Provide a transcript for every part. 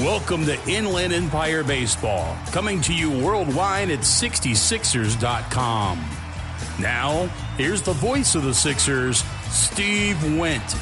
Welcome to Inland Empire Baseball, coming to you worldwide at 66ers.com. Now, here's the voice of the Sixers, Steve Wendt.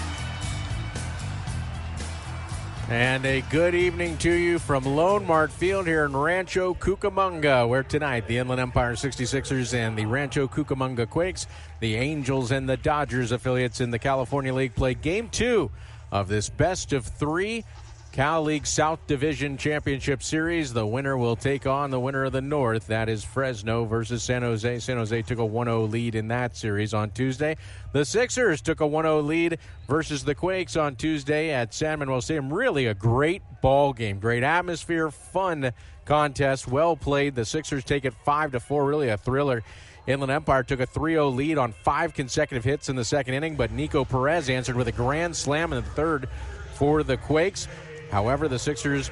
And a good evening to you from Lone Mart Field here in Rancho, Cucamonga, where tonight the Inland Empire 66ers and the Rancho Cucamonga Quakes, the Angels and the Dodgers affiliates in the California League, play Game 2 of this best-of-3 Cal League South Division Championship Series. The winner will take on the winner of the North. That is Fresno versus San Jose. San Jose took a 1-0 lead in that series on Tuesday. The Sixers took a 1-0 lead versus the Quakes on Tuesday at San Manuel Stadium. Really a great ball game. Great atmosphere, fun contest, well played. The Sixers take it 5-4, really a thriller. Inland Empire took a 3-0 lead on 5 consecutive hits in the second inning, but Nico Perez answered with a grand slam in the third for the Quakes. However, the Sixers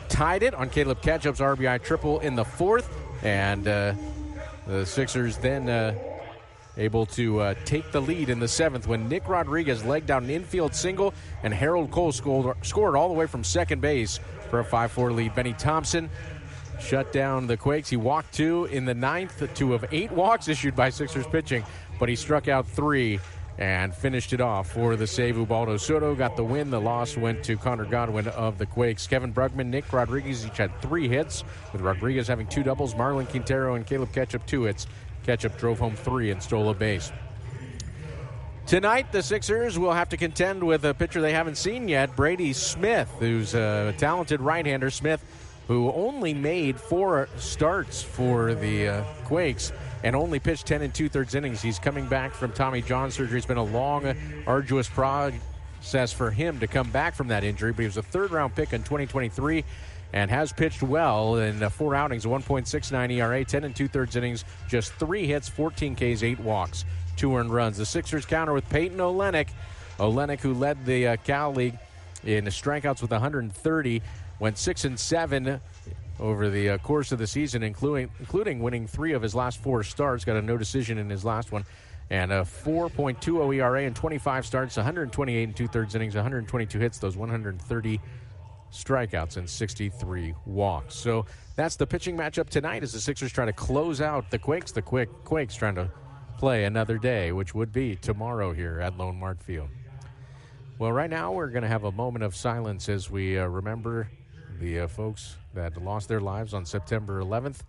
tied it on Caleb Ketchup's RBI triple in the fourth, and the Sixers then able to take the lead in the seventh when Nick Rodriguez legged down an infield single and Harold Cole scored all the way from second base for a 5-4 lead. Benny Thompson shut down the Quakes. He walked 2 in the ninth, 2 of 8 walks issued by Sixers pitching, but he struck out 3 and finished it off for the save. Ubaldo Soto got the win. The loss went to Connor Godwin of the Quakes. Kevin Brugman, Nick Rodriguez each had 3 hits, with Rodriguez having 2 doubles, Marlon Quintero and Caleb Ketchup 2 hits. Ketchup drove home 3 and stole a base. Tonight, the Sixers will have to contend with a pitcher they haven't seen yet, Brady Smith, who's a talented right-hander. Smith, who only made 4 starts for the Quakes and only pitched 10 2/3 innings. He's coming back from Tommy John surgery. It's been a long, arduous process for him to come back from that injury, but he was a third-round pick in 2023 and has pitched well in 4 outings, a 1.69 ERA, 10 2/3 innings, just 3 hits, 14 Ks, 8 walks, 2 earned runs. The Sixers counter with Peyton Olenek. Olenek, who led the Cal League in strikeouts with 130, went 6-7 over the course of the season, including winning 3 of his last 4 starts. Got a no decision in his last one, and a 4.20 ERA in 25 starts, 128 2/3 innings, 122 hits, those 130 strikeouts and 63 walks. So that's the pitching matchup tonight as the Sixers try to close out the Quakes. The Quakes trying to play another day, which would be tomorrow here at Lone Mart Field. Well, right now we're going to have a moment of silence as we remember the folks that lost their lives on September 11th,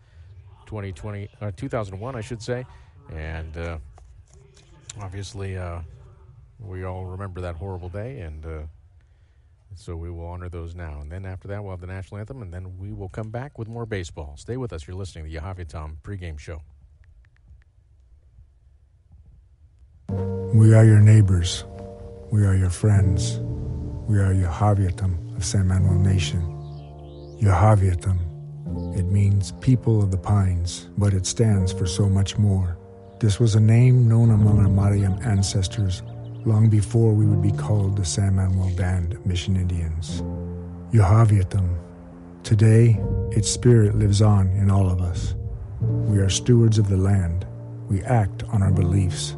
2001, I should say. And obviously we all remember that horrible day, and so we will honor those now. And then after that, we'll have the national anthem, and then we will come back with more baseball. Stay with us. You're listening to the Yahavia Tom pregame show. We are your neighbors. We are your friends. We are Yahaviatam of San Manuel Nation. Yahaviatam. It means people of the pines, but it stands for so much more. This was a name known among our Mariam ancestors long before we would be called the San Manuel Band of Mission Indians. Yahaviatam. Today, its spirit lives on in all of us. We are stewards of the land. We act on our beliefs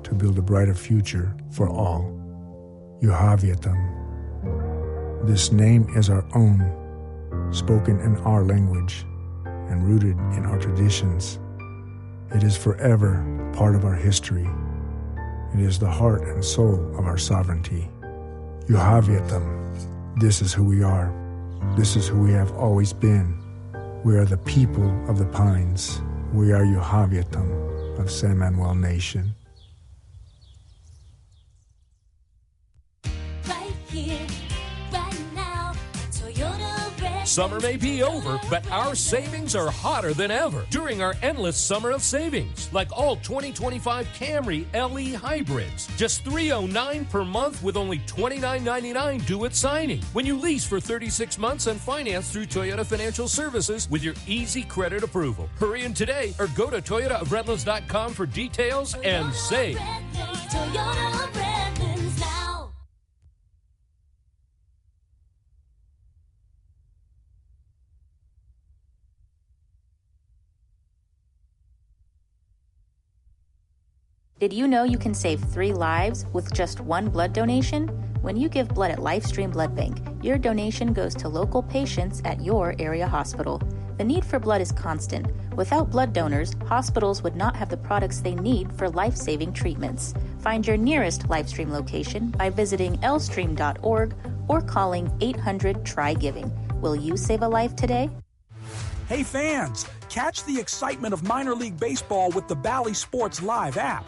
to build a brighter future for all. Yahaviatam. This name is our own, spoken in our language and rooted in our traditions. It is forever part of our history. It is the heart and soul of our sovereignty. Yahaviatam. This is who we are. This is who we have always been. We are the people of the pines. We are Yahaviatam of San Manuel Nation. Summer may be over, but our savings are hotter than ever during our endless summer of savings. Like all 2025 Camry LE hybrids. Just $309 per month with only $29.99 due at signing. When you lease for 36 months and finance through Toyota Financial Services with your easy credit approval. Hurry in today or go to ToyotaOfRedlands.com for details and save. Toyota of Redlands now. Did you know you can save 3 lives with just 1 blood donation? When you give blood at LifeStream Blood Bank, your donation goes to local patients at your area hospital. The need for blood is constant. Without blood donors, hospitals would not have the products they need for life-saving treatments. Find your nearest LifeStream location by visiting lstream.org or calling 800-TRY-GIVING. Will you save a life today? Hey fans, catch the excitement of minor league baseball with the Bally Sports Live app.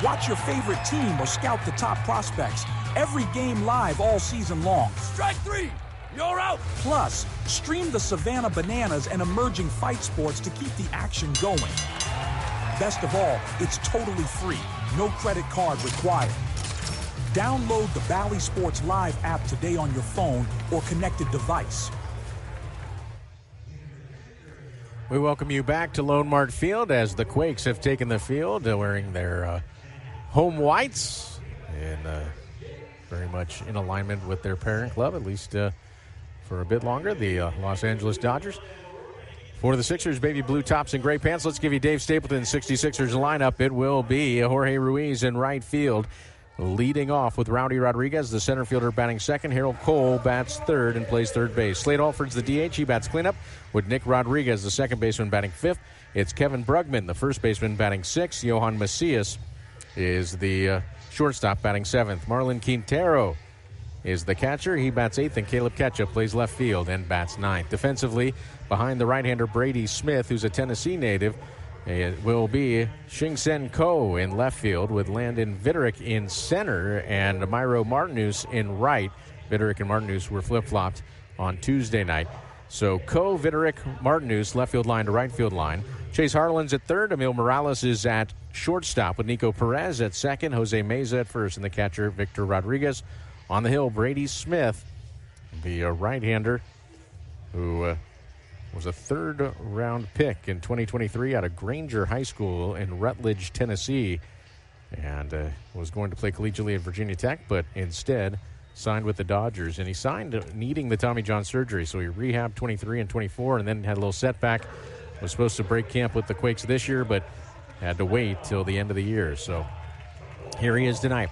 Watch your favorite team or scout the top prospects. Every game live all season long. Strike three! You're out! Plus, stream the Savannah Bananas and emerging fight sports to keep the action going. Best of all, it's totally free. No credit card required. Download the Bally Sports Live app today on your phone or connected device. We welcome you back to Lone Mart Field as the Quakes have taken the field wearing their home whites and very much in alignment with their parent club, at least for a bit longer, the Los Angeles Dodgers. For the Sixers, baby blue tops and gray pants, let's give you Dave Stapleton's 66ers lineup. It will be Jorge Ruiz in right field, leading off with Rowdy Rodriguez, the center fielder, batting second. Harold Cole bats third and plays third base. Slade Alford's the DH. He bats cleanup with Nick Rodriguez, the second baseman, batting fifth. It's Kevin Brugman, the first baseman, batting sixth. Johan Macias is the shortstop, batting seventh. Marlon Quintero is the catcher. He bats eighth, and Caleb Ketchup plays left field and bats ninth. Defensively, behind the right-hander Brady Smith, who's a Tennessee native, it will be Shing-Sen Ko in left field with Landon Vitterick in center and Myro Martinus in right. Vitterick and Martinus were flip-flopped on Tuesday night. So Ko, Vitterick, Martinus, left field line to right field line. Chase Harlan's at third. Emil Morales is at shortstop with Nico Perez at second. Jose Meza at first, and the catcher Victor Rodriguez. On the hill, Brady Smith, the right-hander who was a third-round pick in 2023 out of Granger High School in Rutledge, Tennessee, and was going to play collegiately at Virginia Tech, but instead signed with the Dodgers. And he signed needing the Tommy John surgery, so he rehabbed 23 and 24 and then had a little setback. Was supposed to break camp with the Quakes this year, but had to wait till the end of the year. So here he is tonight.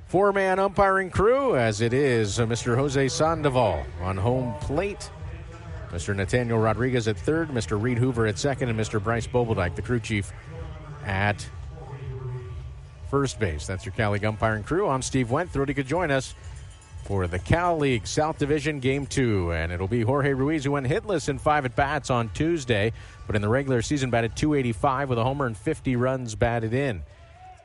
Four-man umpiring crew, as it is Mr. Jose Sandoval on home plate, Mr. Nathaniel Rodriguez at third, Mr. Reed Hoover at second, and Mr. Bryce Bobeldike, the crew chief, at first base. That's your Cal League umpiring crew. I'm Steve Wendt. Thrilled you could join us for the Cal League South Division Game 2. And it'll be Jorge Ruiz, who went hitless in 5 at-bats on Tuesday, but in the regular season batted .285 with a homer and 50 runs batted in.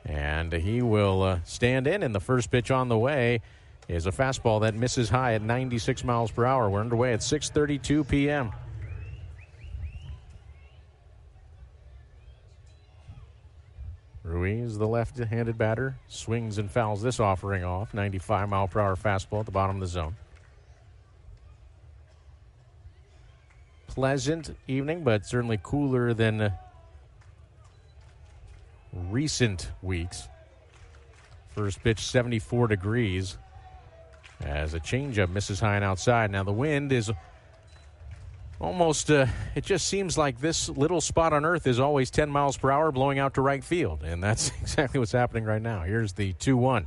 And he will stand in the first pitch on the way is a fastball that misses high at 96 miles per hour. We're underway at 6:32 p.m. Ruiz, the left-handed batter, swings and fouls this offering off. 95-mile-per-hour fastball at the bottom of the zone. Pleasant evening, but certainly cooler than recent weeks. First pitch, 74 degrees. As a changeup misses high and outside. Now the wind is almost, it just seems like this little spot on earth is always 10 miles per hour blowing out to right field. And that's exactly what's happening right now. Here's the 2-1.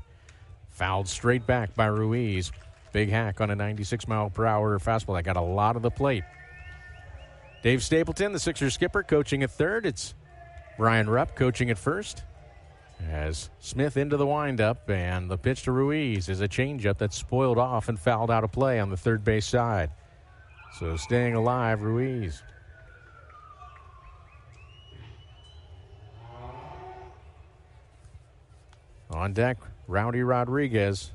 Fouled straight back by Ruiz. Big hack on a 96-mile-per-hour fastball that got a lot of the plate. Dave Stapleton, the Sixers skipper, coaching at third. It's Brian Rupp coaching at first. As Smith into the windup, and the pitch to Ruiz is a changeup that's spoiled off and fouled out of play on the third base side. So staying alive, Ruiz. On deck, Rowdy Rodriguez.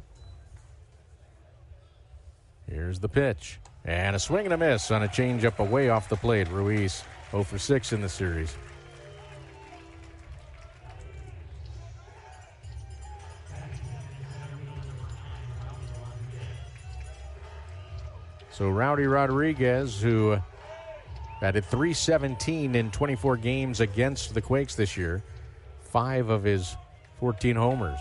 Here's the pitch. And a swing and a miss on a changeup away off the plate. Ruiz 0 for 6 in the series. So Rowdy Rodriguez, who batted .317 in 24 games against the Quakes this year, 5 of his 14 homers,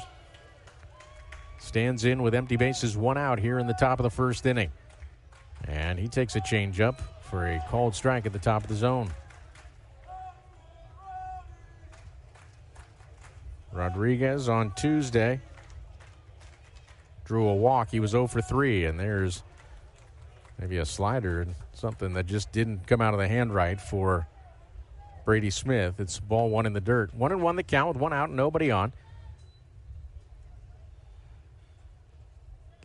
stands in with empty bases, 1 out here in the top of the first inning. And he takes a changeup for a called strike at the top of the zone. Rodriguez on Tuesday drew a walk. He was 0 for 3, and there's maybe a slider and something that just didn't come out of the hand right for Brady Smith. It's ball 1 in the dirt. 1-1 the count with 1 out, nobody on.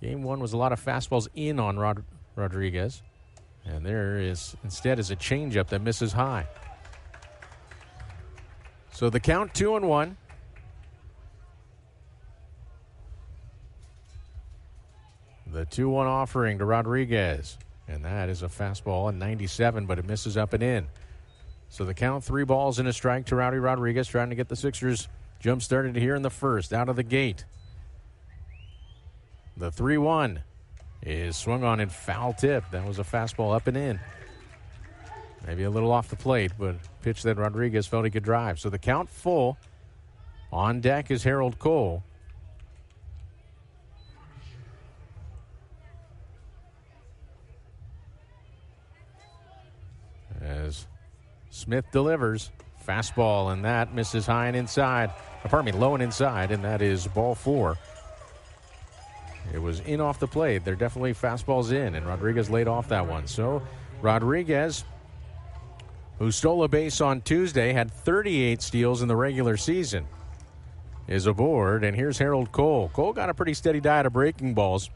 Game 1 was a lot of fastballs in on Rodriguez. And there is, instead, is a changeup that misses high. So the count 2-1. The 2-1 offering to Rodriguez. And that is a fastball at 97, but it misses up and in. So the count 3 balls and a strike to Rowdy Rodriguez, trying to get the Sixers jump started here in the first, out of the gate. The 3-1 is swung on and foul tip. That was a fastball up and in. Maybe a little off the plate, but pitch that Rodriguez felt he could drive. So the count full. On deck is Harold Cole. As Smith delivers. Fastball, and that misses high and inside. Low and inside, and that is ball 4. It was in off the plate. They're definitely fastballs in, and Rodriguez laid off that one. So Rodriguez, who stole a base on Tuesday, had 38 steals in the regular season, is aboard. And here's Harold Cole. Cole got a pretty steady diet of breaking balls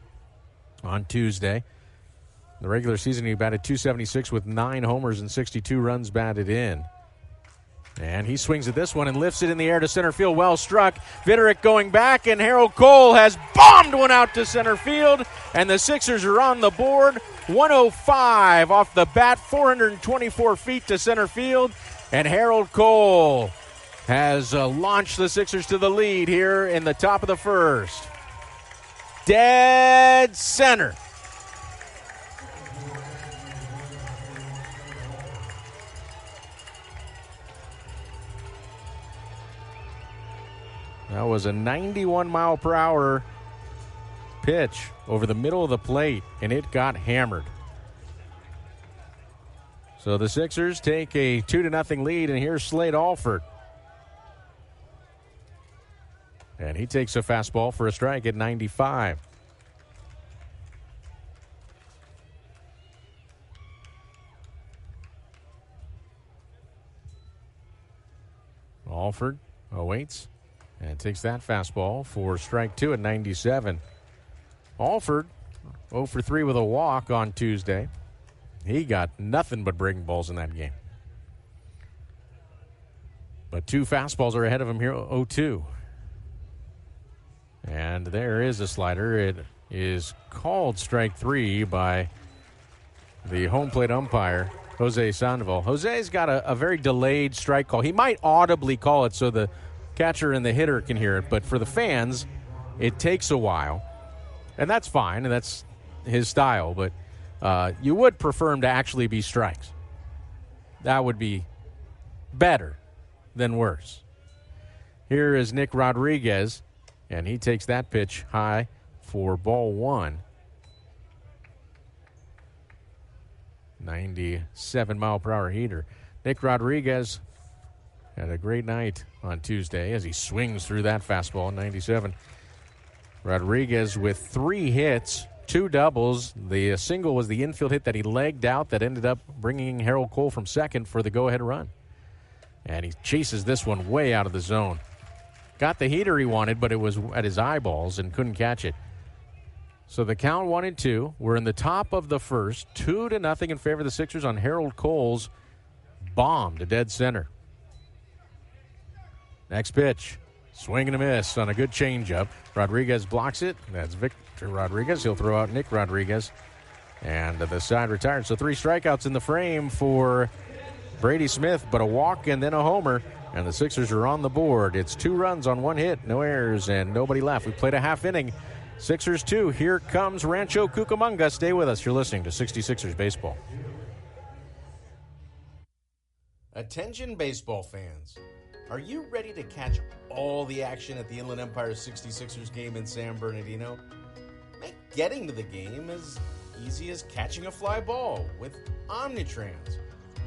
on Tuesday. In the regular season, he batted .276 with 9 homers and 62 runs batted in. And he swings at this one and lifts it in the air to center field. Well struck. Vitterick going back, and Harold Cole has bombed one out to center field. And the Sixers are on the board. 105 off the bat, 424 feet to center field. And Harold Cole has launched the Sixers to the lead here in the top of the first. Dead center. That was a 91-mile-per-hour pitch over the middle of the plate, and it got hammered. So the Sixers take a 2-0 lead, and here's Slade Alford. And he takes a fastball for a strike at 95. Alford awaits. And takes that fastball for strike 2 at 97. Alford, 0 for 3 with a walk on Tuesday. He got nothing but breaking balls in that game. But 2 fastballs are ahead of him here, 0-2. And there is a slider. It is called strike 3 by the home plate umpire, Jose Sandoval. Jose's got a very delayed strike call. He might audibly call it so the catcher and the hitter can hear it, but for the fans, it takes a while. And that's fine, and that's his style, but you would prefer him to actually be strikes. That would be better than worse. Here is Nick Rodriguez, and he takes that pitch high for ball 1. 97-mile-per-hour heater. Nick Rodriguez had a great night on Tuesday as he swings through that fastball in 97. Rodriguez with 3 hits, 2 doubles. The single was the infield hit that he legged out that ended up bringing Harold Cole from second for the go-ahead run. And he chases this one way out of the zone. Got the heater he wanted, but it was at his eyeballs and couldn't catch it. So the count 1-2. We're in the top of the first, 2-0 in favor of the Sixers on Harold Cole's bomb to dead center. Next pitch, swing and a miss on a good changeup. Rodriguez blocks it. That's Victor Rodriguez. He'll throw out Nick Rodriguez. And the side retired. So 3 strikeouts in the frame for Brady Smith, but a walk and then a homer. And the Sixers are on the board. It's 2 runs on 1 hit, no errors, and nobody left. We played a half inning. Sixers 2. Here comes Rancho Cucamonga. Stay with us. You're listening to 66ers Baseball. Attention baseball fans. Are you ready to catch all the action at the Inland Empire 66ers game in San Bernardino? Make getting to the game as easy as catching a fly ball with Omnitrans,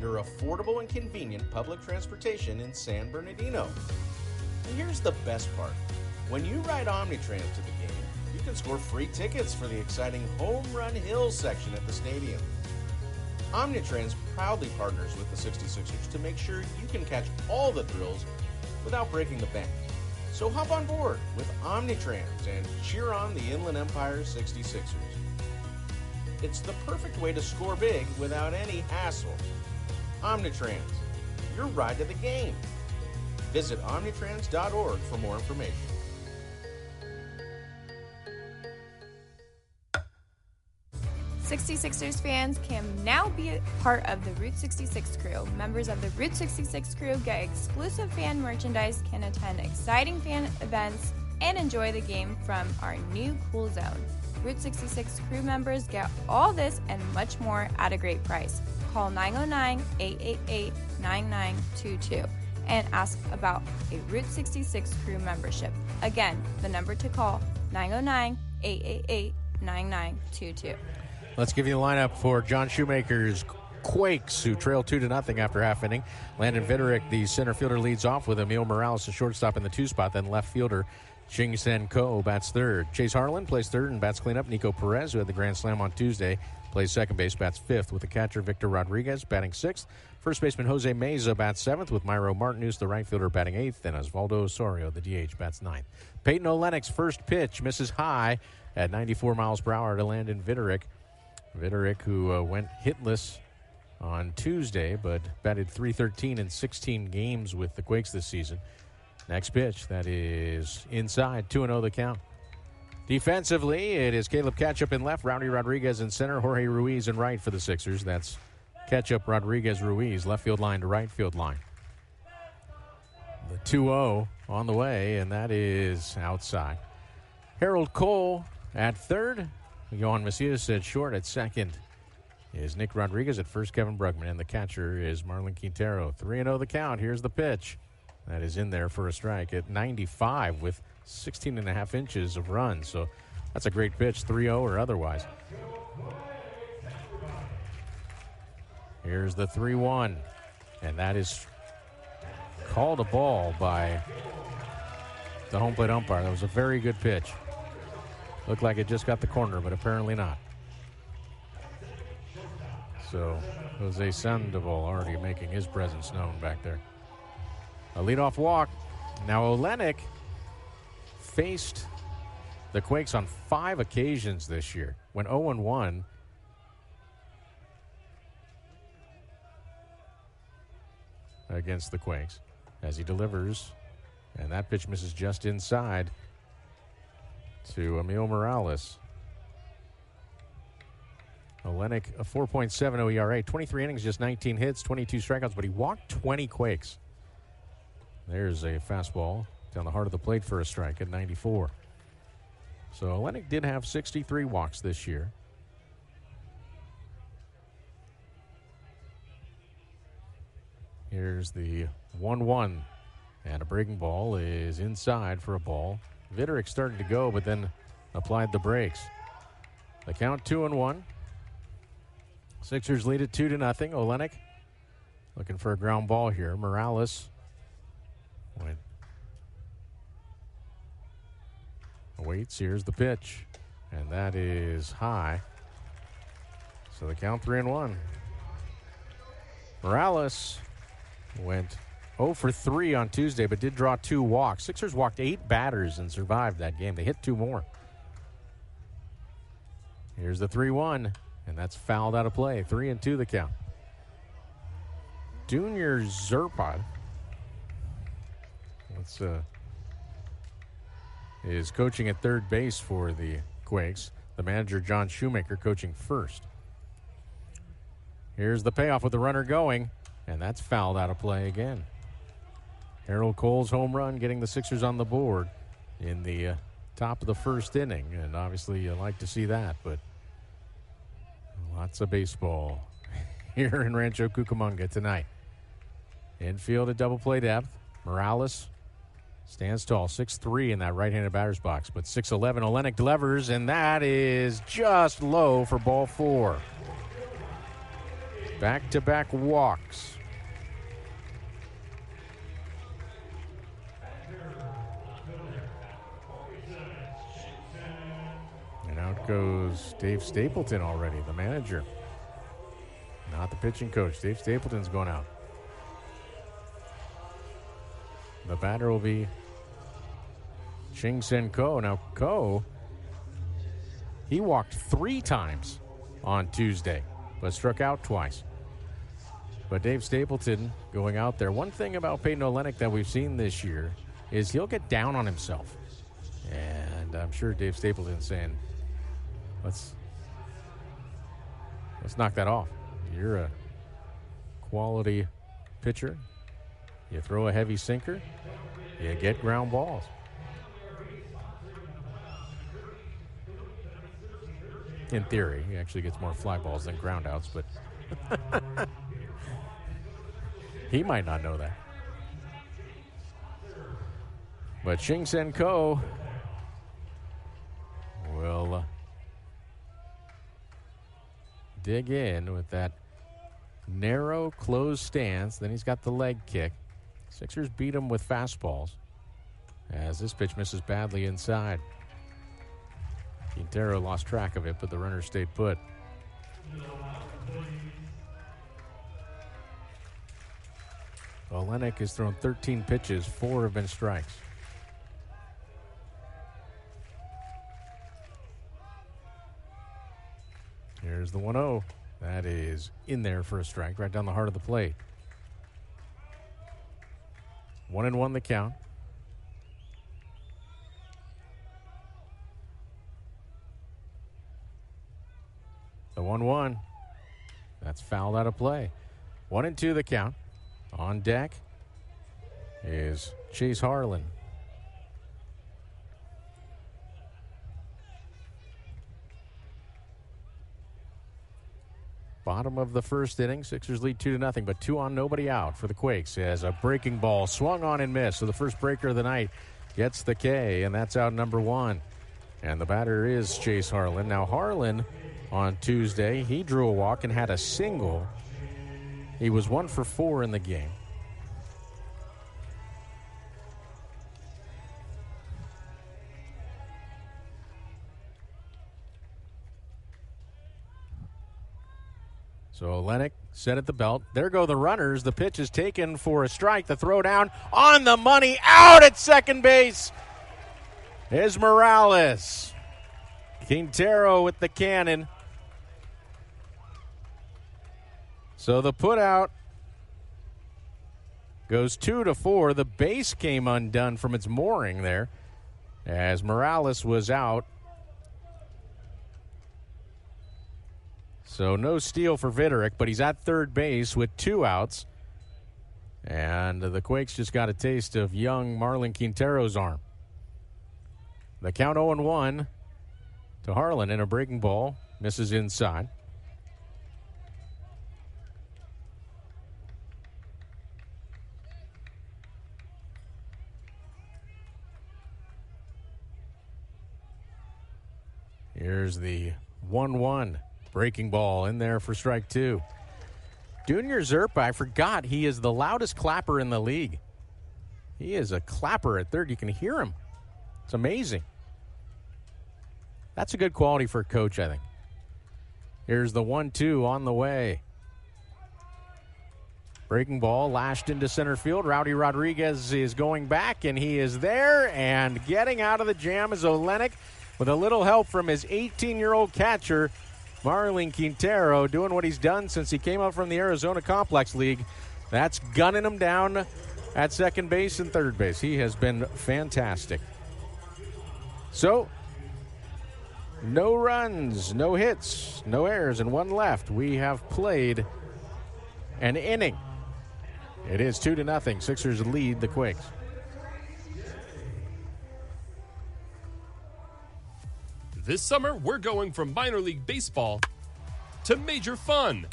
your affordable and convenient public transportation in San Bernardino. And here's the best part. When you ride Omnitrans to the game, you can score free tickets for the exciting Home Run Hill section at the stadium. Omnitrans proudly partners with the 66ers to make sure you can catch all the thrills without breaking the bank. So hop on board with Omnitrans and cheer on the Inland Empire 66ers. It's the perfect way to score big without any hassle. Omnitrans, your ride to the game. Visit omnitrans.org for more information. 66ers fans can now be a part of the Route 66 crew. Members of the Route 66 crew get exclusive fan merchandise, can attend exciting fan events, and enjoy the game from our new cool zone. Route 66 crew members get all this and much more at a great price. Call 909-888-9922 and ask about a Route 66 crew membership. Again, the number to call, 909-888-9922. Let's give you the lineup for John Shoemaker's Quakes, who trail 2-0 after half inning. Landon Viderick, the center fielder, leads off with Emil Morales, the shortstop, in the 2 spot. Then left fielder Ching Sen Ko bats third. Chase Harlan plays third and bats cleanup. Nico Perez, who had the grand slam on Tuesday, plays second base, bats fifth, with the catcher Victor Rodriguez batting sixth. First baseman Jose Meza bats seventh, with Myro Martinez, the right fielder, batting eighth, and Osvaldo Osorio, the DH, bats ninth. Peyton Olenik's first pitch misses high at 94 miles per hour to Landon Viderick. Viderick, who went hitless on Tuesday, but batted .313 in 16 games with the Quakes this season. Next pitch, that is inside, 2-0 the count. Defensively, it is Caleb Ketchup in left, Rowdy Rodriguez in center, Jorge Ruiz in right for the Sixers. That's Ketchup, Rodriguez, Ruiz, left field line to right field line. The 2-0 on the way, and that is outside. Harold Cole at third. Johan Macias at short. At second is Nick Rodriguez. At first, Kevin Brugman. And the catcher is Marlon Quintero. 3-0 the count. Here's the pitch. That is in there for a strike at 95 with 16.5 inches of run. So that's a great pitch, 3-0 or otherwise. Here's the 3-1. And that is called a ball by the home plate umpire. That was a very good pitch. Looked like it just got the corner, but apparently not. So Jose Sandoval already making his presence known back there. A leadoff walk. Now Olenek faced the Quakes on 5 occasions this year. Went 0-1 against the Quakes as he delivers. And that pitch misses just inside to Emil Morales. Olenek, a 4.70 ERA, 23 innings, just 19 hits, 22 strikeouts, but he walked 20 Quakes. There's a fastball down the heart of the plate for a strike at 94. So Olenek did have 63 walks this year. Here's the 1-1, and a breaking ball is inside for a ball. Viderick started to go, but then applied the brakes. The count 2-1. Sixers lead it 2-0. Olenek looking for a ground ball here. Morales waits. Here's the pitch, and that is high. So the count 3-1. Morales went 0 for 3 on Tuesday, but did draw 2 walks. Sixers walked 8 batters and survived that game. They hit 2 more. Here's the 3-1, and that's fouled out of play. 3-2 the count. Junior Zerpod is coaching at third base for the Quakes. The manager, John Shoemaker, coaching first. Here's the payoff with the runner going, and that's fouled out of play again. Harold Cole's home run getting the Sixers on the board in the top of the first inning. And obviously you like to see that, but lots of baseball here in Rancho Cucamonga tonight. Infield at double play depth. Morales stands tall, 6'3" in that right-handed batter's box, but 6'11". Olenek delivers, and that is just low for ball 4. Back-to-back walks. goes Dave Stapleton already, the manager. Not the pitching coach. Dave Stapleton's going out. The batter will be Ching-Sen Ko. Now, Ko, he walked 3 times on Tuesday, but struck out twice. But Dave Stapleton going out there. One thing about Peyton Olenek that we've seen this year is he'll get down on himself. And I'm sure Dave Stapleton's saying, let's knock that off. You're a quality pitcher. You throw a heavy sinker, you get ground balls. In theory, he actually gets more fly balls than ground outs, but he might not know that. But Ching-Sen Ko will dig in with that narrow, closed stance. Then he's got the leg kick. Sixers beat him with fastballs as this pitch misses badly inside. Quintero lost track of it, but the runner stayed put. Olenek has thrown 13 pitches. 4 have been strikes. Here's the 1-0. That is in there for a strike, right down the heart of the plate. 1-1 the count. The 1-1. That's fouled out of play. 1-2 the count. On deck is Chase Harlan. Bottom of the first inning, Sixers lead 2-0, but 2 on, nobody out for the Quakes as a breaking ball swung on and missed. So the first breaker of the night gets the K, and that's out number 1. And the batter is Chase Harlan. Now Harlan on Tuesday, he drew a walk and had a single. He was 1 for 4 in the game. So Olenek set at the belt. There go the runners. The pitch is taken for a strike. The throw down on the money. Out at second base is Morales. Quintero with the cannon. So the put out goes 2-4. The base came undone from its mooring there as Morales was out. So no steal for Viderick, but he's at third base with 2 outs. And the Quakes just got a taste of young Marlon Quintero's arm. The count 0-1 to Harlan, and a breaking ball misses inside. Here's the 1-1. Breaking ball in there for strike 2. Junior Zerpa, I forgot, he is the loudest clapper in the league. He is a clapper at third. You can hear him. It's amazing. That's a good quality for a coach, I think. Here's the 1-2 on the way. Breaking ball lashed into center field. Rowdy Rodriguez is going back, and he is there. And getting out of the jam is Olenek with a little help from his 18-year-old catcher, Marlon Quintero, doing what he's done since he came up from the Arizona Complex League. That's gunning him down at second base and third base. He has been fantastic. So, no runs, no hits, no errors, and 1 left. We have played an inning. It is 2-0. Sixers lead the Quakes. This summer, we're going from minor league baseball to major fun.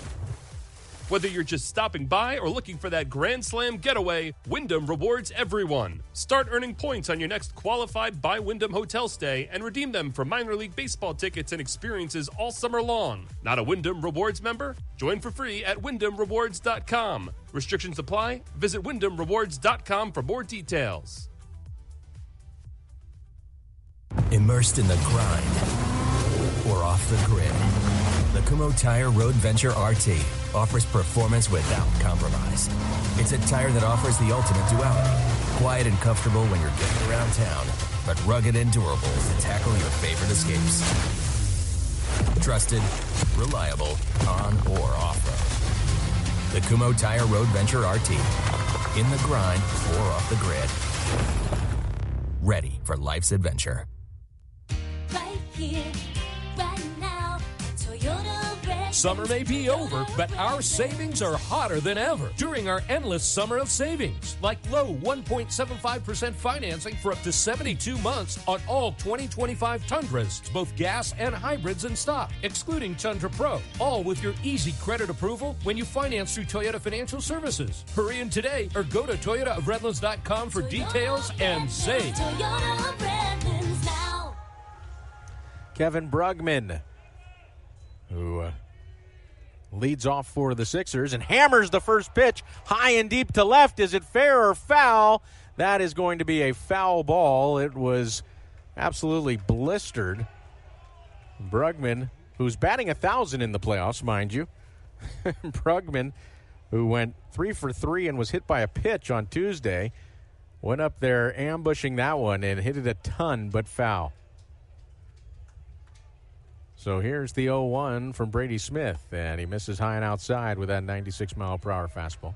Whether you're just stopping by or looking for that Grand Slam getaway, Wyndham rewards everyone. Start earning points on your next qualified by Wyndham hotel stay and redeem them for minor league baseball tickets and experiences all summer long. Not a Wyndham Rewards member? Join for free at WyndhamRewards.com. Restrictions apply. Visit WyndhamRewards.com for more details. Immersed in the grind, or off the grid. The Kumo Tire Road Venture RT offers performance without compromise. It's a tire that offers the ultimate duality. Quiet and comfortable when you're getting around town, but rugged and durable to tackle your favorite escapes. Trusted, reliable, on or off-road. The Kumo Tire Road Venture RT. In the grind or off the grid. Ready for life's adventure. Right here, right now, Toyota Red. Summer may be over, but our savings are hotter than ever during our endless summer of savings. Like low 1.75% financing for up to 72 months on all 2025 Tundras, both gas and hybrids in stock, excluding Tundra Pro. All with your easy credit approval when you finance through Toyota Financial Services. Hurry in today or go to ToyotaofRedlands.com for details and save. Toyota of Redlands now. Kevin Brugman, who leads off for the Sixers and hammers the first pitch high and deep to left. Is it fair or foul? That is going to be a foul ball. It was absolutely blistered. Brugman, who's batting 1,000 in the playoffs, mind you. Brugman, who went 3 for 3 and was hit by a pitch on Tuesday, went up there ambushing that one and hit it a ton, but foul. So here's the 0-1 from Brady Smith, and he misses high and outside with that 96-mile-per-hour fastball.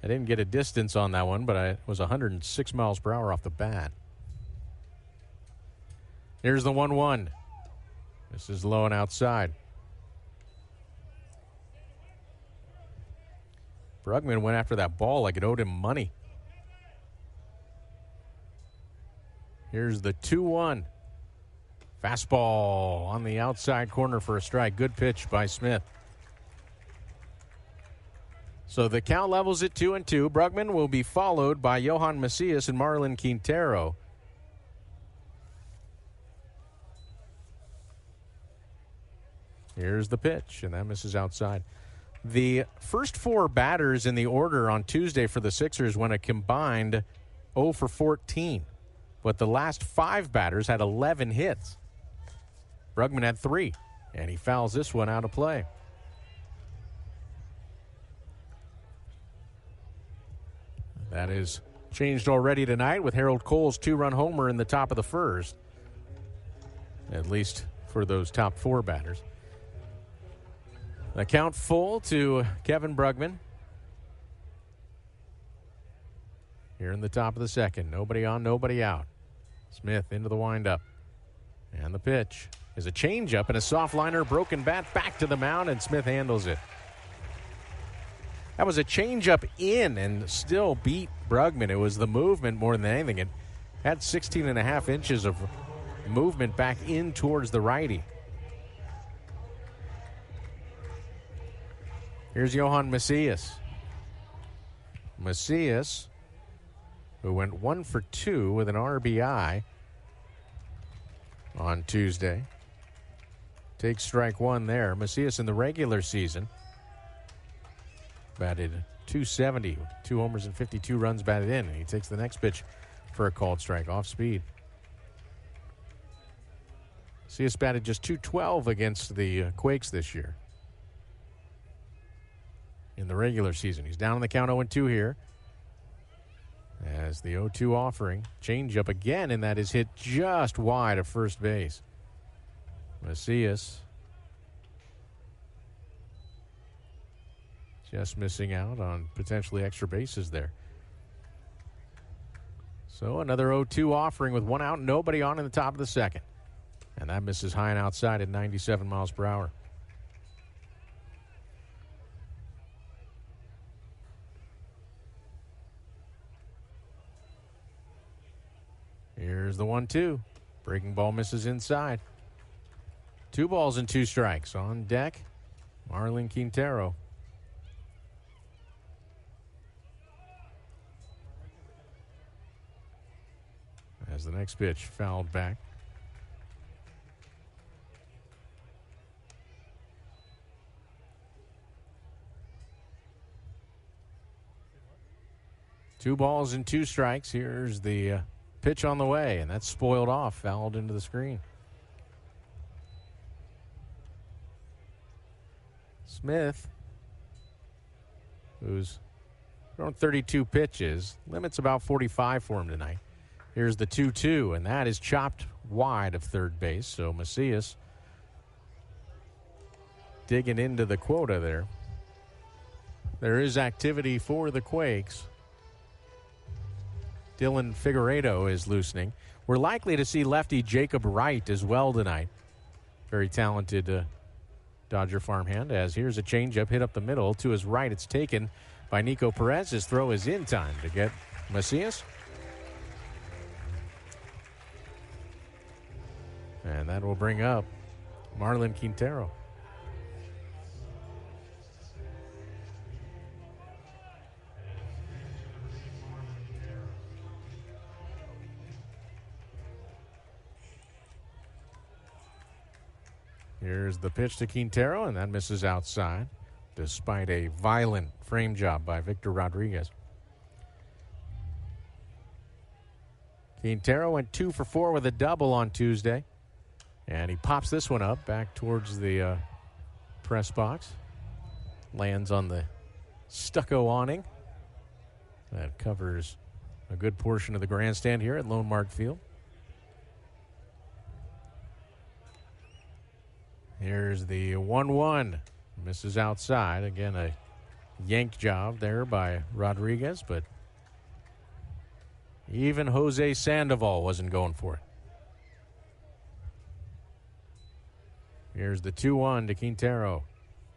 I didn't get a distance on that one, but it was 106 miles per hour off the bat. Here's the 1-1. This is low and outside. Brugman went after that ball like it owed him money. Here's the 2-1. Fastball on the outside corner for a strike. Good pitch by Smith. So the count levels at 2-2. Brugman will be followed by Johan Macias and Marlon Quintero. Here's the pitch, and that misses outside. The first 4 batters in the order on Tuesday for the Sixers went a combined 0 for 14. But the last 5 batters had 11 hits. Brugman had 3, and he fouls this one out of play. That is changed already tonight with Harold Cole's 2-run homer in the top of the first, at least for those top 4 batters. The count full to Kevin Brugman. Here in the top of the second. Nobody on, nobody out. Smith into the windup. And the pitch is a changeup and a soft liner, broken bat back to the mound, and Smith handles it. That was a changeup in and still beat Brugman. It was the movement more than anything. It had 16.5 inches of movement back in towards the righty. Here's Johan Macias. Macias, who went 1 for 2 with an RBI on Tuesday, takes strike 1 there. Macias in the regular season batted .270, 2 homers and 52 runs batted in. And he takes the next pitch for a called strike, off speed. Macias batted just .212 against the Quakes this year in the regular season. He's down on the count 0-2 here. As the 0-2 offering, changeup again, and that is hit just wide of first base. Macias just missing out on potentially extra bases there. So another 0-2 offering with 1 out, nobody on in the top of the second. And that misses high and outside at 97 miles per hour. Here's the 1-2. Breaking ball misses inside. 2 balls and 2 strikes. On deck, Marlon Quintero. As the next pitch fouled back. Two balls and 2 strikes. Here's the pitch on the way, and that's spoiled off, fouled into the screen. Smith, who's thrown 32 pitches, limits about 45 for him tonight. Here's the 2-2, and that is chopped wide of third base. So Macias digging into the quota there. There is activity for the Quakes. Dylan Figueredo is loosening. We're likely to see lefty Jacob Wright as well tonight. Very talented Dodger farmhand, as here's a changeup hit up the middle. To his right, it's taken by Nico Perez. His throw is in time to get Macias. And that will bring up Marlon Quintero. Here's the pitch to Quintero, and that misses outside, despite a violent frame job by Victor Rodriguez. Quintero went 2 for 4 with a double on Tuesday, and he pops this one up back towards the press box. Lands on the stucco awning. That covers a good portion of the grandstand here at Lone Mark Field. Here's the 1-1. Misses outside. Again, a yank job there by Rodriguez, but even Jose Sandoval wasn't going for it. Here's the 2-1 to Quintero.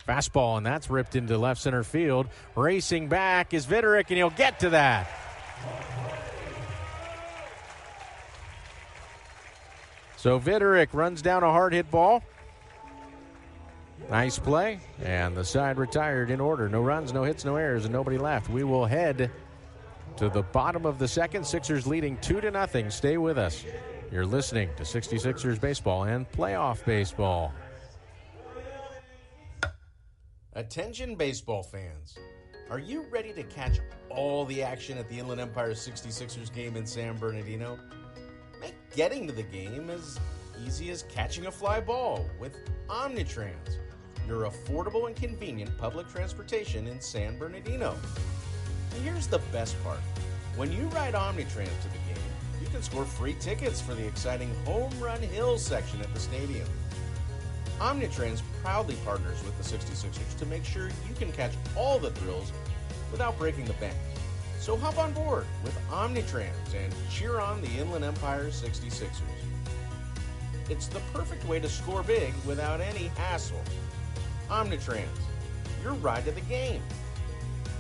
Fastball, and that's ripped into left center field. Racing back is Viderick, and he'll get to that. So Viderick runs down a hard hit ball. Nice play, and the side retired in order. No runs, no hits, no errors, and nobody left. We will head to the bottom of the second. Sixers leading 2-0. Stay with us. You're listening to 66ers baseball and playoff baseball. Attention baseball fans. Are you ready to catch all the action at the Inland Empire 66ers game in San Bernardino? Make getting to the game as easy as catching a fly ball with Omnitrans, your affordable and convenient public transportation in San Bernardino. And here's the best part. When you ride Omnitrans to the game, you can score free tickets for the exciting Home Run Hill section at the stadium. Omnitrans proudly partners with the 66ers to make sure you can catch all the thrills without breaking the bank. So hop on board with Omnitrans and cheer on the Inland Empire 66ers. It's the perfect way to score big without any hassle. Omnitrans, your ride to the game.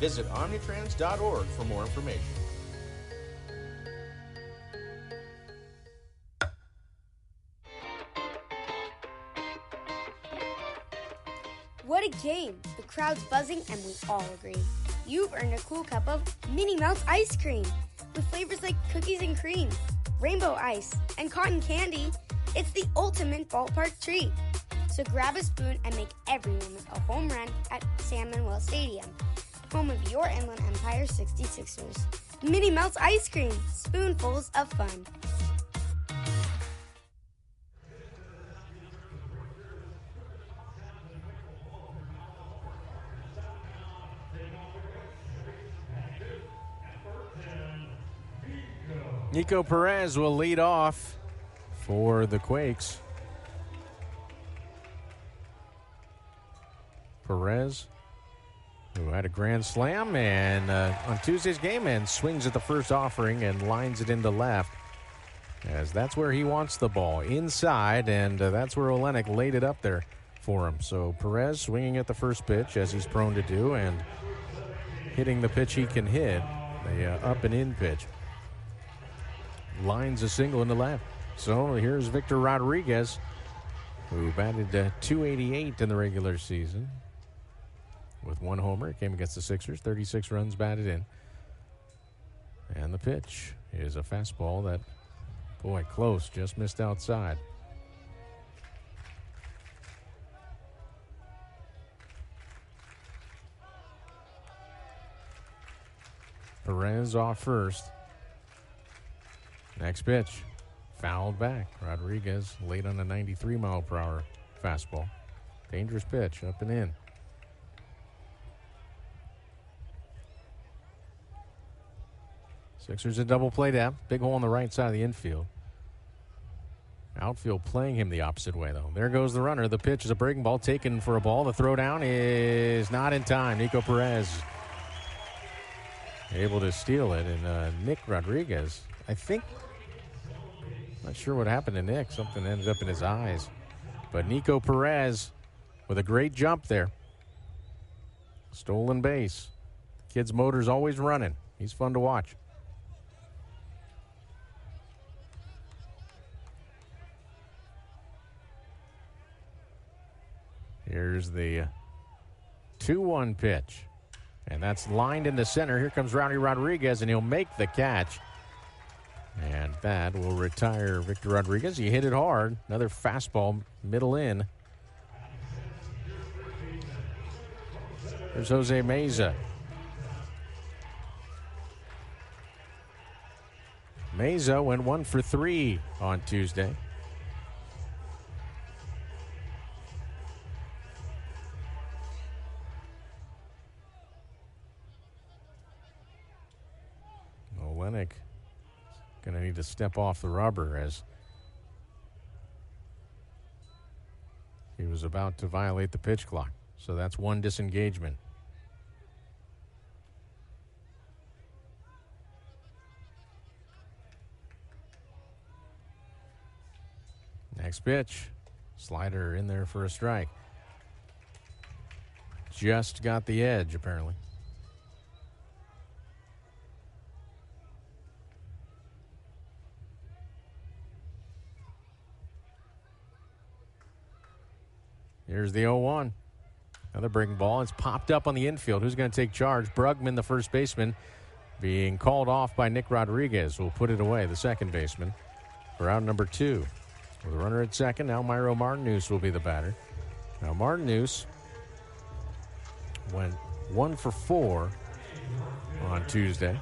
Visit omnitrans.org for more information. What a game! The crowd's buzzing and we all agree. You've earned a cool cup of Minnie Mouse ice cream with flavors like cookies and cream, rainbow ice, and cotton candy. It's the ultimate ballpark treat. So grab a spoon and make every moment a home run at San Manuel Stadium, home of your Inland Empire 66ers. Minnie Mouse ice cream, spoonfuls of fun. Nico Perez will lead off for the Quakes. Perez, who had a grand slam and on Tuesday's game, and swings at the first offering and lines it into left, as that's where he wants the ball, inside, and that's where Olenek laid it up there for him. So Perez swinging at the first pitch, as he's prone to do, and hitting the pitch he can hit, the up and in pitch. Lines a single into left. So here's Victor Rodriguez, who batted .288 in the regular season with one homer. It came against the Sixers, 36 runs batted in. And the pitch is a fastball that, boy, close, just missed outside. Perez off first. Next pitch, fouled back. Rodriguez late on a 93-mile-per-hour fastball. Dangerous pitch, up and in. Sixers a double play down. Big hole on the right side of the infield. Outfield playing him the opposite way, though. There goes the runner. The pitch is a breaking ball taken for a ball. The throw down is not in time. Nico Perez able to steal it. And Nick Rodriguez, I think, not sure what happened to Nick. Something ended up in his eyes. But Nico Perez with a great jump there. Stolen base. Kid's motor's always running. He's fun to watch. Here's the 2-1 pitch. And that's lined into center. Here comes Rowdy Rodriguez, and he'll make the catch. And that will retire Victor Rodriguez. He hit it hard. Another fastball, middle in. There's Jose Meza. Meza went 1 for 3 on Tuesday. Olenek going to need to step off the rubber as he was about to violate the pitch clock. So that's one disengagement. Next pitch. Slider in there for a strike. Just got the edge, apparently. Here's the 0-1. Another breaking ball. It's popped up on the infield. Who's going to take charge? Brugman, the first baseman, being called off by Nick Rodriguez. Will put it away, the second baseman, for out number 2. With a runner at second, now Myro Martinez will be the batter. Now Martinez went 1 for 4 on Tuesday.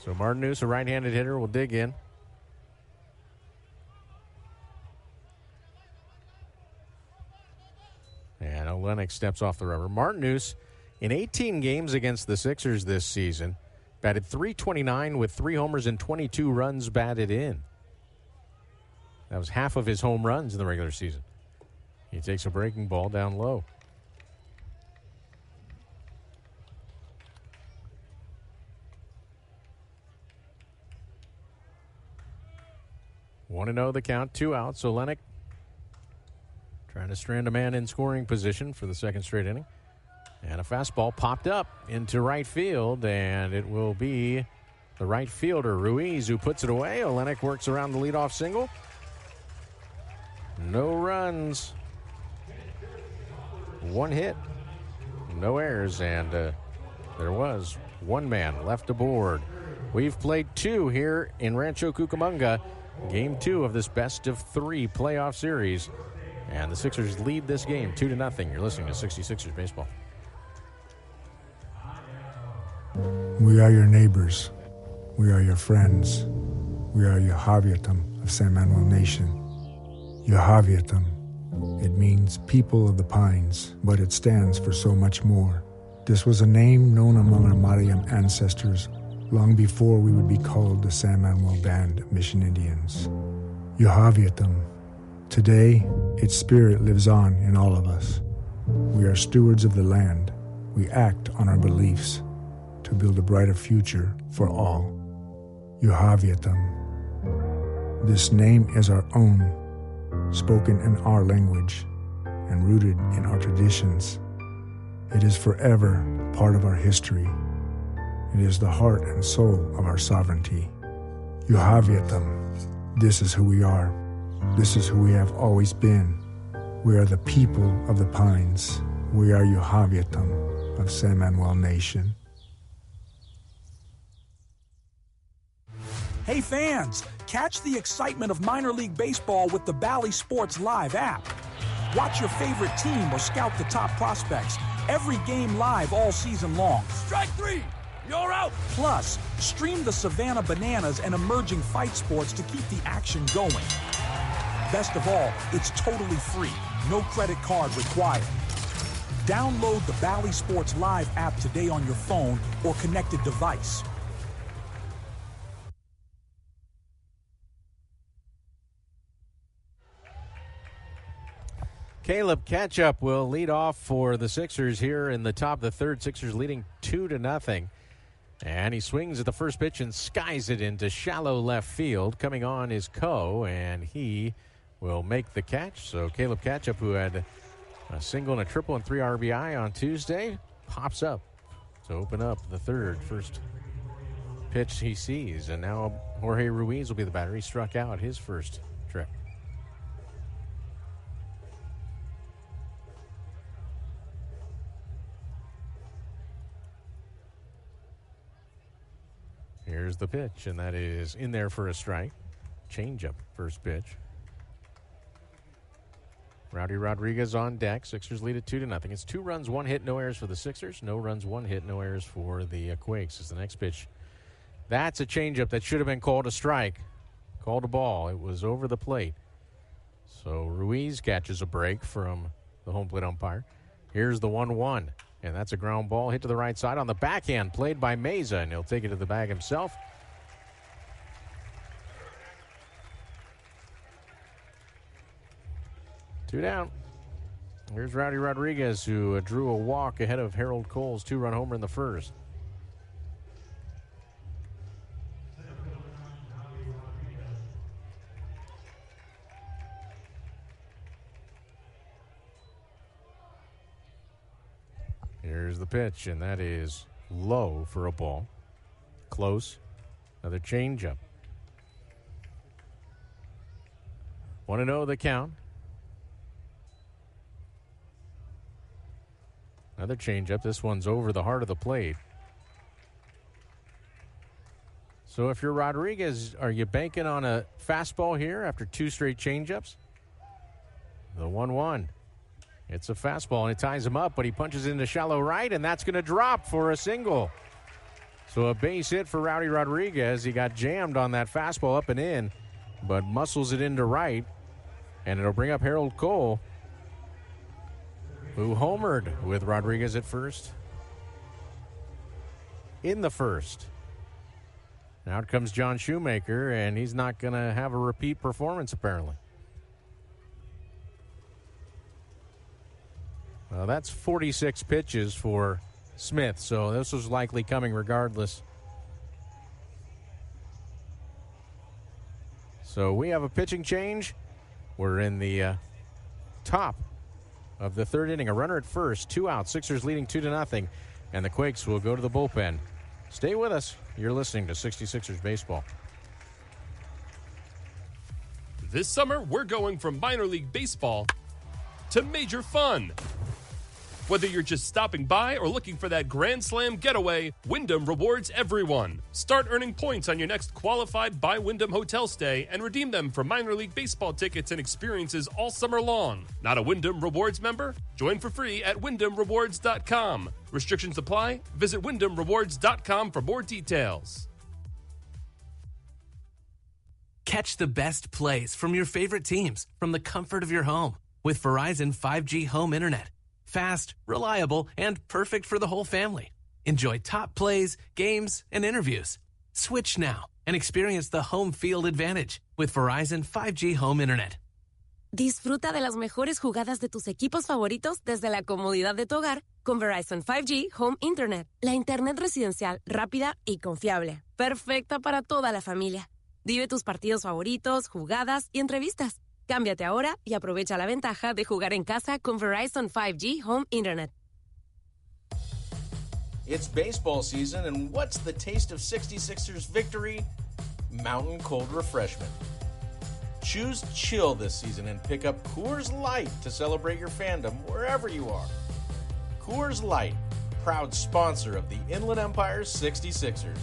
So Martinez, a right-handed hitter, will dig in. And Olenek steps off the rubber. Martinez, in 18 games against the Sixers this season, batted .329 with 3 homers and 22 runs batted in. That was half of his home runs in the regular season. He takes a breaking ball down low. 1-0 the count, 2 outs. So Olenek trying to strand a man in scoring position for the second straight inning. And a fastball popped up into right field, and it will be the right fielder, Ruiz, who puts it away. Olenek works around the leadoff single. No runs. 1 hit. No errors, and there was 1 man left aboard. We've played 2 here in Rancho Cucamonga. Game 2 of this best-of-3 playoff series. And the Sixers lead this game 2-0. You're listening to 66ers Baseball. We are your neighbors. We are your friends. We are your Javiatam of San Manuel Nation. Your Javiatam. It means people of the pines, but it stands for so much more. This was a name known among our Mariam ancestors long before we would be called the San Manuel Band of Mission Indians. Your Javiatam. Today, its spirit lives on in all of us. We are stewards of the land. We act on our beliefs to build a brighter future for all. Your Javiatam. This name is our own, spoken in our language and rooted in our traditions. It is forever part of our history. It is the heart and soul of our sovereignty. Your Javiatam. This is who we are. This is who we have always been. We are the people of the pines. We are your Javiatam of San Manuel Nation. Hey fans, catch the excitement of minor league baseball with the Bally Sports Live app. Watch your favorite team or scout the top prospects. Every game live all season long. Strike 3! You're out! Plus, stream the Savannah Bananas and emerging fight sports to keep the action going. Best of all, it's totally free. no credit card required. Download the Bally Sports Live app today on your phone or connected device. Caleb Ketchup will lead off for the Sixers here in the top of the third. Sixers leading 2-0. And he swings at the first pitch and skies it into shallow left field. Coming on is Coe, and he will make the catch. So Caleb Ketchup, who had a single and a triple and 3 RBI on Tuesday, pops up to open up the third. First pitch he sees. And now Jorge Ruiz will be the batter. He struck out his first trip. Here's the pitch, and that is in there for a strike. Changeup, first pitch. Rowdy Rodriguez on deck. Sixers lead at 2-0. It's 2 runs, 1 hit, no errors for the Sixers. No runs, 1 hit, no errors for the Quakes. Is the next pitch. That's a changeup that should have been called a strike. Called a ball. It was over the plate. So Ruiz catches a break from the home plate umpire. Here's the 1-1. And that's a ground ball hit to the right side on the backhand, played by Meza, and he'll take it to the bag himself. Two down. Here's Rowdy Rodriguez, who drew a walk ahead of Harold Cole's 2-run homer in the first. Here's the pitch, and that is low for a ball. Close. Another changeup. 1-0 the count. Another changeup. This one's over the heart of the plate. So if you're Rodriguez, are you banking on a fastball here after 2 straight changeups? The 1-1. It's a fastball, and it ties him up, but he punches into shallow right, and that's going to drop for a single. So a base hit for Rowdy Rodriguez. He got jammed on that fastball up and in, but muscles it into right, and it'll bring up Harold Cole, who homered with Rodriguez at first. In the first. Now out comes John Shoemaker, and he's not going to have a repeat performance, apparently. Well, that's 46 pitches for Smith, so this was likely coming regardless. So we have a pitching change. We're in the top of the third inning. A runner at first, 2 outs. Sixers leading 2-0, and the Quakes will go to the bullpen. Stay with us. You're listening to 66ers Baseball. This summer, we're going from minor league baseball to major fun. Whether you're just stopping by or looking for that Grand Slam getaway, Wyndham rewards everyone. Start earning points on your next qualified by Wyndham hotel stay and redeem them for minor league baseball tickets and experiences all summer long. Not a Wyndham Rewards member? Join for free at WyndhamRewards.com. Restrictions apply. Visit WyndhamRewards.com for more details. Catch the best plays from your favorite teams from the comfort of your home with Verizon 5G Home Internet. Fast, reliable, and perfect for the whole family. Enjoy top plays, games, and interviews. Switch now and experience the home field advantage with Verizon 5G Home Internet. Disfruta de las mejores jugadas de tus equipos favoritos desde la comodidad de tu hogar con Verizon 5G Home Internet. La internet residencial rápida y confiable. Perfecta para toda la familia. Vive tus partidos favoritos, jugadas y entrevistas. Cámbiate ahora y aprovecha la ventaja de jugar en casa con Verizon 5G Home Internet. It's baseball season, and what's the taste of 66ers victory? Mountain cold refreshment. Choose chill this season and pick up Coors Light to celebrate your fandom wherever you are. Coors Light, proud sponsor of the Inland Empire 66ers.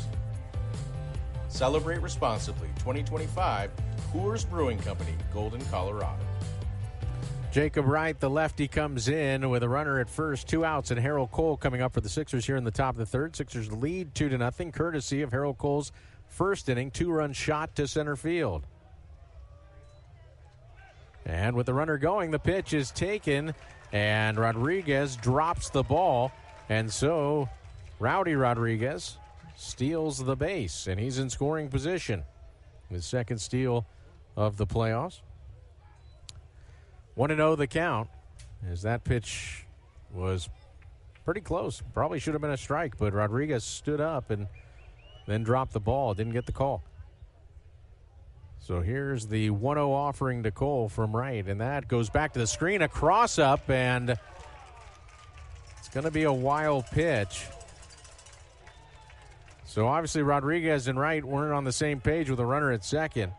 Celebrate responsibly. 2025 Coors Brewing Company, Golden, Colorado. Jacob Wright, the lefty, comes in with a runner at first, 2 outs, and Harold Cole coming up for the Sixers here in the top of the third. Sixers lead 2-0, courtesy of Harold Cole's first inning 2-run shot to center field. And with the runner going, the pitch is taken, and Rodriguez drops the ball. And so Rowdy Rodriguez steals the base, and he's in scoring position. His second steal of the playoffs. 1-0 the count, as that pitch was pretty close. Probably should have been a strike, but Rodriguez stood up and then dropped the ball. Didn't get the call. So here's the 1-0 offering to Cole from right, and that goes back to the screen, a cross-up, and it's going to be a wild pitch. So obviously Rodriguez and Wright weren't on the same page with a runner at second.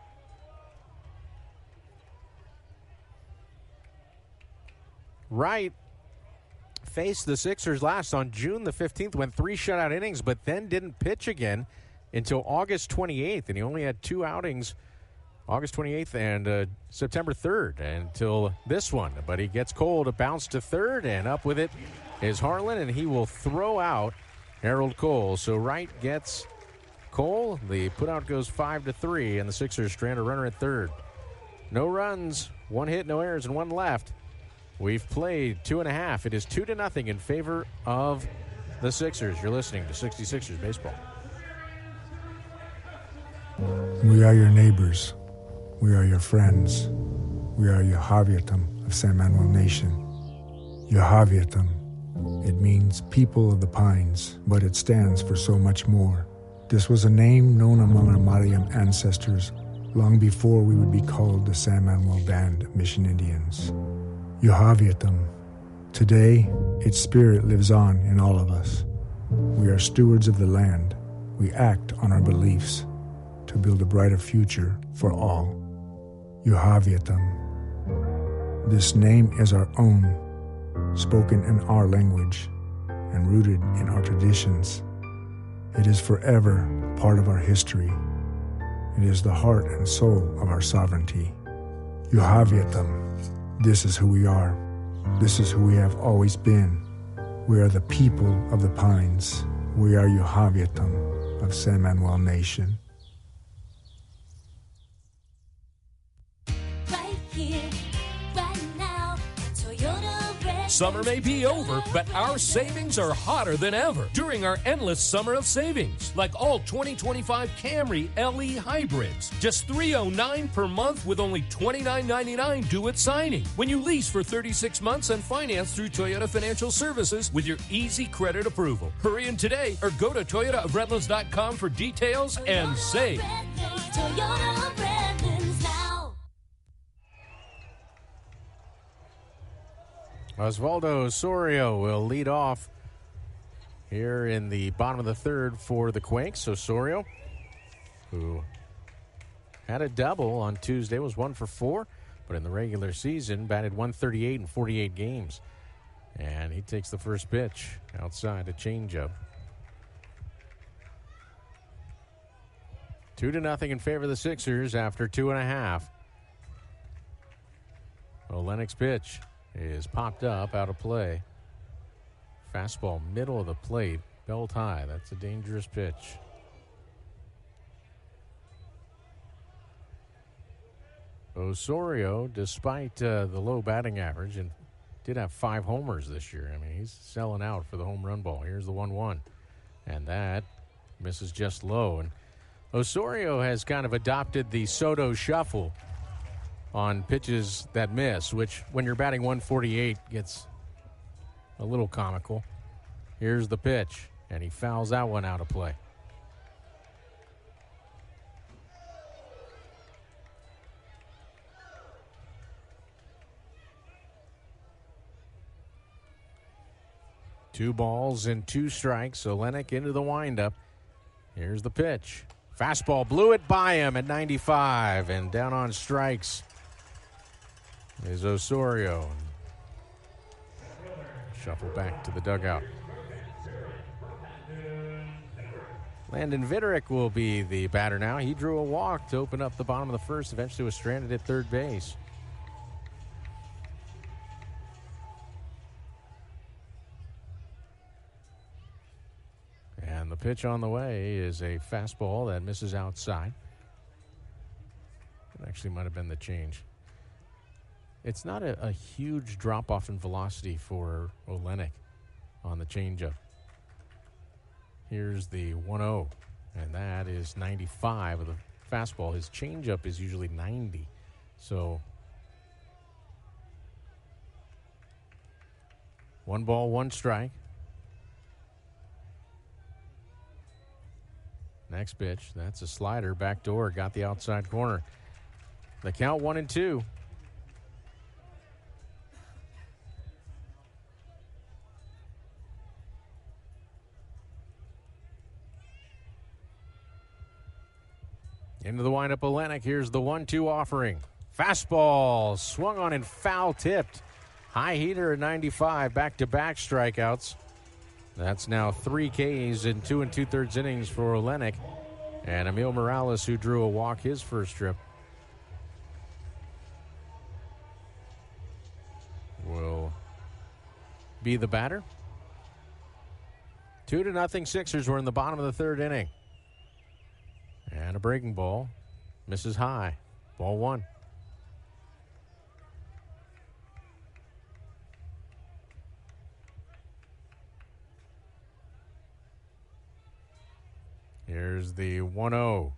Wright faced the Sixers last on June the 15th, went 3 shutout innings, but then didn't pitch again until August 28th, and he only had 2 outings, August 28th and September 3rd, until this one. But he gets Cole to bounce to third, and up with it is Harlan, and he will throw out Harold Cole. So Wright gets Cole. The putout goes 5-3, and the Sixers strand a runner at third. No runs, 1 hit, no errors, and 1 left. We've played 2.5. It is 2-0 in favor of the Sixers. You're listening to 66ers Baseball. We are your neighbors. We are your friends. We are Yohaviatam of San Manuel Nation. Yohaviatam. It means people of the pines, but it stands for so much more. This was a name known among our Mariam ancestors long before we would be called the San Manuel Band of Mission Indians. Yohaviatam. Today, its spirit lives on in all of us. We are stewards of the land. We act on our beliefs to build a brighter future for all. Yohaviatam. This name is our own, spoken in our language and rooted in our traditions. It is forever part of our history. It is the heart and soul of our sovereignty. Yohaviatam. This is who we are. This is who we have always been. We are the people of the pines. We are Yohaviatam of San Manuel Nation. Right here, right now, Toyota Red. Summer may be over, but our savings are hotter than ever during our endless summer of savings. Like all 2025 Camry LE hybrids. Just $309 per month with only $29.99 due at signing. When you lease for 36 months and finance through Toyota Financial Services with your easy credit approval. Hurry in today or go to ToyotaofRedlands.com for details and save. Toyota Redlands now. Osvaldo Osorio will lead off here in the bottom of the third for the Quakes. Osorio, who had a double on Tuesday, was 1 for 4, but in the regular season batted .138 in 48 games. And he takes the first pitch outside, a changeup. 2-0 in favor of the Sixers after 2.5. Lennox pitch is popped up, out of play. Fastball, middle of the plate, belt high. That's a dangerous pitch. Osorio, despite the low batting average, and did have 5 homers this year. I mean, he's selling out for the home run ball. Here's the 1-1. And that misses just low. And Osorio has kind of adopted the Soto shuffle on pitches that miss, which when you're batting .148 gets a little comical. Here's the pitch, and he fouls that one out of play. Two balls and 2 strikes. Olenek into the windup. Here's the pitch. Fastball blew it by him at 95, and down on strikes is Osorio. Shuffle back to the dugout. Landon Vitterick will be the batter now. He drew a walk to open up the bottom of the first. Eventually was stranded at third base. And the pitch on the way is a fastball that misses outside. It actually might have been the change. It's not a huge drop-off in velocity for Olenek on the changeup. Here's the 1-0, and that is 95 with a fastball. His changeup is usually 90, so 1 ball, 1 strike. Next pitch, that's a slider, backdoor, got the outside corner. The count 1-2. Into the windup, Olenek. Here's the 1-2 offering. Fastball swung on and foul tipped. High heater at 95, back-to-back strikeouts. That's now 3 Ks in 2 2/3 innings for Olenek. And Emil Morales, who drew a walk his first trip, will be the batter. 2-0 Sixers. We're in the bottom of the 3rd inning. And a breaking ball. Misses high. Ball 1. Here's the 1-0.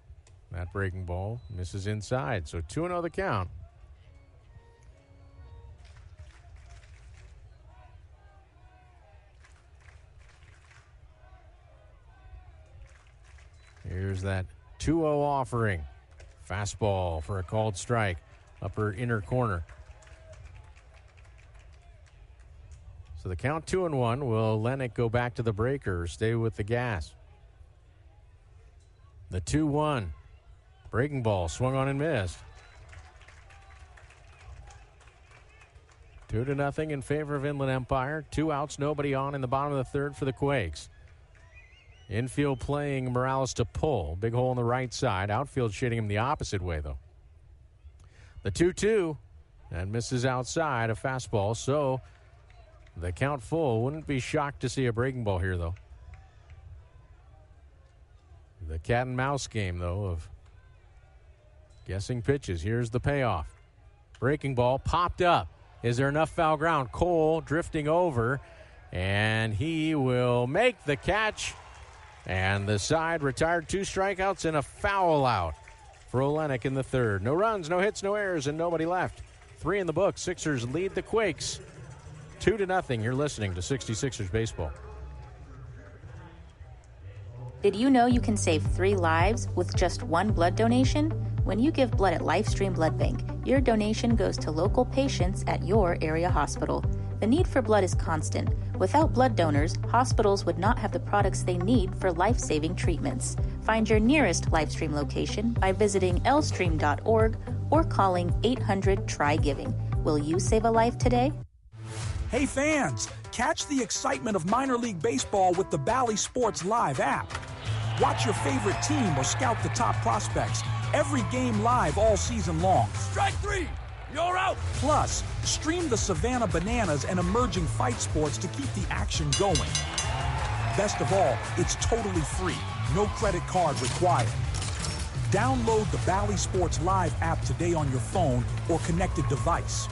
That breaking ball misses inside. So 2-0 the count. Here's that 2-0 offering. Fastball for a called strike. Upper inner corner. So the count 2-1. Will Olenek go back to the breaker or stay with the gas? The 2-1. Breaking ball swung on and missed. 2-0 in favor of Inland Empire. 2 outs, nobody on in the bottom of the 3rd for the Quakes. Infield playing Morales to pull. Big hole on the right side. Outfield shading him the opposite way, though. The 2-2. And misses outside. A fastball. So the count full. Wouldn't be shocked to see a breaking ball here, though. The cat and mouse game, though, of guessing pitches. Here's the payoff. Breaking ball popped up. Is there enough foul ground? Cole drifting over. And he will make the catch. And the side retired 2 strikeouts and a foul out for Olenek in the 3rd. No runs, no hits, no errors, and nobody left. 3 in the book. Sixers lead the Quakes 2-0. You're listening to 66ers Baseball. Did you know you can save 3 lives with just 1 blood donation? When you give blood at LifeStream Blood Bank, your donation goes to local patients at your area hospital. The need for blood is constant. Without blood donors, hospitals would not have the products they need for life-saving treatments. Find your nearest LifeStream location by visiting lstream.org or calling 800-TRY-GIVING. Will you save a life today? Hey fans, catch the excitement of minor league baseball with the Bally Sports Live app. Watch your favorite team or scout the top prospects. Every game live all season long. Strike 3! You're out! Plus, stream the Savannah Bananas and emerging fight sports to keep the action going. Best of all, it's totally free. No credit card required. Download the Bally Sports Live app today on your phone or connected device.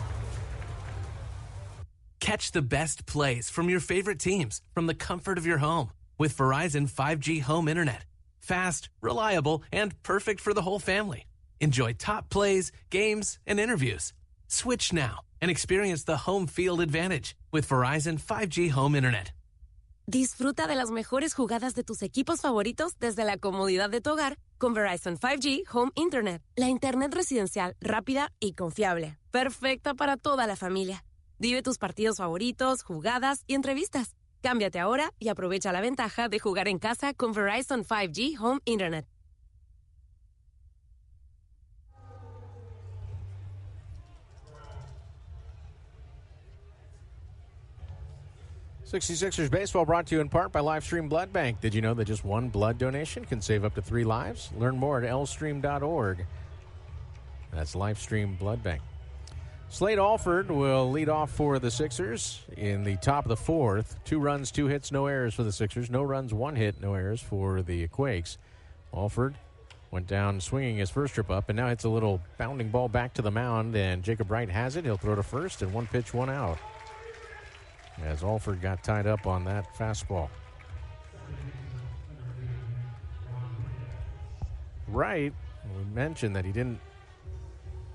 Catch the best plays from your favorite teams from the comfort of your home with Verizon 5G home internet. Fast, reliable, and perfect for the whole family. Enjoy top plays, games, and interviews. Switch now and experience the home field advantage with Verizon 5G home internet. Disfruta de las mejores jugadas de tus equipos favoritos desde la comodidad de tu hogar con Verizon 5G Home Internet. La internet residencial rápida y confiable. Perfecta para toda la familia. Vive tus partidos favoritos, jugadas y entrevistas. Cámbiate ahora y aprovecha la ventaja de jugar en casa con Verizon 5G Home Internet. '66ers Baseball brought to you in part by LifeStream Blood Bank. Did you know that just 1 blood donation can save up to 3 lives? Learn more at lstream.org. That's LifeStream Blood Bank. Slade Alford will lead off for the Sixers in the top of the 4th. 2 runs, 2 hits, no errors for the Sixers. No runs, 1 hit, no errors for the Quakes. Alford Went down swinging his first trip up, and now hits a little bounding ball back to the mound, and Jacob Wright has it. He'll throw to first, and 1 pitch, 1 out. As Alford got tied up on that fastball. Wright, we mentioned that he didn't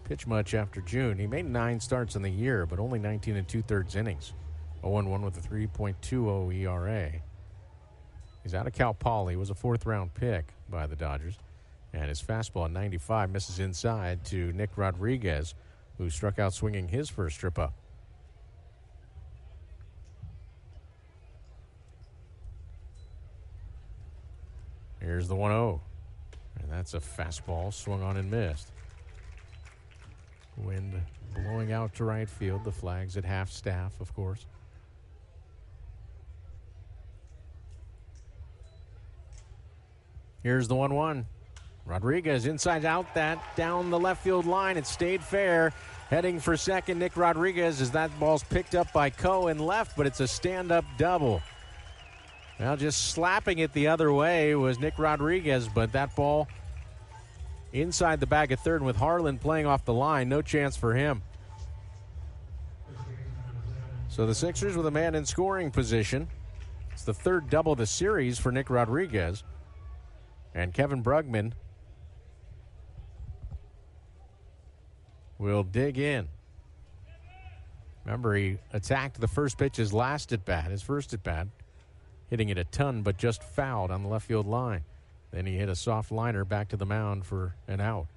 pitch much after June. He made 9 starts in the year, but only 19 2/3 innings. 0-1 with a 3.20 ERA. He's out of Cal Poly. Was a 4th-round pick by the Dodgers. And his fastball at 95 misses inside to Nick Rodriguez, who struck out swinging his first trip up. Here's the 1-0. And that's a fastball swung on and missed. Wind blowing out to right field. The flag's at half staff, of course. Here's the 1-1. Rodriguez inside out, that down the left field line. It stayed fair. Heading for second, Nick Rodriguez, as that ball's picked up by Cohen left, but it's a stand-up double. Now just slapping it the other way was Nick Rodriguez, but that ball inside the bag of third, and with Harlan playing off the line, no chance for him. So the Sixers with a man in scoring position. It's the 3rd double of the series for Nick Rodriguez. And Kevin Brugman will dig in. Remember, he attacked the first pitch his first at bat, hitting it a ton, but just fouled on the left field line. Then he hit a soft liner back to the mound for an out.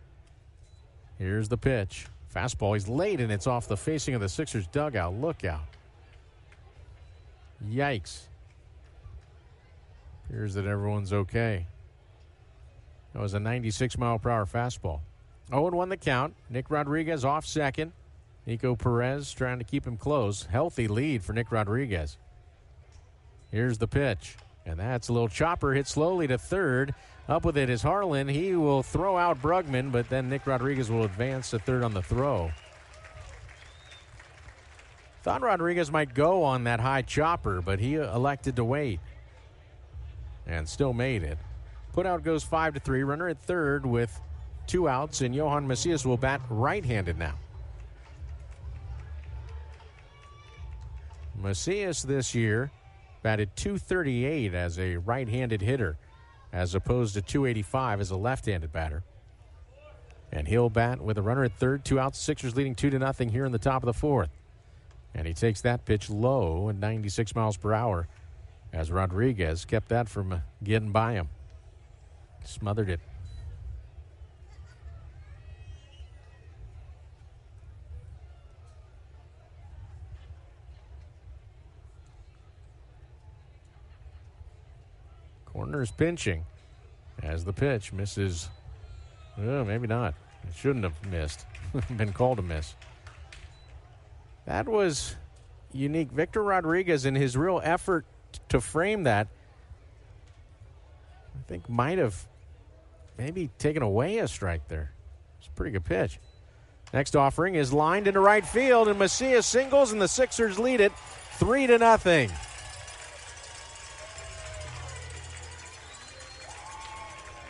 Here's the pitch. Fastball, he's late, and it's off the facing of the Sixers dugout. Look out. Yikes. Appears that everyone's okay. That was a 96-mile-per-hour fastball. 0-1 the count. Nick Rodriguez off second. Nico Perez trying to keep him close. Healthy lead for Nick Rodriguez. Here's the pitch. And that's a little chopper hit slowly to third. Up with it is Harlan. He will throw out Brugman, but then Nick Rodriguez will advance to third on the throw. Thought Rodriguez might go on that high chopper, but he elected to wait. And still made it. Put out goes 5-3. Runner at third with 2 outs, and Johan Macias will bat right-handed now. Macias this year batted .238 as a right-handed hitter, as opposed to .285 as a left-handed batter. And he'll bat with a runner at third, 2 outs. Sixers leading 2-0 here in the top of the 4th. And he takes that pitch low at 96 miles per hour, as Rodriguez kept that from getting by him. Smothered it. Corner's pinching as the pitch misses. Maybe not. It shouldn't have missed. Been called a miss. That was unique. Victor Rodriguez, in his real effort to frame that, I think might have maybe taken away a strike there. It's a pretty good pitch. Next offering is lined into right field, and Macias singles, and the Sixers lead it 3-0.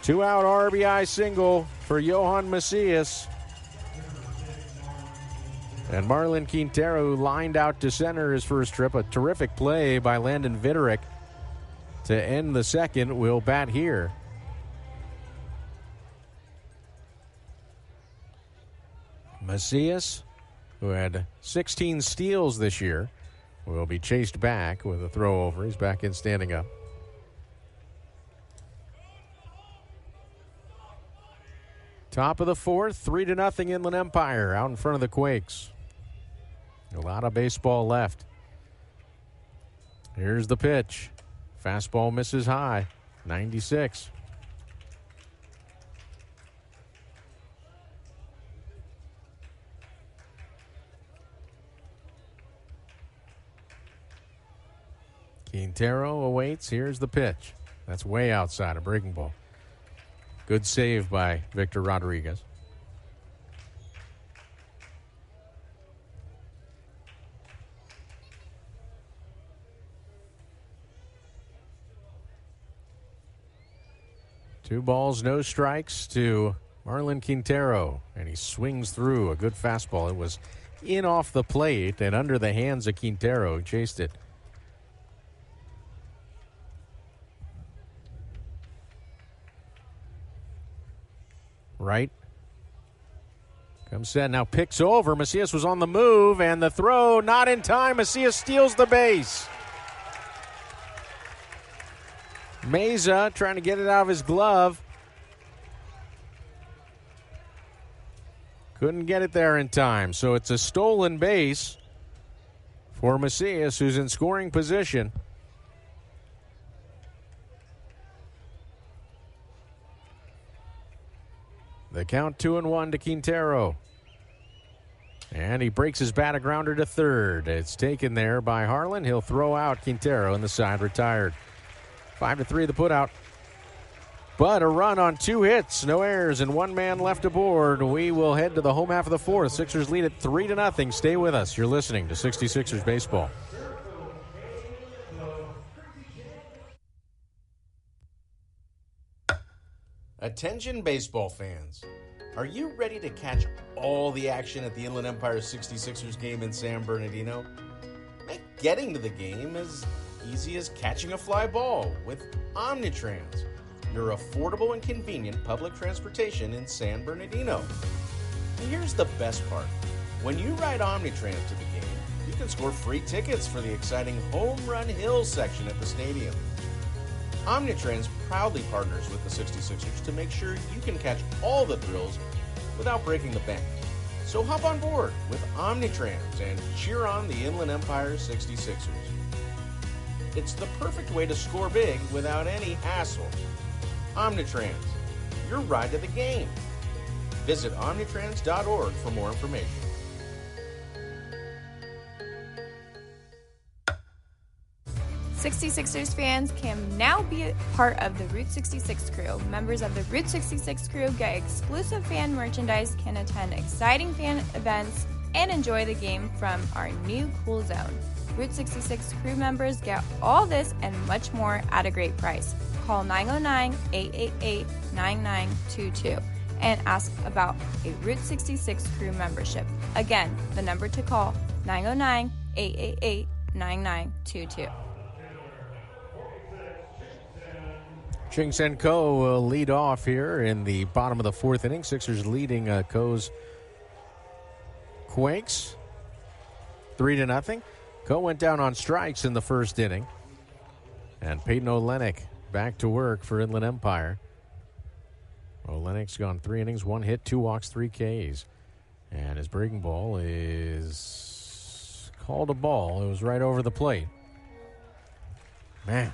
Two-out RBI single for Johan Macias. And Marlon Quintero lined out to center his first trip. A terrific play by Landon Vitterick to end the second. Will bat here. Macias, who had 16 steals this year, will be chased back with a throw over. He's back in standing up. Top of the 4th, 3-0 Inland Empire out in front of the Quakes. A lot of baseball left. Here's the pitch. Fastball misses high, 96. Quintero awaits. Here's the pitch. That's way outside, a breaking ball. Good save by Victor Rodriguez. 2 balls, no strikes to Marlon Quintero, and he swings through a good fastball. It was in off the plate and under the hands of Quintero, who chased it. Right. Comes set, now picks over. Macias was on the move, and the throw not in time. Macias steals the base. Meza trying to get it out of his glove. Couldn't get it there in time, so it's a stolen base for Macias, who's in scoring position. The count 2-1 to Quintero. And he breaks his bat, a grounder to third. It's taken there by Harlan. He'll throw out Quintero, and the side retired. 5-3 the putout. But a run on 2 hits, no errors, and 1 man left aboard. We will head to the home half of the 4th. Sixers lead at 3-0. Stay with us. You're listening to 66ers Baseball. Attention baseball fans. Are you ready to catch all the action at the Inland Empire 66ers game in San Bernardino? Make getting to the game as easy as catching a fly ball with Omnitrans, your affordable and convenient public transportation in San Bernardino. And here's the best part. When you ride Omnitrans to the game, you can score free tickets for the exciting Home Run Hill section at the stadium. Omnitrans proudly partners with the 66ers to make sure you can catch all the thrills without breaking the bank. So hop on board with Omnitrans and cheer on the Inland Empire 66ers. It's the perfect way to score big without any hassle. Omnitrans, your ride to the game. Visit omnitrans.org for more information. '66ers fans can now be a part of the Route 66 crew. Members of the Route 66 crew get exclusive fan merchandise, can attend exciting fan events, and enjoy the game from our new cool zone. Route 66 crew members get all this and much more at a great price. Call 909-888-9922 and ask about a Route 66 crew membership. Again, the number to call, 909-888-9922. Ching-Sen Ko will lead off here in the bottom of the 4th inning. Sixers leading Ko's Quakes 3-0. Ko went down on strikes in the 1st inning. And Peyton Olenek back to work for Inland Empire. Olenek's gone 3 innings, 1 hit, 2 walks, 3 Ks. And his breaking ball is called a ball. It was right over the plate. Man.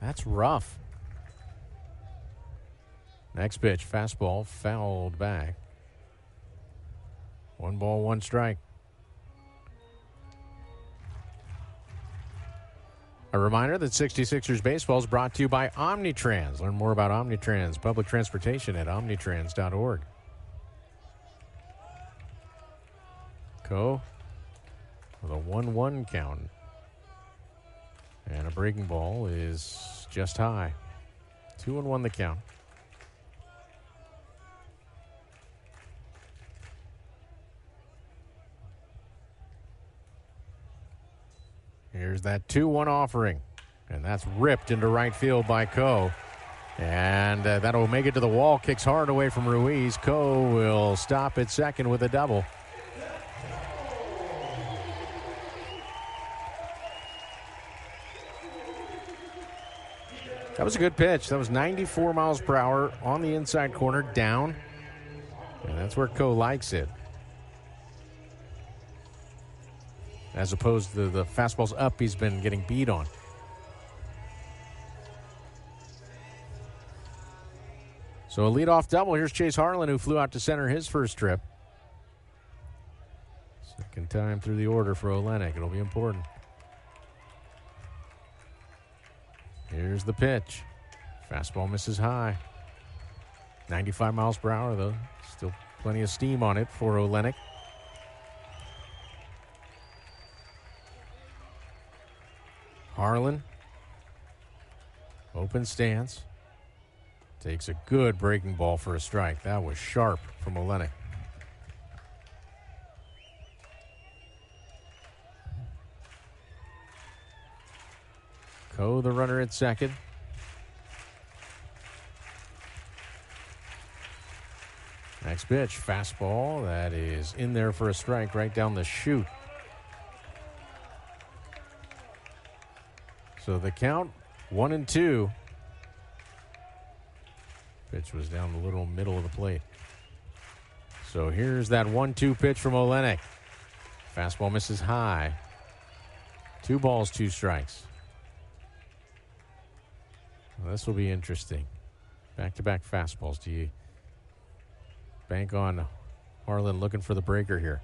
That's rough. Next pitch, fastball, fouled back. 1 ball, 1 strike. A reminder that 66ers Baseball is brought to you by Omnitrans. Learn more about Omnitrans public transportation at omnitrans.org. Ko with a 1-1 count. And a breaking ball is just high. 2-1 the count. Here's that 2-1 offering. And that's ripped into right field by Ko. And that'll make it to the wall. Kicks hard away from Ruiz. Ko will stop at second with a double. That was a good pitch. That was 94 miles per hour on the inside corner, down. And that's where Ko likes it. As opposed to the fastballs up he's been getting beat on. So a leadoff double. Here's Chase Harlan, who flew out to center his first trip. Second time through the order for Olenek. It'll be important. Here's the pitch. Fastball misses high. 95 miles per hour, though. Still plenty of steam on it for Olenek. Harlan Open stance. Takes a good breaking ball for a strike. That was sharp from Olenek. Ko, the runner at second. Next pitch, fastball. That is in there for a strike right down the chute. So the count, 1-2. Pitch was down the little middle of the plate. So here's that 1-2 pitch from Olenek. Fastball misses high. 2 balls, 2 strikes. Well, this will be interesting. Back-to-back fastballs. Do you bank on Harlan looking for the breaker here?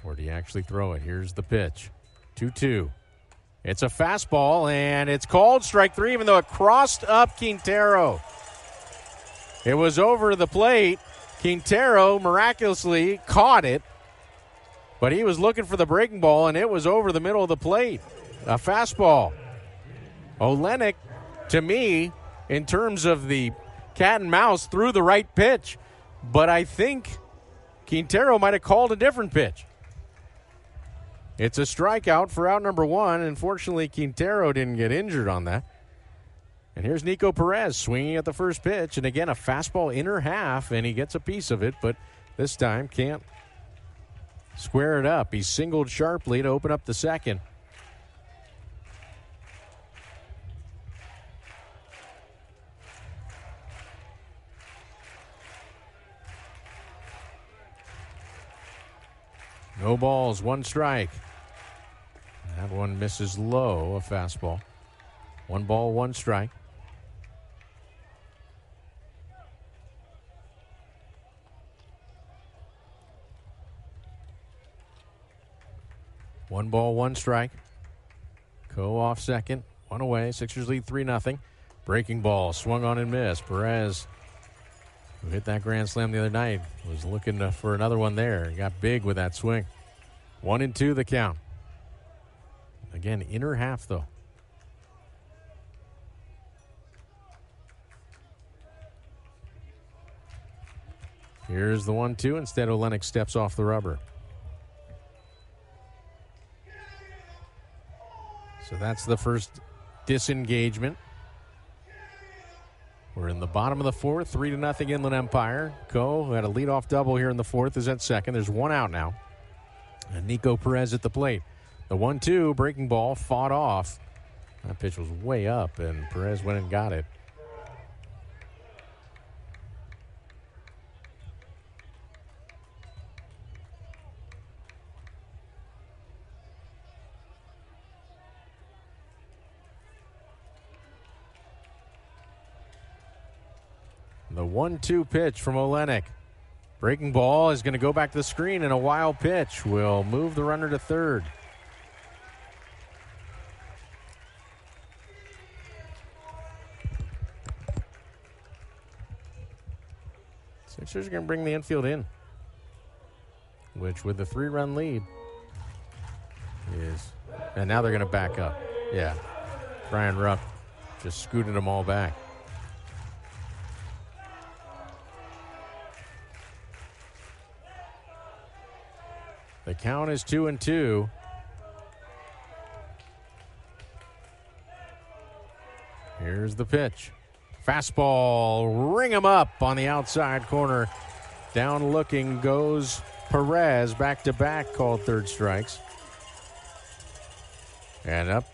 Or do you actually throw it? Here's the pitch. 2-2. It's a fastball, and it's called strike 3, even though it crossed up Quintero. It was over the plate. Quintero miraculously caught it, but he was looking for the breaking ball, and it was over the middle of the plate. A fastball. Olenek, to me, in terms of the cat and mouse, threw the right pitch, but I think Quintero might have called a different pitch. It's a strikeout for out number 1. Unfortunately, Quintero didn't get injured on that. And here's Nico Perez swinging at the first pitch, and again, a fastball inner half, and he gets a piece of it, but this time can't square it up. He singled sharply to open up the second. No balls, 1 strike. That one misses low, a fastball. 1 ball, 1 strike. One ball, 1 strike. Ko off second, 1 away. Sixers lead 3-0. Breaking ball, swung on and missed. Perez, who hit that grand slam the other night, was looking for another one there. He got big with that swing. 1-2 the count. Again, inner half, though. Here's the 1-2. Instead, Olenek steps off the rubber. So that's the first disengagement. We're in the bottom of the 4th, 3-0 Inland Empire. Ko, who had a leadoff double here in the 4th, is at second. There's 1 out now. And Nico Perez at the plate. The 1-2 breaking ball fought off. That pitch was way up, and Perez went and got it. The 1-2 pitch from Olenek. Breaking ball is going to go back to the screen, and a wild pitch will move the runner to third. Sixers are going to bring the infield in, which with the 3-run lead is, and now they're going to back up. Yeah, Brian Rupp just scooted them all back. The count is 2-2. Here's the pitch. Fastball, ring him up on the outside corner. Down looking goes Perez, back-to-back, called third strikes. And up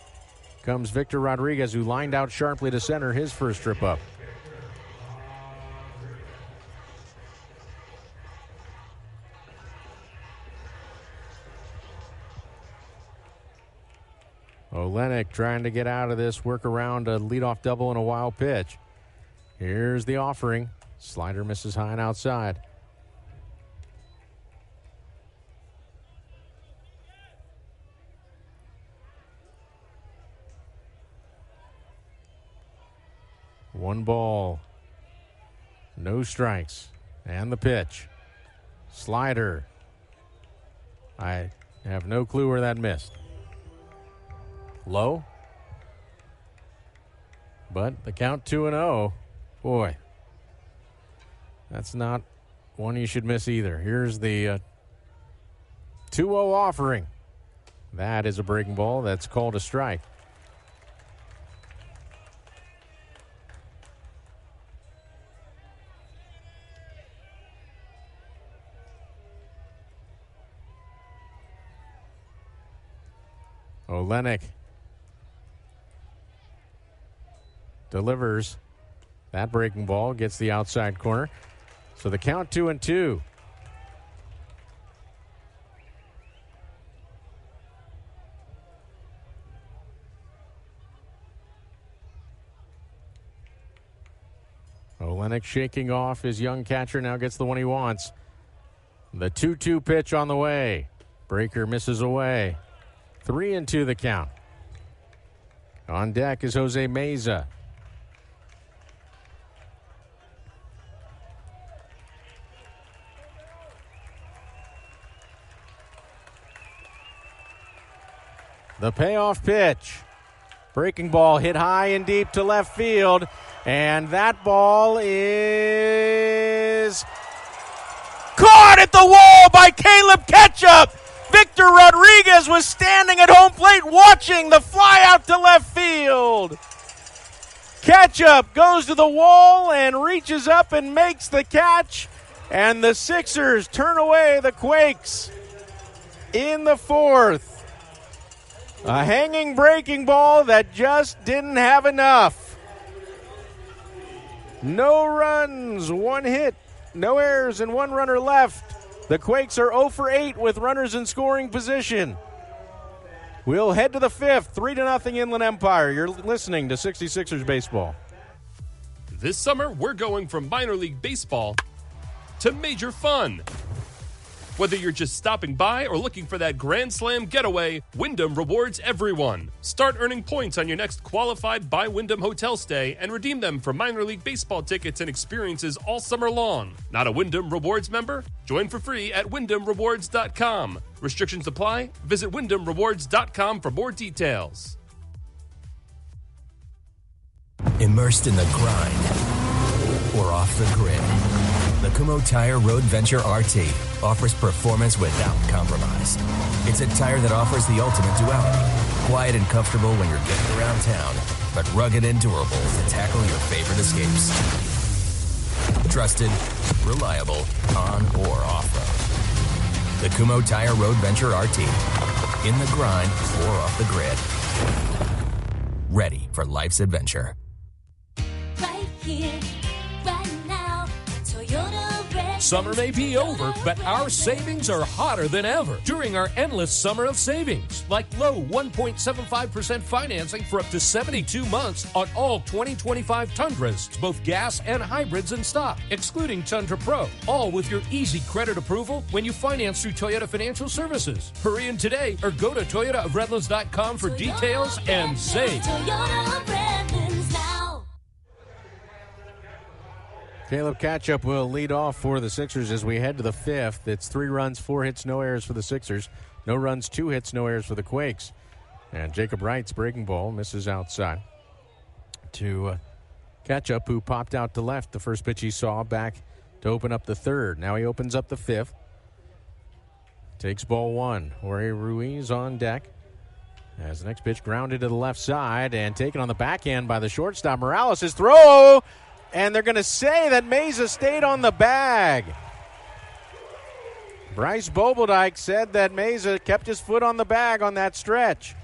comes Victor Rodriguez, who lined out sharply to center his first trip up. Olenek trying to get out of this, work around a leadoff double and a wild pitch. Here's the offering. Slider misses high and outside. One ball, no strikes, and the pitch. Slider. I have no clue where that missed. Low. But the count 2-0. Boy, that's not one you should miss either. Here's the 2-0 offering. That is a breaking ball. That's called a strike. Olenek delivers that breaking ball, gets the outside corner. So the count 2-2. Olenek shaking off his young catcher, now gets the one he wants. The 2-2 pitch on the way. Breaker misses away. 3-2 the count. On deck is Jose Meza. The payoff pitch. Breaking ball hit high and deep to left field. And that ball is caught at the wall by Caleb Ketchup. Victor Rodriguez was standing at home plate watching the fly out to left field. Ketchup goes to the wall and reaches up and makes the catch. And the Sixers turn away the Quakes in the fourth. A hanging breaking ball that just didn't have enough. No runs, one hit, no errors, and one runner left. The Quakes are 0 for 8 with runners in scoring position. We'll head to the fifth, 3-0 Inland Empire. You're listening to 66ers Baseball. This summer, we're going from minor league baseball to major fun. Whether you're just stopping by or looking for that Grand Slam getaway, Wyndham rewards everyone. Start earning points on your next qualified by Wyndham hotel stay and redeem them for minor league baseball tickets and experiences all summer long. Not a Wyndham Rewards member? Join for free at WyndhamRewards.com. Restrictions apply. Visit WyndhamRewards.com for more details. Immersed in the grind or off the grid, the Kumo Tire Road Venture RT offers performance without compromise. It's a tire that offers the ultimate duality. Quiet and comfortable when you're getting around town, but rugged and durable to tackle your favorite escapes. Trusted, reliable, on or off-road. The Kumo Tire Road Venture RT. In the grind or off the grid. Ready for life's adventure. Right here, right now, Toyota Red. Summer may be over, but our savings are hotter than ever during our endless summer of savings. Like low 1.75% financing for up to 72 months on all 2025 Tundras, both gas and hybrids in stock, excluding Tundra Pro. All with your easy credit approval when you finance through Toyota Financial Services. Hurry in today or go to ToyotaofRedlands.com for details and save. Toyota of Redlands now. Caleb Ketchup will lead off for the Sixers as we head to the fifth. It's 3 runs, 4 hits, no errors for the Sixers. No runs, 2 hits, no errors for the Quakes. And Jacob Wright's breaking ball misses outside to Ketchup, who popped out to left the first pitch he saw back to open up the third. Now he opens up the fifth. Takes ball 1. Jorge Ruiz on deck. As the next pitch grounded to the left side and taken on the backhand by the shortstop. Morales' throw. And they're going to say that Meza stayed on the bag. Bryce Bobeldike said that Meza kept his foot on the bag on that stretch.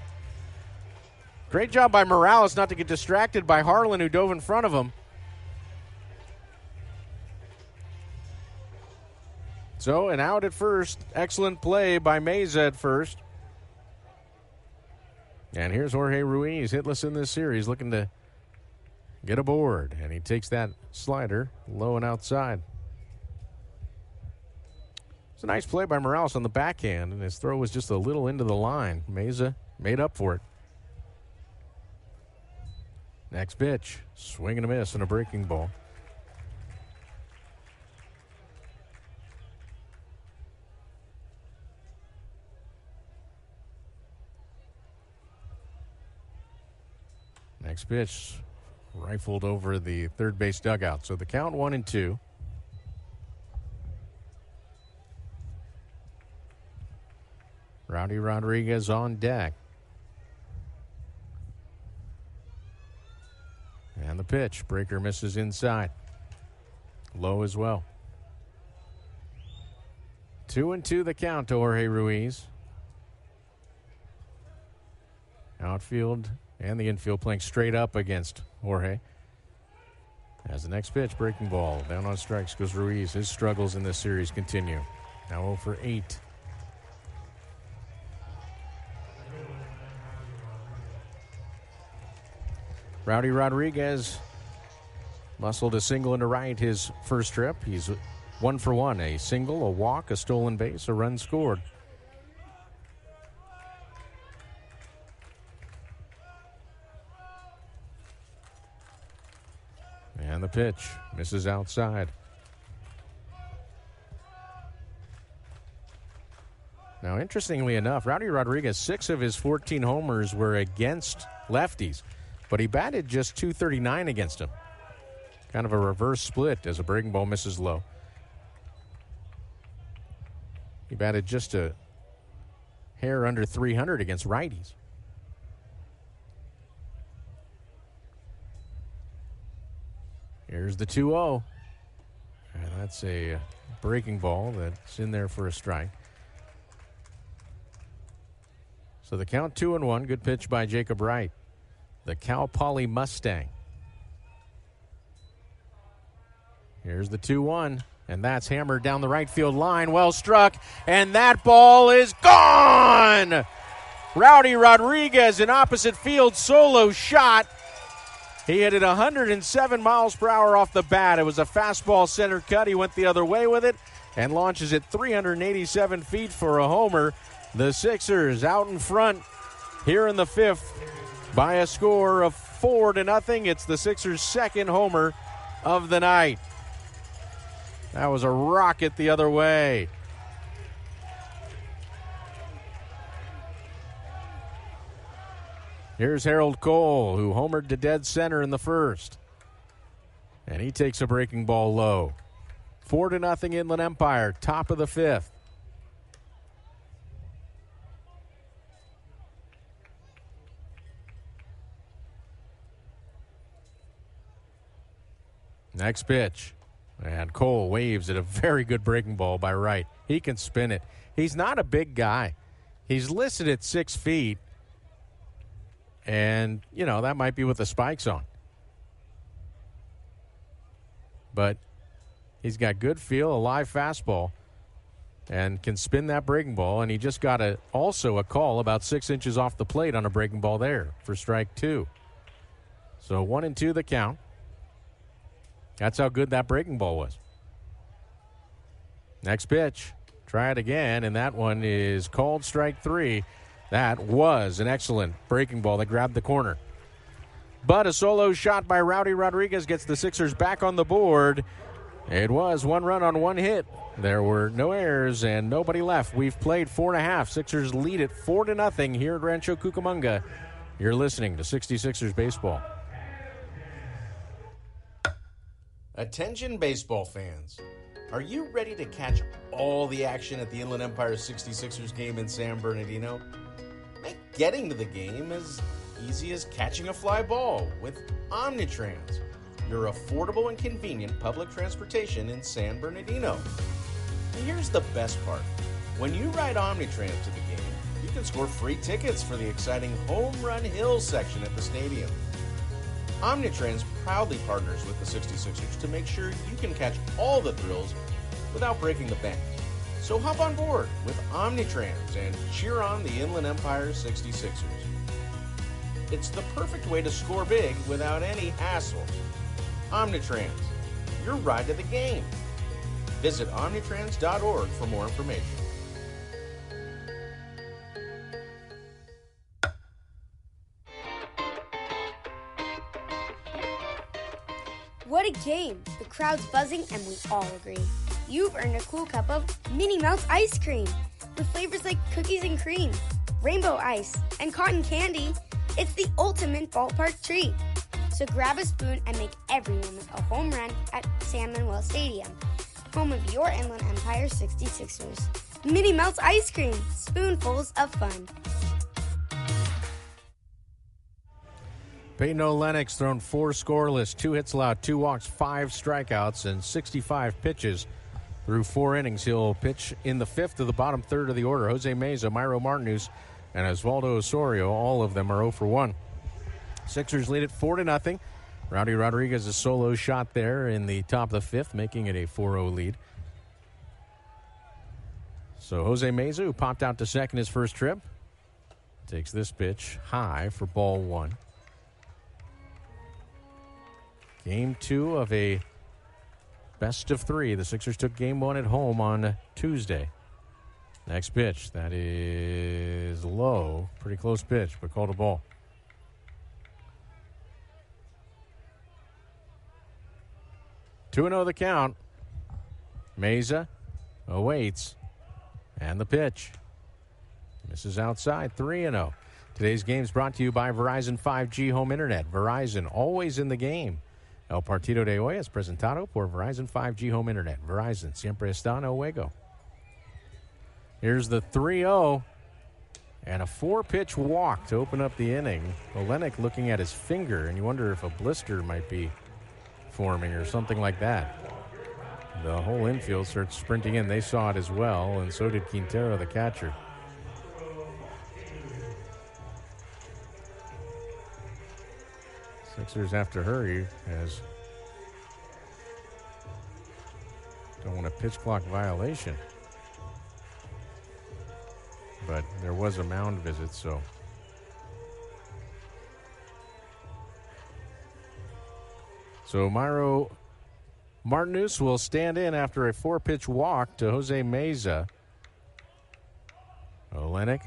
Great job by Morales not to get distracted by Harlan, who dove in front of him. So, an out at first. Excellent play by Meza at first. And here's Jorge Ruiz, hitless in this series, looking to get aboard, and he takes that slider low and outside. It's a nice play by Morales on the backhand, and his throw was just a little into the line. Meza made up for it. Next pitch, swing and a miss and a breaking ball. Next pitch, rifled over the third base dugout. So the count 1-2. Rowdy Rodriguez on deck. And the pitch. Breaker misses inside. Low as well. 2-2 the count to Jorge Ruiz. Outfield and the infield playing straight up against Jorge. As the next pitch, breaking ball. Down on strikes goes Ruiz. His struggles in this series continue. Now 0 for 8. Rowdy Rodriguez muscled a single into right his first trip. He's 1 for 1. A single, a walk, a stolen base, a run scored. And the pitch misses outside. Now, interestingly enough, Rowdy Rodriguez, 6 of his 14 homers were against lefties, but he batted just .239 against him. Kind of a reverse split as a breaking ball misses low. He batted just a hair under .300 against righties. Here's the 2-0. And that's a breaking ball that's in there for a strike. So the count 2-1. Good pitch by Jacob Wright, the Cal Poly Mustang. Here's the 2-1, and that's hammered down the right field line. Well struck, and that ball is gone! Rowdy Rodriguez in opposite field, solo shot. He hit it 107 miles per hour off the bat. It was a fastball center cut. He went the other way with it and launches it 387 feet for a homer. The Sixers out in front here in the 5th by a score of 4-0. It's the Sixers' second homer of the night. That was a rocket the other way. Here's Harold Cole, who homered to dead center in the first. And he takes a breaking ball low. 4-0 Inland Empire, top of the 5th. Next pitch. And Cole waves at a very good breaking ball by Wright. He can spin it. He's not a big guy. He's listed at 6 feet. And, you know, that might be with the spikes on. But he's got good feel, a live fastball, and can spin that breaking ball. And he just got also a call about 6 inches off the plate on a breaking ball there for strike 2. So 1-2 the count. That's how good that breaking ball was. Next pitch. Try it again, and that one is called strike 3. That was an excellent breaking ball that grabbed the corner. But a solo shot by Rowdy Rodriguez gets the Sixers back on the board. It was 1 run on 1 hit. There were no errors and nobody left. We've played 4.5. Sixers lead it 4-0 here at Rancho Cucamonga. You're listening to 66ers Baseball. Attention baseball fans. Are you ready to catch all the action at the Inland Empire 66ers game in San Bernardino? Make getting to the game as easy as catching a fly ball with Omnitrans, your affordable and convenient public transportation in San Bernardino. And here's the best part. When you ride Omnitrans to the game, you can score free tickets for the exciting Home Run Hill section at the stadium. Omnitrans proudly partners with the 66ers to make sure you can catch all the thrills without breaking the bank. So hop on board with Omnitrans and cheer on the Inland Empire 66ers. It's the perfect way to score big without any hassle. Omnitrans, your ride to the game. Visit omnitrans.org for more information. What a game! The crowd's buzzing and we all agree. You've earned a cool cup of Minnie Mouse ice cream with flavors like cookies and cream, rainbow ice, and cotton candy. It's the ultimate ballpark treat. So grab a spoon and make every moment a home run at San Manuel Stadium, home of your Inland Empire 66ers. Minnie Melts ice cream, spoonfuls of fun. Peyton Olenek thrown 4 scoreless, 2 hits allowed, 2 walks, 5 strikeouts, and 65 pitches through 4 innings. He'll pitch in the 5th of the bottom third of the order. Jose Meza, Myro Martinez, and Osvaldo Osorio, all of them are 0 for 1. Sixers lead it 4-0. Rowdy Rodriguez's solo shot there in the top of the 5th, making it a 4-0 lead. So Jose Meza, who popped out to second his first trip, takes this pitch high for ball 1. Game 2 of a best of 3. The Sixers took game 1 at home on Tuesday. Next pitch, that is low. Pretty close pitch, but called a ball. Two 2-0 the count. Meza awaits. And the pitch. Misses outside, 3-0. Today's game is brought to you by Verizon 5G Home Internet. Verizon, always in the game. El partido de hoy es presentado por Verizon 5G Home Internet. Verizon, siempre está en el juego. Here's the 3-0. And a 4-pitch walk to open up the inning. Olenek looking at his finger, and you wonder if a blister might be forming or something like that. The whole infield starts sprinting in. They saw it as well, and so did Quintero, the catcher. Sixers have to hurry as don't want a pitch clock violation. But there was a mound visit, so. So Myro Martinez will stand in after a 4-pitch walk to Jose Meza. Olenek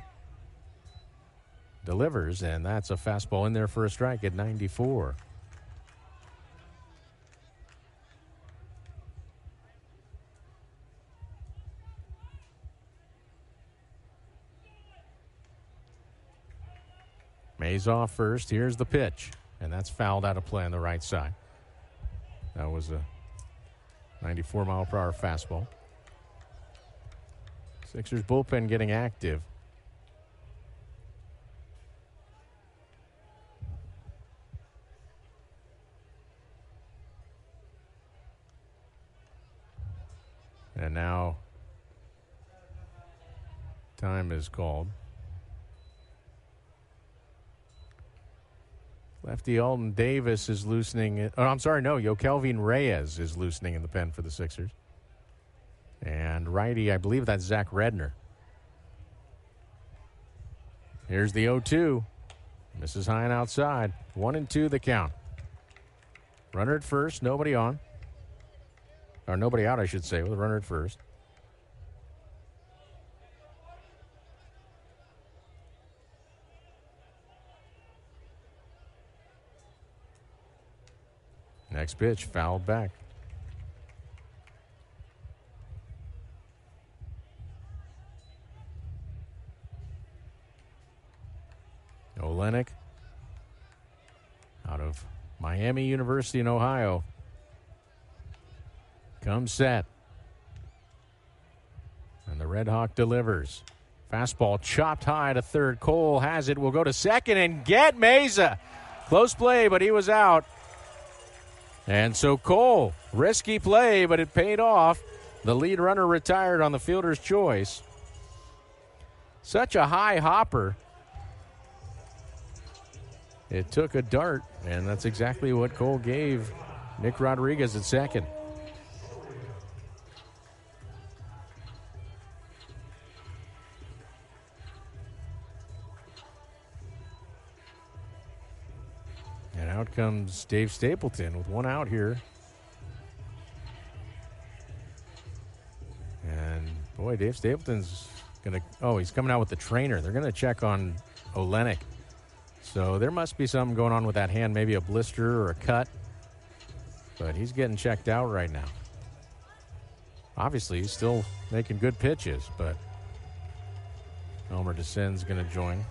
delivers, and that's a fastball in there for a strike at 94. Meza off first. Here's the pitch, and that's fouled out of play on the right side. That was a 94-mile-per-hour fastball. Sixers bullpen getting active. And now time is called. Lefty Alton Davis is loosening it. Oh, I'm sorry, no. Yokelvin Reyes is loosening in the pen for the Sixers. And righty, I believe that's Zach Redner. Here's the 0-2. Misses high and outside. 1-2 the count. Runner at first, nobody on. Or nobody out, I should say, with a runner at first. Next pitch, fouled back. Olenek out of Miami University in Ohio. Comes set. And the Red Hawk delivers. Fastball chopped high to third. Cole has it. Will go to second and get Meza. Close play, but he was out. And so Cole, risky play, but it paid off. The lead runner retired on the fielder's choice. Such a high hopper. It took a dart, and that's exactly what Cole gave Nick Rodriguez at second. And out comes Dave Stapleton with one out here. And, boy, Dave Stapleton's going to... Oh, he's coming out with the trainer. They're going to check on Olenek. So there must be something going on with that hand, maybe a blister or a cut. But he's getting checked out right now. Obviously, he's still making good pitches, but Elmer DeSen's going to join.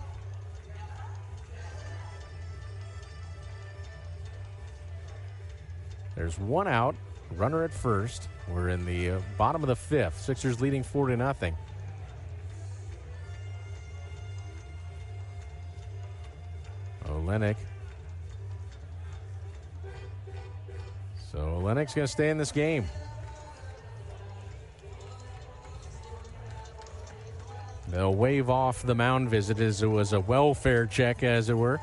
There's one out, runner at first. We're in the bottom of the fifth. Sixers leading 4-0. Olenek. So Olenek's going to stay in this game. They'll wave off the mound visit as it was a welfare check, as it were.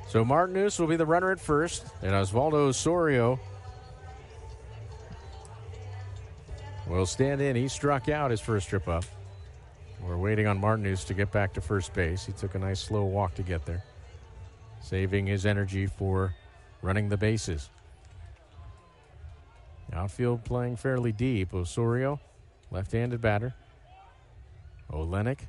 So Martinez will be the runner at first, and Osvaldo Osorio will stand in. He struck out his first trip up. We're waiting on Martinez to get back to first base. He took a nice slow walk to get there, saving his energy for running the bases. Outfield playing fairly deep. Osorio, left-handed batter. Olenek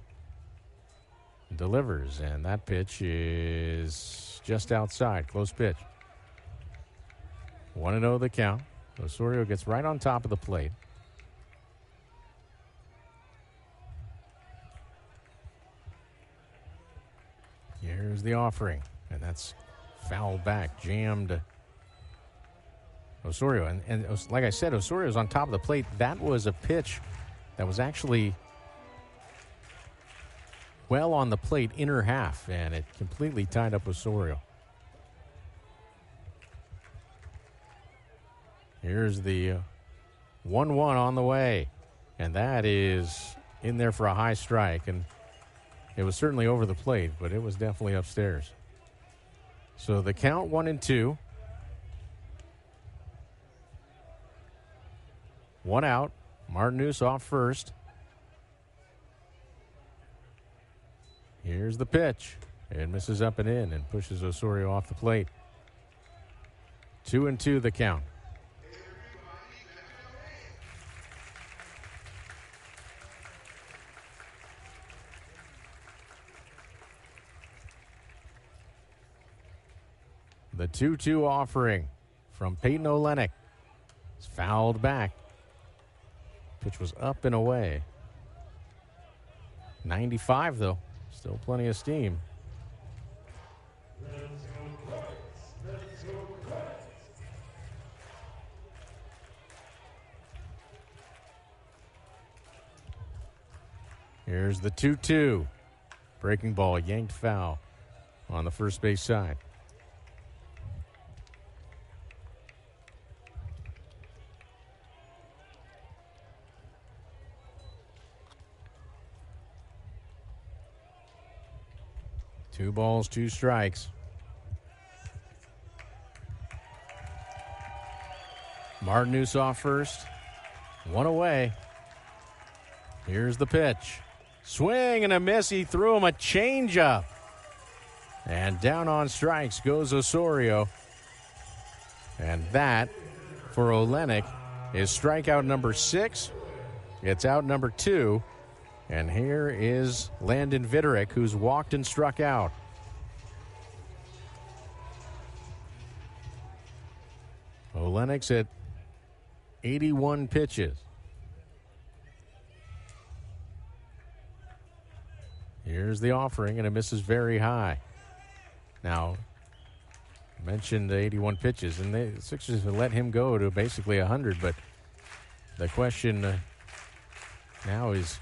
delivers, and that pitch is just outside. Close pitch. 1-0 the count. Osorio gets right on top of the plate. Here's the offering, and that's fouled back, jammed Osorio. And like I said, Osorio's on top of the plate. That was a pitch that was actually well on the plate, inner half, and it completely tied up Osorio. Here's the 1-1 on the way, and that is in there for a high strike, and it was certainly over the plate, but it was definitely upstairs. So the count 1-2. One out. Martinez off first. Here's the pitch. It misses up and in and pushes Osorio off the plate. 2-2 the count. The 2-2 offering from Peyton Olenek. It's fouled back. Pitch was up and away. 95, though. Still plenty of steam. Here's the 2-2. Breaking ball, yanked foul on the first base side. Two balls, two strikes. Martinez off first. One away. Here's the pitch. Swing and a miss. He threw him a changeup. And down on strikes goes Osorio. And that, for Olenek, is strikeout number 6. It's out number 2. And here is Landon Viterick, who's walked and struck out. Olenek's at 81 pitches. Here's the offering, and it misses very high. Now, I mentioned the 81 pitches, and the Sixers have let him go to basically 100, but the question now is,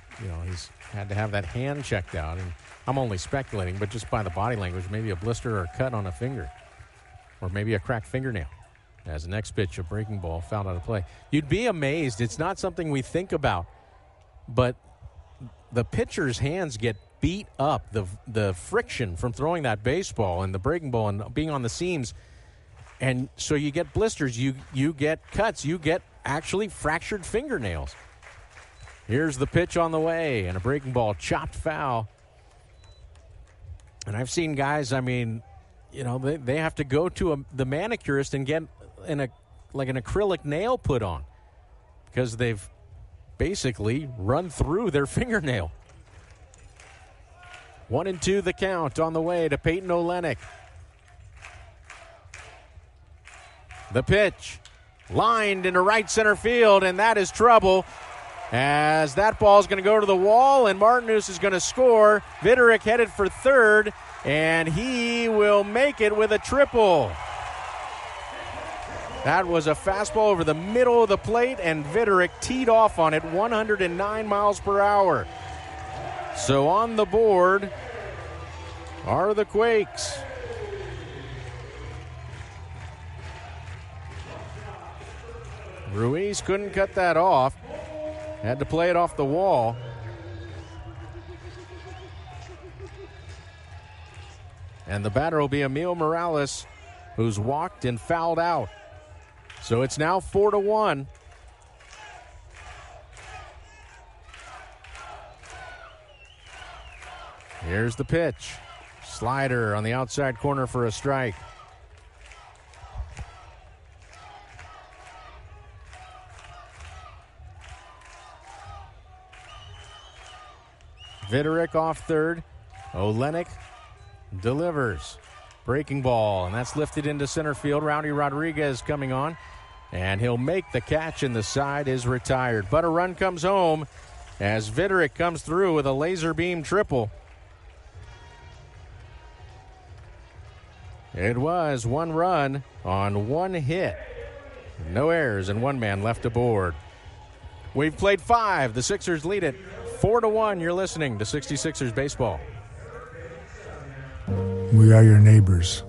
he's had to have that hand checked out, and I'm only speculating, but just by the body language, maybe a blister or a cut on a finger, or maybe a cracked fingernail. As the next pitch, a breaking ball fouled out of play. You'd be amazed. It's not something we think about, but the pitcher's hands get beat up. The friction from throwing that baseball and the breaking ball and being on the seams, and so you get blisters, you get cuts, you get actually fractured fingernails. Here's the pitch on the way, and a breaking ball chopped foul. And I've seen guys, they have to go to the manicurist and get an acrylic nail put on because they've basically run through their fingernail. 1-2 the count on the way to Peyton Olenek. The pitch lined into right center field, and that is trouble. As that ball is going to go to the wall, and Martinez is going to score. Viterick headed for third, and he will make it with a triple. That was a fastball over the middle of the plate, and Viderick teed off on it 109 miles per hour. So on the board are the Quakes. Ruiz couldn't cut that off. Had to play it off the wall. And the batter will be Emil Morales, who's walked and fouled out. So it's now 4-1. Here's the pitch. Slider on the outside corner for a strike. Viderick off third. Olenek delivers. Breaking ball, and that's lifted into center field. Rowdy Rodriguez coming on, and he'll make the catch, and the side is retired. But a run comes home as Viderick comes through with a laser beam triple. It was one run on one hit. No errors and one man left aboard. We've played 5. The Sixers lead it 4-1. You're listening to 66ers baseball. We are your neighbors.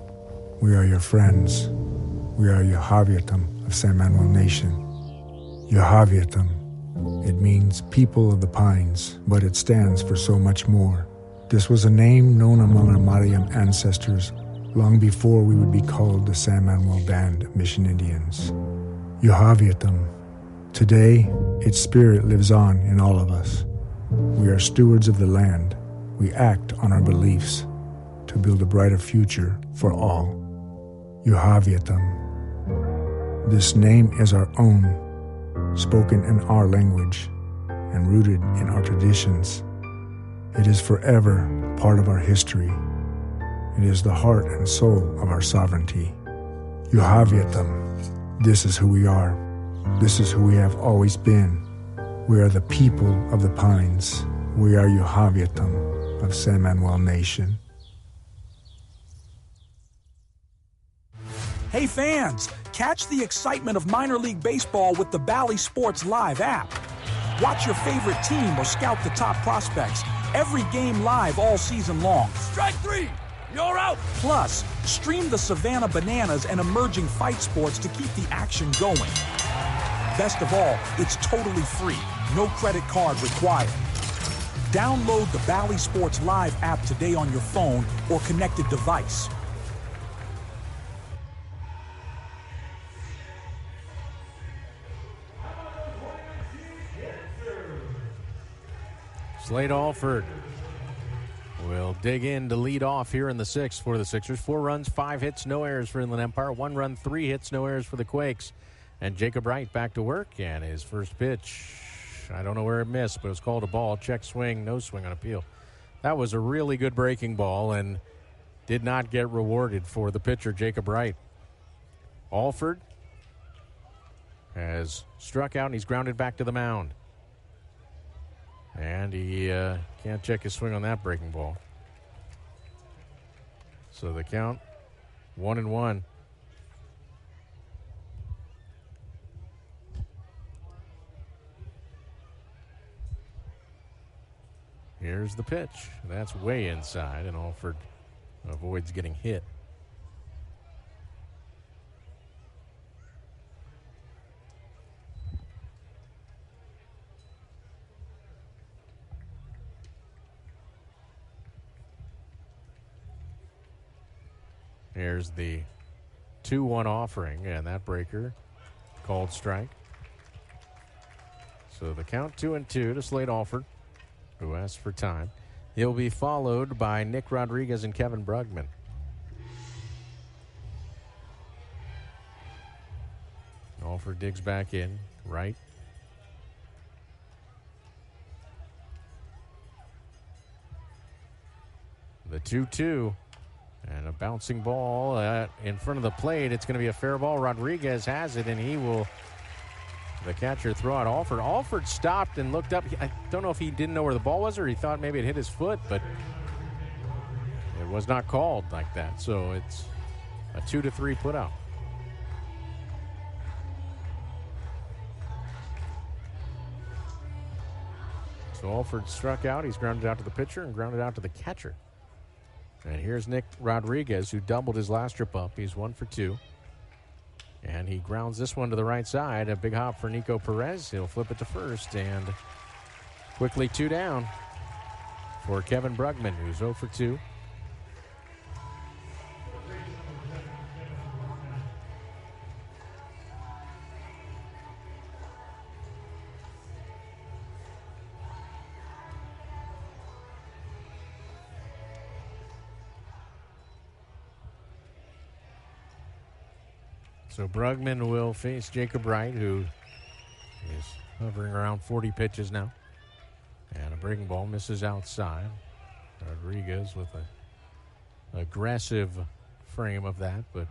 We are your friends. We are Yahaviatam of San Manuel Nation. Yahaviatam. It means people of the pines, but it stands for so much more. This was a name known among our Mariam ancestors long before we would be called the San Manuel Band of Mission Indians. Yahaviatam. Today, its spirit lives on in all of us. We are stewards of the land. We act on our beliefs to build a brighter future for all. Yahaviatam. This name is our own, spoken in our language and rooted in our traditions. It is forever part of our history. It is the heart and soul of our sovereignty. Yahaviatam. This is who we are. This is who we have always been. We are the people of the pines. We are Yahaviatam of San Manuel Nation. Hey fans, catch the excitement of minor league baseball with the Bally Sports Live app. Watch your favorite team or scout the top prospects. Every game live all season long. Strike 3! You're out! Plus, stream the Savannah Bananas and emerging fight sports to keep the action going. Best of all, it's totally free. No credit card required. Download the Bally Sports Live app today on your phone or connected device. Slade Alford will dig in to lead off here in the 6th for the Sixers. 4 runs, 5 hits, no errors for Inland Empire. 1 run, 3 hits, no errors for the Quakes. And Jacob Wright back to work, and his first pitch, I don't know where it missed, but it was called a ball. Check swing, no swing on appeal. That was a really good breaking ball and did not get rewarded for the pitcher, Jacob Wright. Alford has struck out, and he's grounded back to the mound. And he can't check his swing on that breaking ball. So the count, 1-1. Here's the pitch. That's way inside, and Alford avoids getting hit. Here's the 2-1 offering, and that breaker called strike. So the count 2-2 to Slade Alford, who asks for time. He'll be followed by Nick Rodriguez and Kevin Brugman. Alford digs back in, right. The 2-2. And a bouncing ball in front of the plate. It's going to be a fair ball. Rodriguez has it, and he will, the catcher, throw out Alford. Alford stopped and looked up. I don't know if he didn't know where the ball was or he thought maybe it hit his foot, but it was not called like that. So it's a 2-3 put out. So Alford struck out. He's grounded out to the pitcher and grounded out to the catcher. And here's Nick Rodriguez, who doubled his last trip up. He's 1 for 2. And he grounds this one to the right side. A big hop for Nico Perez. He'll flip it to first. And quickly 2 down for Kevin Brugman, who's 0 for 2. So Brugman will face Jacob Wright, who is hovering around 40 pitches now. And a breaking ball misses outside. Rodriguez with an aggressive frame of that, but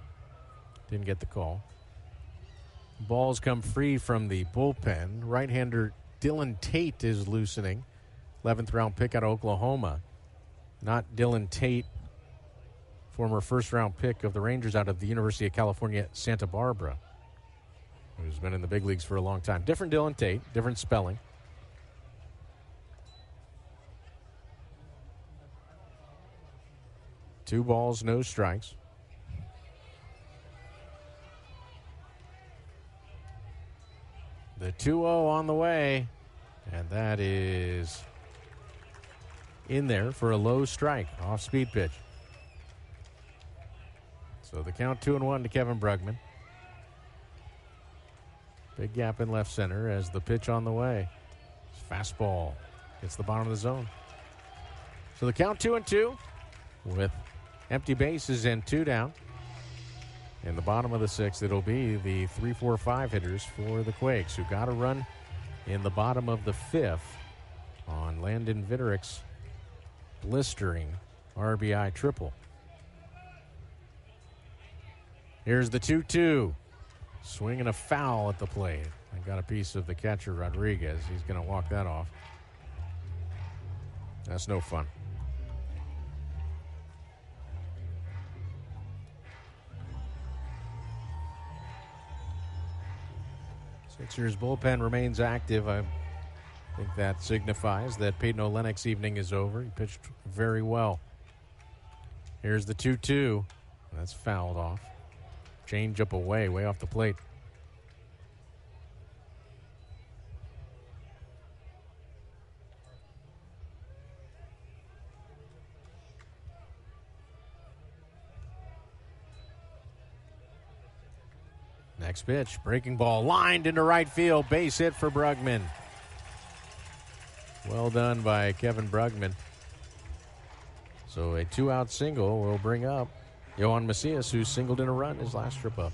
didn't get the call. Balls come free from the bullpen. Right-hander Dylan Tate is loosening. 11th round pick out of Oklahoma. Not Dylan Tate, former first-round pick of the Rangers out of the University of California, Santa Barbara, who's been in the big leagues for a long time. Different Dylan Tate, different spelling. Two balls, no strikes. The 2-0 on the way, and that is in there for a low strike, off-speed pitch. So the count 2-1 to Kevin Brugman. Big gap in left center as the pitch on the way. Fastball hits the bottom of the zone. So the count 2-2 with empty bases and 2 down. In the bottom of the 6th, it'll be the 3-4-5 hitters for the Quakes, who got a run in the bottom of the 5th on Landon Vitterick's blistering RBI triple. Here's the 2-2. Swing and a foul at the plate. I got a piece of the catcher, Rodriguez. He's going to walk that off. That's no fun. Sixers bullpen remains active. I think that signifies that Peyton Olenek's evening is over. He pitched very well. Here's the 2-2. That's fouled off. Change up away, way off the plate. Next pitch, breaking ball, lined into right field, base hit for Brugman. Well done by Kevin Brugman. So a 2-out single will bring up Yohan Macias, who singled in a run his last trip up.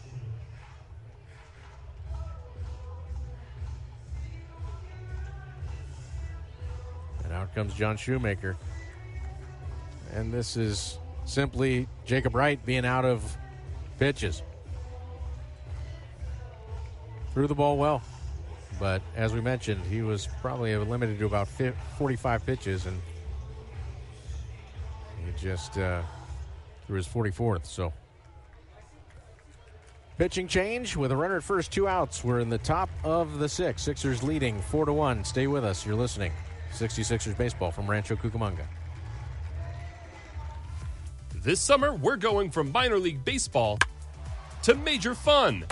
And out comes John Shoemaker. And this is simply Jacob Wright being out of pitches. Threw the ball well, but as we mentioned, he was probably limited to about 45 pitches, and he just through his 44th. So pitching change with a runner at first, 2 outs. We're in the top of the 6th. Sixers leading 4-1. Stay with us. You're listening. 66ers baseball from Rancho Cucamonga. This summer, we're going from minor league baseball to major fun.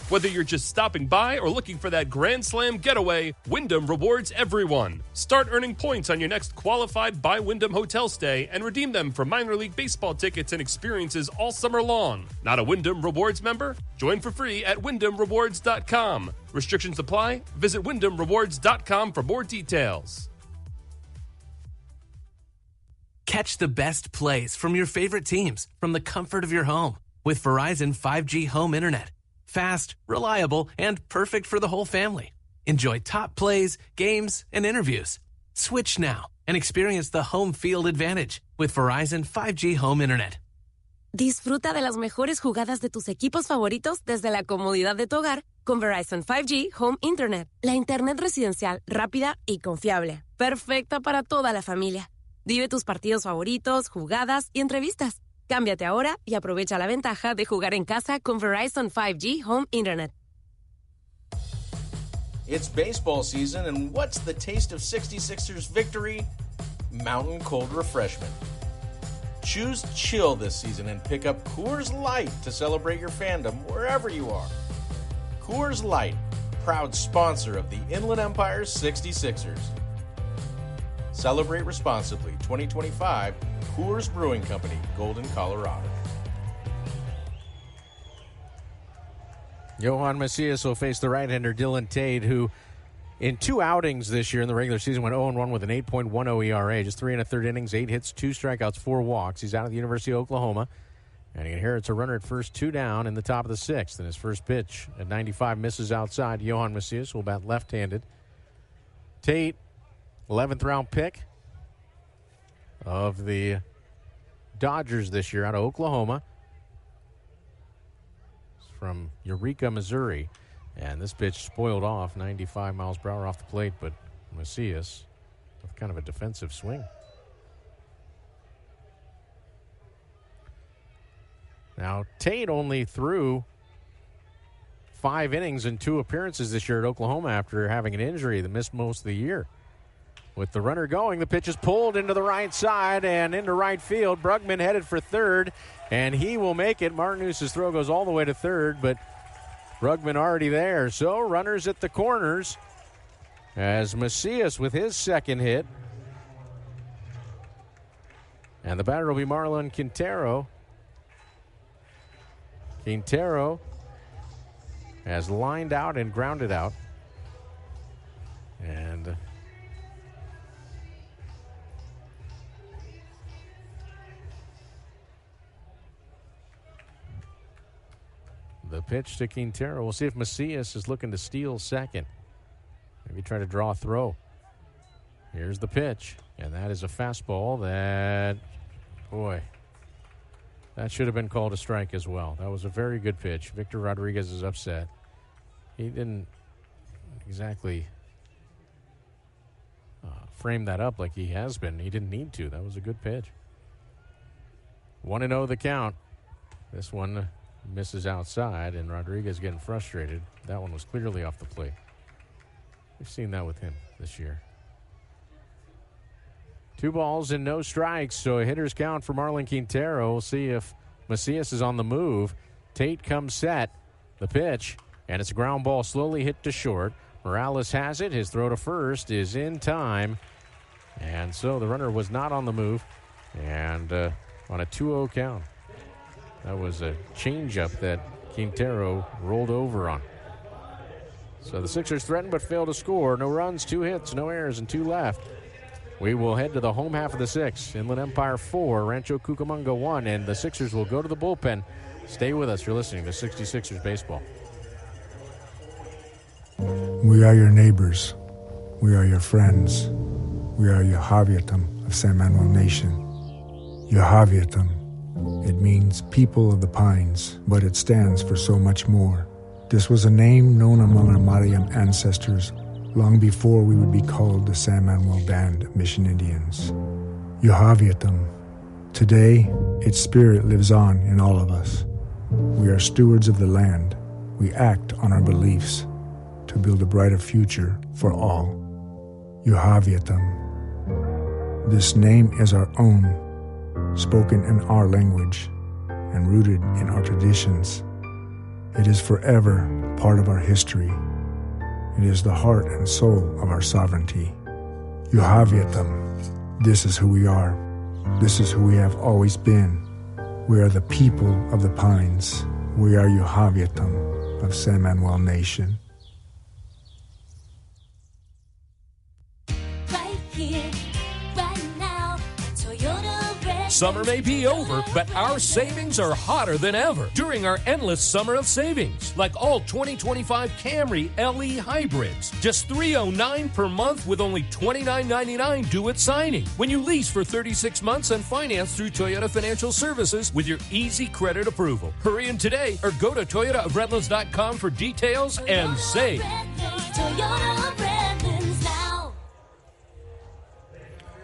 Whether you're just stopping by or looking for that Grand Slam getaway, Wyndham rewards everyone. Start earning points on your next qualified by Wyndham hotel stay and redeem them for minor league baseball tickets and experiences all summer long. Not a Wyndham Rewards member? Join for free at WyndhamRewards.com. Restrictions apply. Visit WyndhamRewards.com for more details. Catch the best plays from your favorite teams from the comfort of your home with Verizon 5G home internet. Fast, reliable, and perfect for the whole family. Enjoy top plays, games, and interviews. Switch now and experience the home field advantage with Verizon 5G home internet. Disfruta de las mejores jugadas de tus equipos favoritos desde la comodidad de tu hogar con Verizon 5G Home Internet. La internet residencial rápida y confiable. Perfecta para toda la familia. Vive tus partidos favoritos, jugadas y entrevistas. Cámbiate ahora y aprovecha la ventaja de jugar en casa con Verizon 5G Home Internet. It's baseball season, and what's the taste of 66ers victory? Mountain cold refreshment. Choose chill this season and pick up Coors Light to celebrate your fandom wherever you are. Coors Light, proud sponsor of the Inland Empire 66ers. Celebrate responsibly. 2025 Coors Brewing Company, Golden, Colorado. Johan Macias will face the right-hander Dylan Tate, who in 2 outings this year in the regular season went 0-1 with an 8.10 ERA, just 3 1/3 innings, 8 hits, 2 strikeouts, 4 walks. He's out at the University of Oklahoma, and he inherits a runner at first, 2 down in the top of the 6th. And his first pitch at 95 misses outside. Johan Macias will bat left-handed. Tate, 11th round pick of the Dodgers this year out of Oklahoma. From Eureka, Missouri. And this pitch spoiled off, 95 miles per hour off the plate, but Macias with kind of a defensive swing. Now, Tate only threw 5 innings in 2 appearances this year at Oklahoma after having an injury that missed most of the year. With the runner going, the pitch is pulled into the right side and into right field. Brugman headed for third, and he will make it. Martinuz's throw goes all the way to third, but Brugman already there. So runners at the corners as Macias with his second hit. And the batter will be Marlon Quintero. Quintero has lined out and grounded out. And the pitch to Quintero. We'll see if Macias is looking to steal second. Maybe try to draw a throw. Here's the pitch. And that is a fastball that, boy, that should have been called a strike as well. That was a very good pitch. Victor Rodriguez is upset. He didn't exactly frame that up like he has been. He didn't need to. That was a good pitch. 1-0 the count. This one misses outside, and Rodriguez getting frustrated. That one was clearly off the plate. We've seen that with him this year. 2 balls and no strikes, so a hitter's count for Marlon Quintero. We'll see if Macias is on the move. Tate comes set. The pitch, and it's a ground ball slowly hit to short. Morales has it. His throw to first is in time, and so the runner was not on the move, and on a 2-0 count. That was a changeup that Quintero rolled over on. So the Sixers threatened but failed to score. No runs, 2 hits, no errors, and 2 left. We will head to the home half of the 6th. Inland Empire 4, Rancho Cucamonga 1, and the Sixers will go to the bullpen. Stay with us. You're listening to 66ers Baseball. We are your neighbors. We are your friends. We are your Javiatam of San Manuel Nation. Your Javiatam. It means people of the pines, but it stands for so much more. This was a name known among our Mariam ancestors long before we would be called the San Manuel Band of Mission Indians. Yohaviatam. Today, its spirit lives on in all of us. We are stewards of the land. We act on our beliefs to build a brighter future for all. Yohaviatam. This name is our own, spoken in our language and rooted in our traditions. It is forever part of our history. It is the heart and soul of our sovereignty. Yohaviatam. This is who we are. This is who we have always been. We are the people of the pines. We are Yohaviatam of San Manuel Nation. Right here, right now, Toyota Red. Summer may be over, but our savings are hotter than ever during our endless summer of savings. Like all 2025 Camry LE hybrids. Just $309 per month with only $29.99 due at signing. When you lease for 36 months and finance through Toyota Financial Services with your easy credit approval. Hurry in today or go to ToyotaofRedlands.com for details and save. Toyota Redlands now.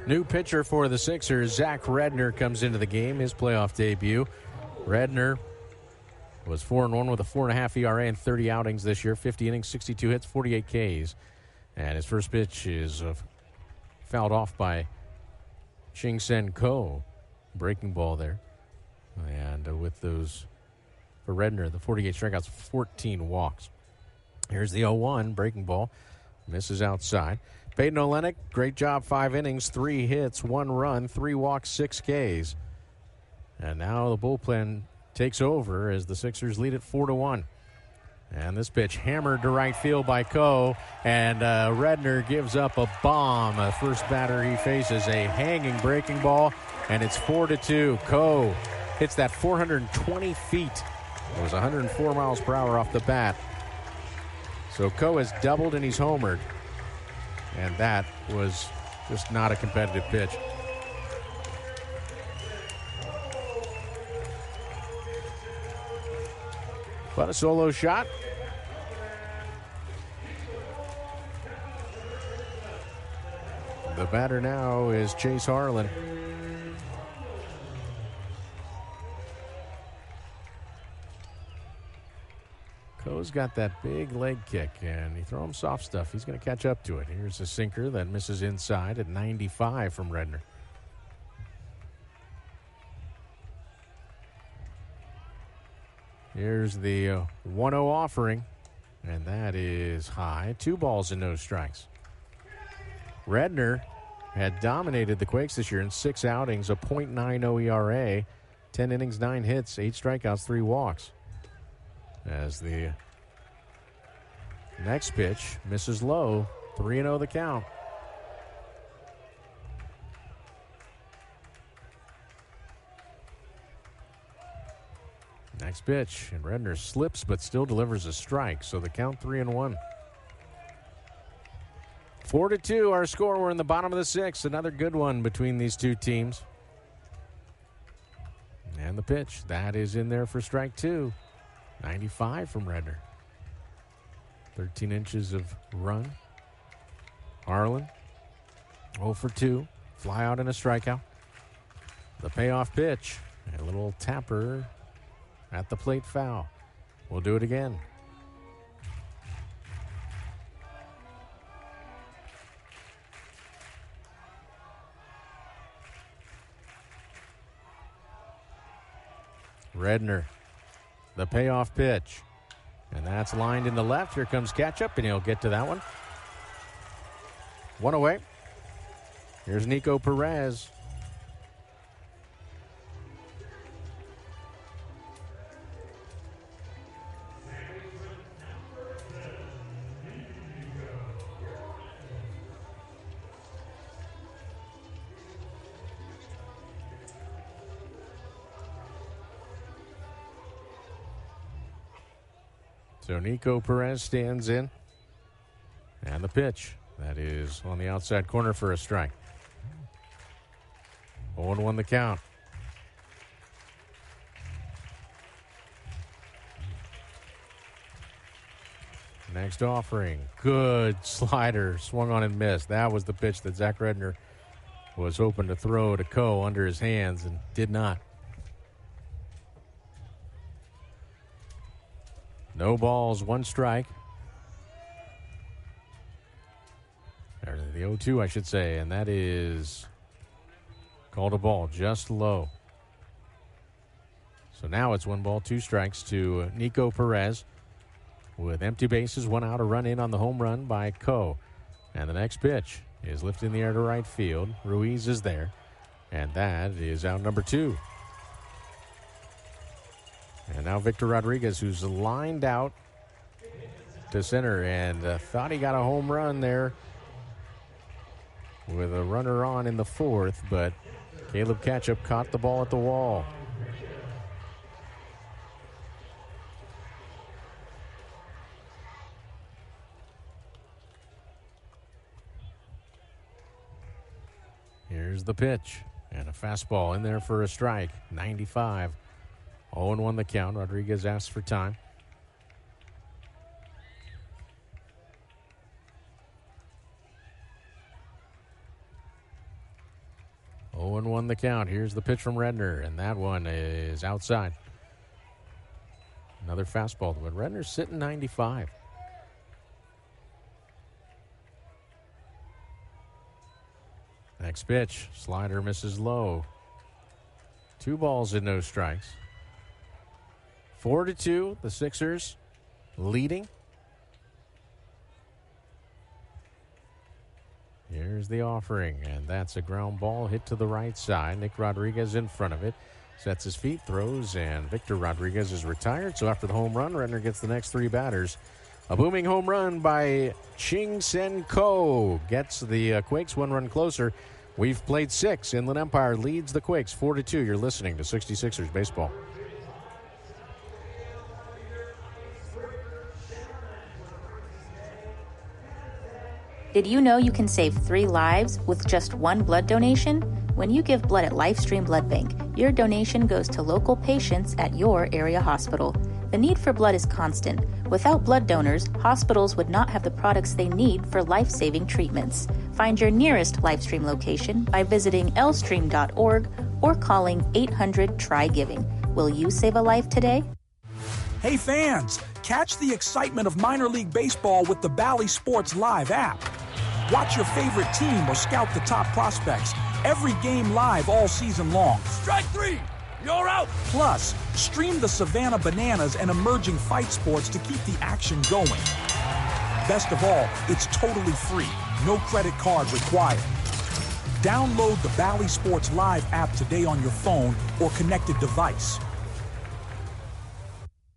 New pitcher for the Sixers, Zach Redner, comes into the game, his playoff debut. Redner was 4-1 with a 4.5 ERA and 30 outings this year. 50 innings, 62 hits, 48 Ks. And his first pitch is fouled off by Ching Sen Ko. Breaking ball there. And with those, for Redner, the 48 strikeouts, 14 walks. Here's the 0-1, breaking ball. Misses outside. Peyton Olenek, great job, 5 innings, 3 hits, 1 run, 3 walks, 6 Ks. And now the bullpen takes over as the Sixers lead it 4-1. And this pitch hammered to right field by Ko, and Redner gives up a bomb. The first batter he faces, a hanging breaking ball, and it's 4-2. Ko hits that 420 feet. It was 104 miles per hour off the bat. So Ko has doubled and he's homered. And that was just not a competitive pitch. But a solo shot. The batter now is Chase Harlan. Ko's got that big leg kick, and you throw him soft stuff, he's going to catch up to it. Here's a sinker that misses inside at 95 from Redner. Here's the 1-0 offering, and that is high. 2 balls and no strikes. Redner had dominated the Quakes this year in 6 outings, a .90 ERA, 10 innings, 9 hits, 8 strikeouts, 3 walks. As the next pitch misses low, 3-0 the count. Next pitch, and Redner slips but still delivers a strike, so the count 3-1. 4-2 our score. We're in the bottom of the 6th. Another good one between these two teams. And the pitch, that is in there for strike 2. 95 from Redner. 13 inches of run. Harlan, 0 for 2. Fly out and a strikeout. The payoff pitch, a little tapper at the plate, foul. We'll do it again. Redner, the payoff pitch. And that's lined in the left. Here comes Ketchup, and he'll get to that one. 1 away. Here's Nico Perez. So Nico Perez stands in. And the pitch. That is on the outside corner for a strike. 0-1 the count. Next offering. Good slider. Swung on and missed. That was the pitch that Zach Redner was hoping to throw to Ko under his hands and did not. No balls, 1 strike. Or the 0-2, I should say, and that is called a ball, just low. So now it's 1 ball, 2 strikes to Nico Perez with empty bases, 1 out, a run in on the home run by Ko. And the next pitch is lifted in the air to right field. Ruiz is there, and that is out number 2. And now Victor Rodriguez, who's lined out to center and thought he got a home run there with a runner on in the 4th, but Caleb Ketchup caught the ball at the wall. Here's the pitch, and a fastball in there for a strike, 95. 0-1 the count. Rodriguez asks for time. Oh, 0-1 the count. Here's the pitch from Redner, and that one is outside. Another fastball, but Redner's sitting 95. Next pitch, slider misses low. 2 balls and no strikes. 4-2, the Sixers leading. Here's the offering, and that's a ground ball hit to the right side. Nick Rodriguez in front of it. Sets his feet, throws, and Victor Rodriguez is retired. So after the home run, Redner gets the next 3 batters. A booming home run by Ching Sen Ko gets the Quakes 1 run closer. We've played 6. Inland Empire leads the Quakes 4-2. You're listening to 66ers Baseball. Did you know you can save 3 lives with just 1 blood donation? When you give blood at LifeStream Blood Bank, your donation goes to local patients at your area hospital. The need for blood is constant. Without blood donors, hospitals would not have the products they need for life-saving treatments. Find your nearest LifeStream location by visiting lstream.org or calling 800-TRY-GIVING. Will you save a life today? Hey fans, catch the excitement of minor league baseball with the Bally Sports Live app. Watch your favorite team or scout the top prospects. Every game live all season long. Strike 3! You're out! Plus, stream the Savannah Bananas and emerging fight sports to keep the action going. Best of all, it's totally free. No credit card required. Download the Bally Sports Live app today on your phone or connected device.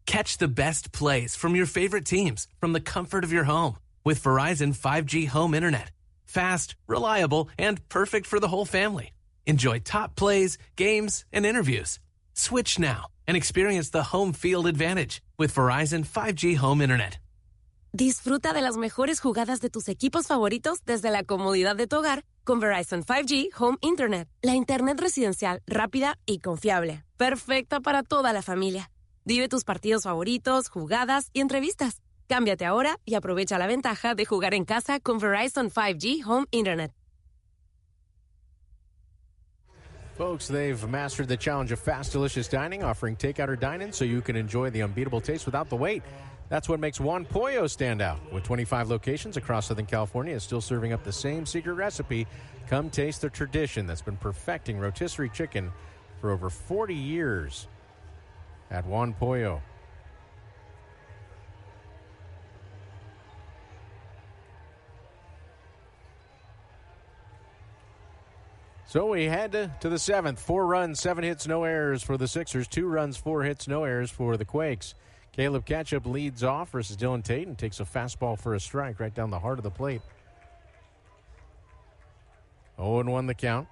Catch the best plays from your favorite teams from the comfort of your home with Verizon 5G home internet. Fast, reliable, and perfect for the whole family. Enjoy top plays, games, and interviews. Switch now and experience the home field advantage with Verizon 5G home internet. Disfruta de las mejores jugadas de tus equipos favoritos desde la comodidad de tu hogar con Verizon 5G Home Internet. La internet residencial rápida y confiable. Perfecta para toda la familia. Vive tus partidos favoritos, jugadas y entrevistas. Cámbiate ahora y aprovecha la ventaja de jugar en casa con Verizon 5G Home Internet. Folks, they've mastered the challenge of fast, delicious dining, offering takeout or dine-in so you can enjoy the unbeatable taste without the wait. That's what makes Juan Pollo stand out. With 25 locations across Southern California, it's still serving up the same secret recipe. Come taste the tradition that's been perfecting rotisserie chicken for over 40 years at Juan Pollo. So we head to the 7th. 4 runs, 7 hits, no errors for the Sixers. 2 runs, 4 hits, no errors for the Quakes. Caleb Ketchup leads off versus Dylan Tate and takes a fastball for a strike right down the heart of the plate. 0-1 the count.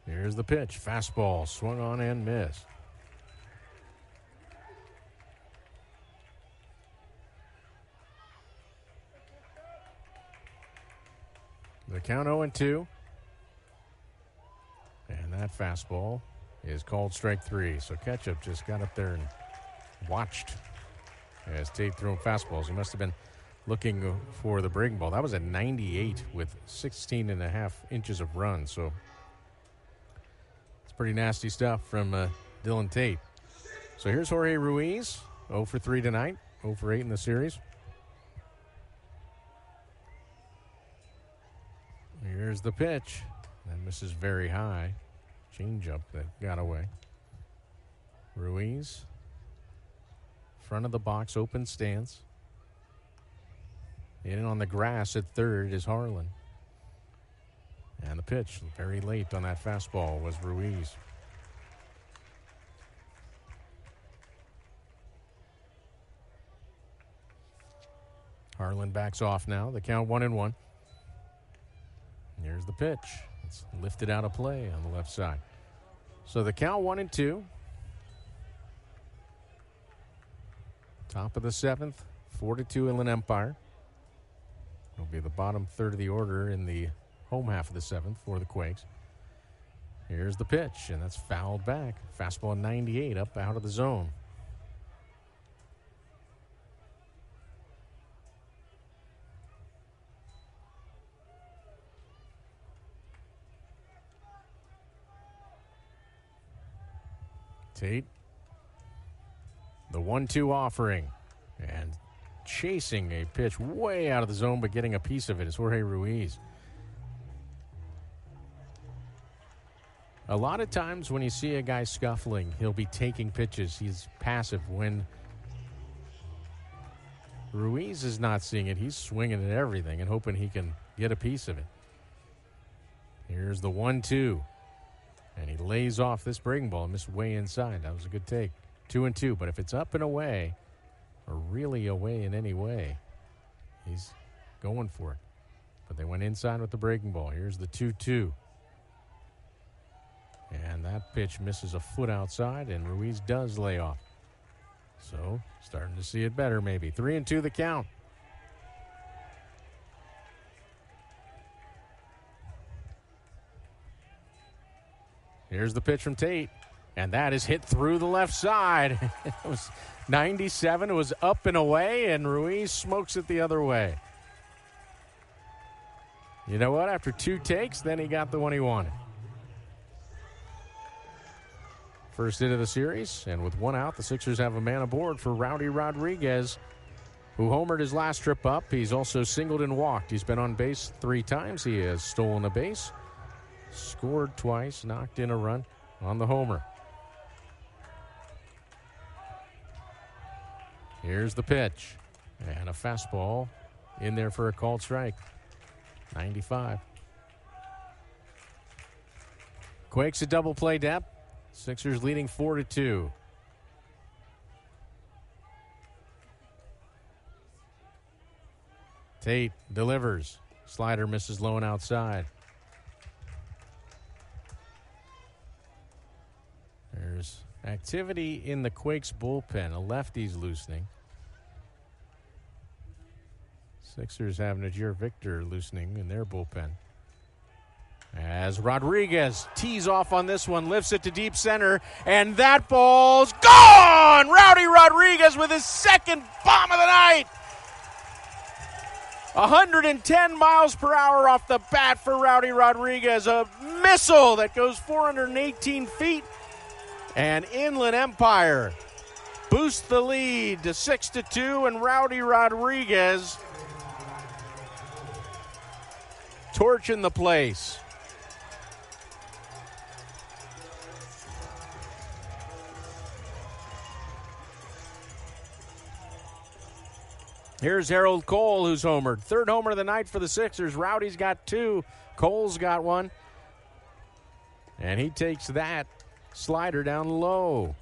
Here's the pitch. Fastball swung on and missed. The count 0-2. And that fastball is called strike 3. So Ketchup just got up there and watched as Tate threw him fastballs. He must have been looking for the breaking ball. That was a 98 with 16 and a half inches of run. So it's pretty nasty stuff from Dylan Tate. So here's Jorge Ruiz, 0 for 3 tonight, 0 for 8 in the series. Here's the pitch. That misses very high. Changeup that got away. Ruiz. Front of the box, open stance. In on the grass at third is Harlan. And the pitch, very late on that fastball, was Ruiz. Harlan backs off now. The count 1-1. Here's the pitch. It's lifted out of play on the left side. So the count 1-2. Top of the 7th, 4-2 Inland Empire. It'll be the bottom third of the order in the home half of the 7th for the Quakes. Here's the pitch, and that's fouled back. Fastball 98 up out of the zone. Tate. The 1-2 offering. And chasing a pitch way out of the zone, but getting a piece of it is Jorge Ruiz. A lot of times when you see a guy scuffling, he'll be taking pitches. He's passive. When Ruiz is not seeing it, he's swinging at everything and hoping he can get a piece of it. Here's the 1-2. And he lays off this breaking ball and missed way inside. That was a good take. 2-2. But if it's up and away, or really away in any way, he's going for it. But they went inside with the breaking ball. Here's the 2-2. And that pitch misses a foot outside, and Ruiz does lay off. So, starting to see it better maybe. 3-2 the count. Here's the pitch from Tate, and that is hit through the left side. It was 97. It was up and away, and Ruiz smokes it the other way. You know what? After 2 takes, then he got the one he wanted. First hit of the series, and with 1 out, the Sixers have a man aboard for Rowdy Rodriguez, who homered his last trip up. He's also singled and walked. He's been on base 3 times. He has stolen a base, scored twice, knocked in a run on the homer. Here's the pitch, and a fastball in there for a called strike. 95. Quakes a double play depth. Sixers leading 4-2. Tate delivers. Slider misses low and outside. There's activity in the Quakes bullpen. A lefty's loosening. Sixers have Najir Victor loosening in their bullpen. As Rodriguez tees off on this one, lifts it to deep center, and that ball's gone! Rowdy Rodriguez with his second bomb of the night! 110 miles per hour off the bat for Rowdy Rodriguez. A missile that goes 418 feet. And Inland Empire boosts the lead to 6-2, and Rowdy Rodriguez torching the place. Here's Harold Cole, who's homered. Third homer of the night for the Sixers. Rowdy's got 2. Cole's got 1. And he takes that slider down low.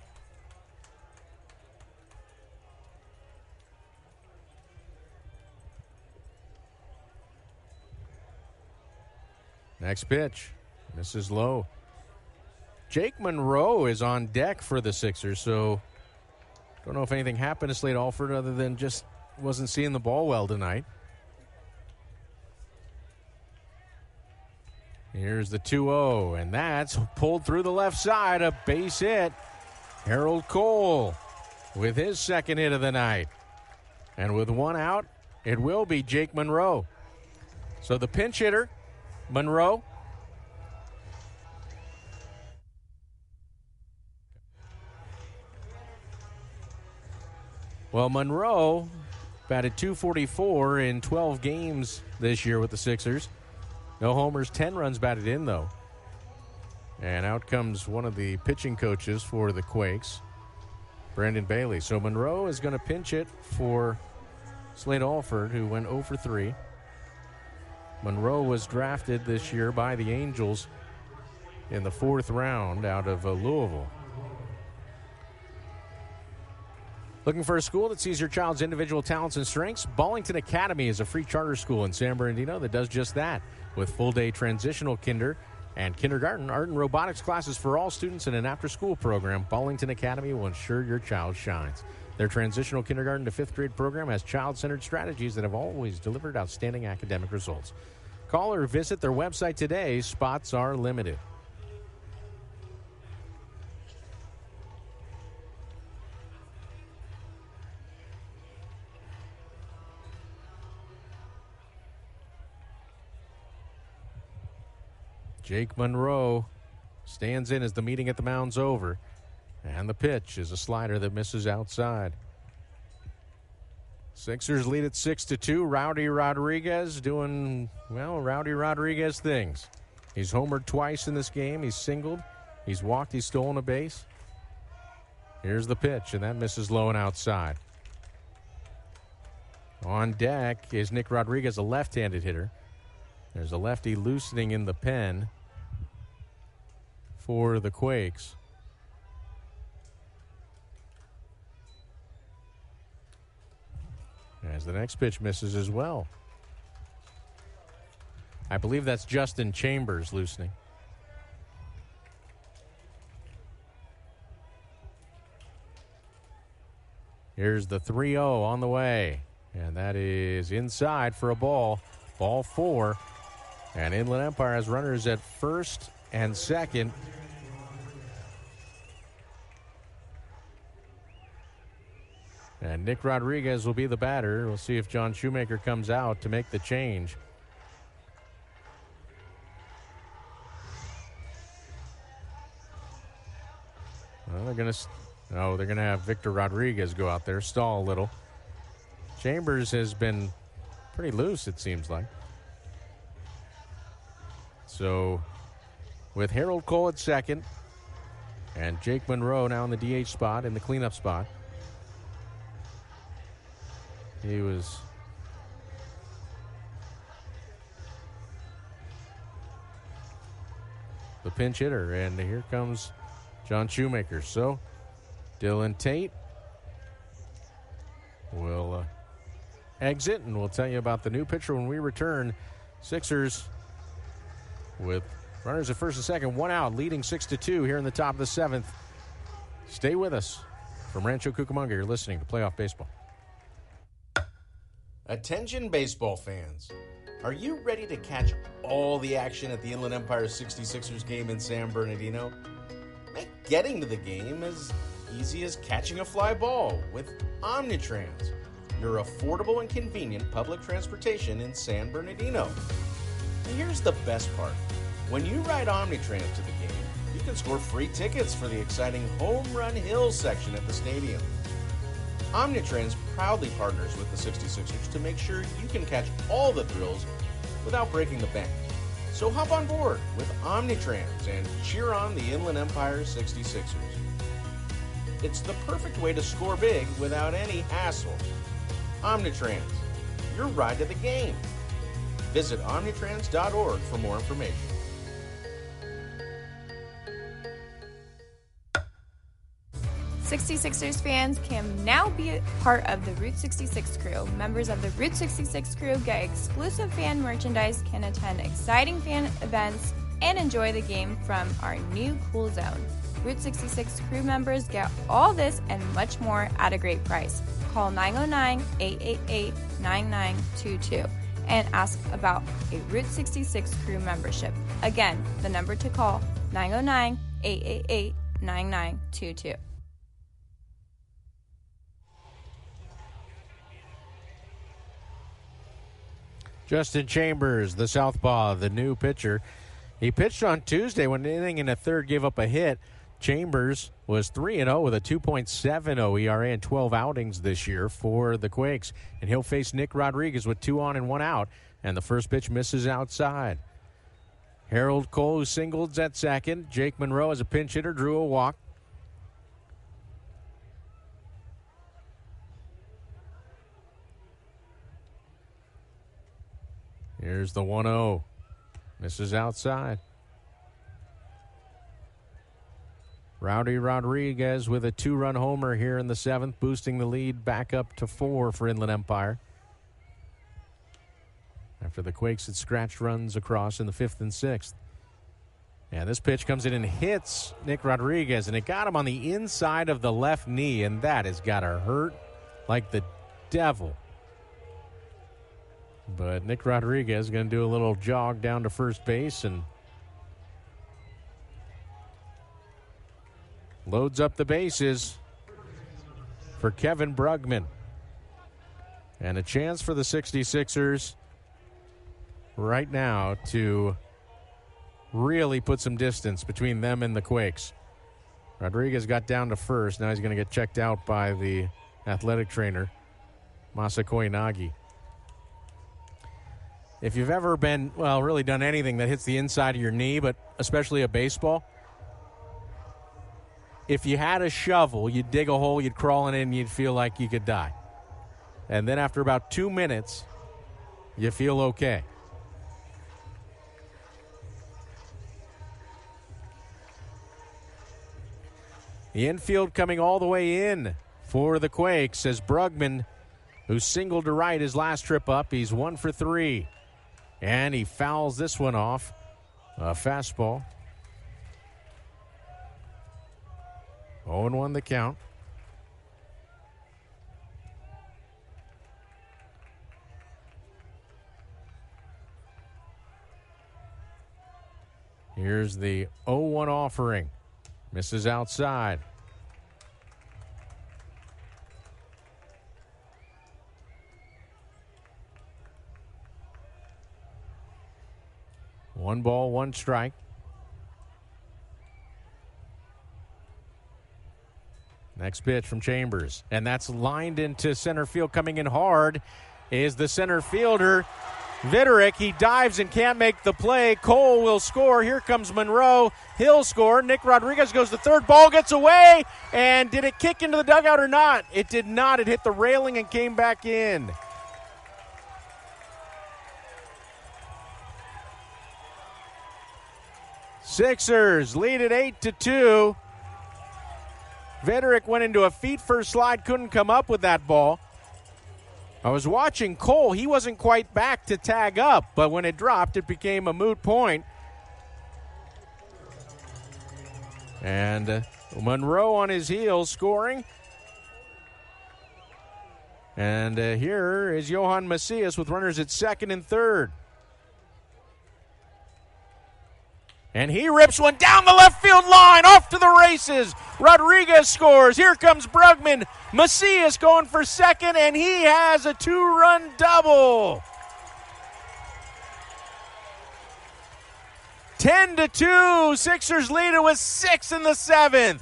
Next pitch. Misses low. Jake Monroe is on deck for the Sixers, so don't know if anything happened to Slade Alford other than just wasn't seeing the ball well tonight. Here's the 2-0, and that's pulled through the left side. A base hit. Harold Cole with his second hit of the night. And with 1 out, it will be Jake Monroe. So the pinch hitter, Monroe. Well, Monroe batted .244 in 12 games this year with the Sixers. No homers, 10 runs batted in, though. And out comes one of the pitching coaches for the Quakes, Brandon Bailey. So Monroe is going to pinch hit for Slade Alford, who went 0 for 3. Monroe was drafted this year by the Angels in the 4th round out of Louisville. Looking for a school that sees your child's individual talents and strengths? Ballington Academy is a free charter school in San Bernardino that does just that. With full-day transitional kinder and kindergarten, art and robotics classes for all students, and an after-school program, Ballington Academy will ensure your child shines. Their transitional kindergarten to 5th grade program has child-centered strategies that have always delivered outstanding academic results. Call or visit their website today. Spots are limited. Jake Monroe stands in as the meeting at the mound's over. And the pitch is a slider that misses outside. Sixers lead at 6-2. Rowdy Rodriguez doing, well, Rowdy Rodriguez things. He's homered twice in this game. He's singled. He's walked. He's stolen a base. Here's the pitch, and that misses low and outside. On deck is Nick Rodriguez, a left-handed hitter. There's a lefty loosening in the pen for the Quakes. As the next pitch misses as well. I believe that's Justin Chambers loosening. Here's the 3-0 on the way. And that is inside for a ball. Ball 4. And Inland Empire has runners at first and second. And Nick Rodriguez will be the batter. We'll see if John Shoemaker comes out to make the change. Well, they're going to have Victor Rodriguez go out there, stall a little. Chambers has been pretty loose, it seems like. So, with Harold Cole at second and Jake Monroe now in the DH spot, in the cleanup spot. He was the pinch hitter, and here comes John Shoemaker. So, Dylan Tate will exit, and we'll tell you about the new pitcher when we return. Sixers with runners at first and second, one out, leading 6-2 here in the top of the 7th. Stay with us. From Rancho Cucamonga, you're listening to Playoff Baseball. Attention baseball fans. Are you ready to catch all the action at the Inland Empire 66ers game in San Bernardino? Make getting to the game as easy as catching a fly ball with Omnitrans, your affordable and convenient public transportation in San Bernardino. And here's the best part. When you ride Omnitrans to the game, you can score free tickets for the exciting Home Run Hills section at the stadium. Omnitrans proudly partners with the 66ers to make sure you can catch all the thrills without breaking the bank. So hop on board with Omnitrans and cheer on the Inland Empire 66ers. It's the perfect way to score big without any hassle. Omnitrans, your ride to the game. Visit omnitrans.org for more information. '66ers fans can now be a part of the Route 66 crew. Members of the Route 66 crew get exclusive fan merchandise, can attend exciting fan events, and enjoy the game from our new cool zone. Route 66 crew members get all this and much more at a great price. Call 909-888-9922 and ask about a Route 66 crew membership. Again, the number to call, 909-888-9922. Justin Chambers, the southpaw, the new pitcher. He pitched on Tuesday when an inning and a third gave up a hit. Chambers was 3-0 with a 2.70 ERA and 12 outings this year for the Quakes. And he'll face Nick Rodriguez with 2 on and 1 out. And the first pitch misses outside. Harold Cole, who singled at second. Jake Monroe, as a pinch hitter, drew a walk. Here's the 1-0. Misses outside. Rowdy Rodriguez with a 2-run homer here in the 7th, boosting the lead back up to 4 for Inland Empire. After the Quakes had scratched runs across in the 5th and 6th. And this pitch comes in and hits Nick Rodriguez, and it got him on the inside of the left knee, and that has got to hurt like the devil. But Nick Rodriguez is going to do a little jog down to first base and loads up the bases for Kevin Brugman. And a chance for the 66ers right now to really put some distance between them and the Quakes. Rodriguez got down to first. Now he's going to get checked out by the athletic trainer, Masakoi Nagi. If you've ever been, really done anything that hits the inside of your knee, but especially a baseball, if you had a shovel, you'd dig a hole, you'd crawl in it, and you'd feel like you could die. And then after about 2 minutes, you feel okay. The infield coming all the way in for the Quakes as Brugman, who singled to right his last trip up, he's 1 for 3. And he fouls this one off. A fastball. 0-1 the count. Here's the 0-1 offering. Misses outside. One ball, one strike. Next pitch from Chambers. And that's lined into center field. Coming in hard is the center fielder, Viderick. He dives and can't make the play. Cole will score. Here comes Monroe. He'll score. Nick Rodriguez goes to third. Ball gets away. And did it kick into the dugout or not? It did not. It hit the railing and came back in. Sixers lead it 8-2. Viderick went into a feet-first slide, couldn't come up with that ball. I was watching Cole. He wasn't quite back to tag up, but when it dropped, it became a moot point. And Monroe on his heels scoring. And here is Johan Macias with runners at second and third. And he rips one down the left field line, off to the races. Rodriguez scores. Here comes Brugman. Macias going for second, and he has a two-run double. 10-2. Sixers lead it with 6 in the 7th.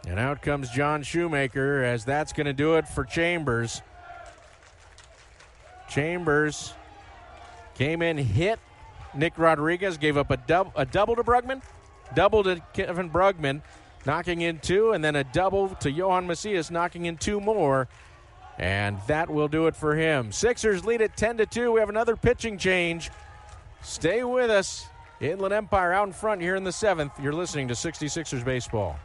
And out comes John Shoemaker, as that's going to do it for Chambers. Chambers came in, hit Nick Rodriguez, gave up a double to Brugman, double to Kevin Brugman, knocking in 2, and then a double to Johan Macias, knocking in 2 more. And that will do it for him. Sixers lead it 10-2. We have another pitching change. Stay with us. Inland Empire out in front here in the 7th. You're listening to 66ers Baseball.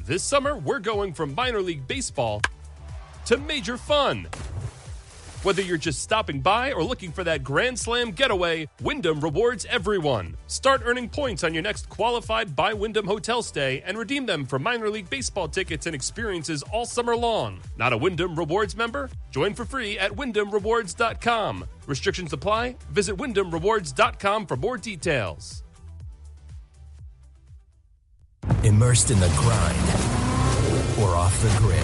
This summer, we're going from minor league baseball to major fun. Whether you're just stopping by or looking for that Grand Slam getaway, Wyndham rewards everyone. Start earning points on your next qualified by Wyndham hotel stay and redeem them for minor league baseball tickets and experiences all summer long. Not a Wyndham Rewards member? Join for free at WyndhamRewards.com. Restrictions apply. Visit WyndhamRewards.com for more details. Immersed in the grind or off the grid,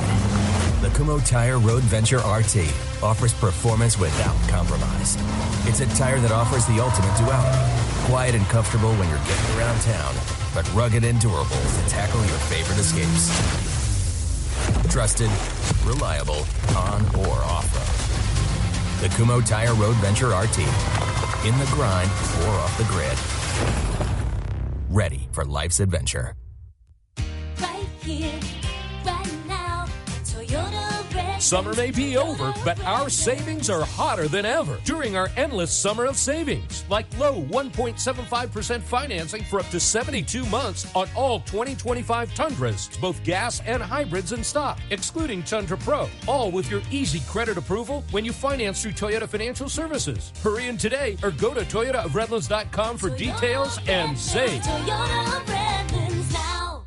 the Kumo Tire Road Venture RT offers performance without compromise. It's a tire that offers the ultimate duality. Quiet and comfortable when you're getting around town, but rugged and durable to tackle your favorite escapes. Trusted, reliable, on or off-road. The Kumo Tire Road Venture RT. In the grind or off the grid. Ready for life's adventure. Right here, right now, Toyota Red. Summer may be over, but our savings are hotter than ever during our endless summer of savings. Like low 1.75% financing for up to 72 months on all 2025 Tundras, both gas and hybrids in stock, excluding Tundra Pro. All with your easy credit approval when you finance through Toyota Financial Services. Hurry in today or go to ToyotaofRedlands.com for details and save. Toyota of Redlands now.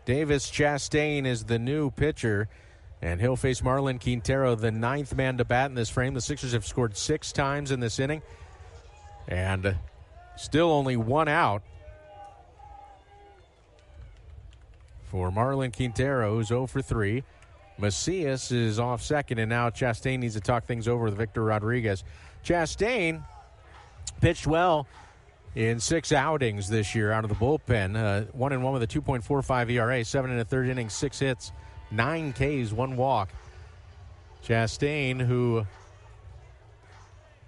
Davis Chastain is the new pitcher, and he'll face Marlon Quintero, the 9th man to bat in this frame. The Sixers have scored 6 times in this inning. And still only one out for Marlon Quintero, who's 0 for 3. Macias is off second, and now Chastain needs to talk things over with Victor Rodriguez. Chastain pitched well in 6 outings this year out of the bullpen. 1-1 with a 2.45 ERA, 7 1/3 innings, 6 hits, 9 Ks, 1 walk. Chastain, who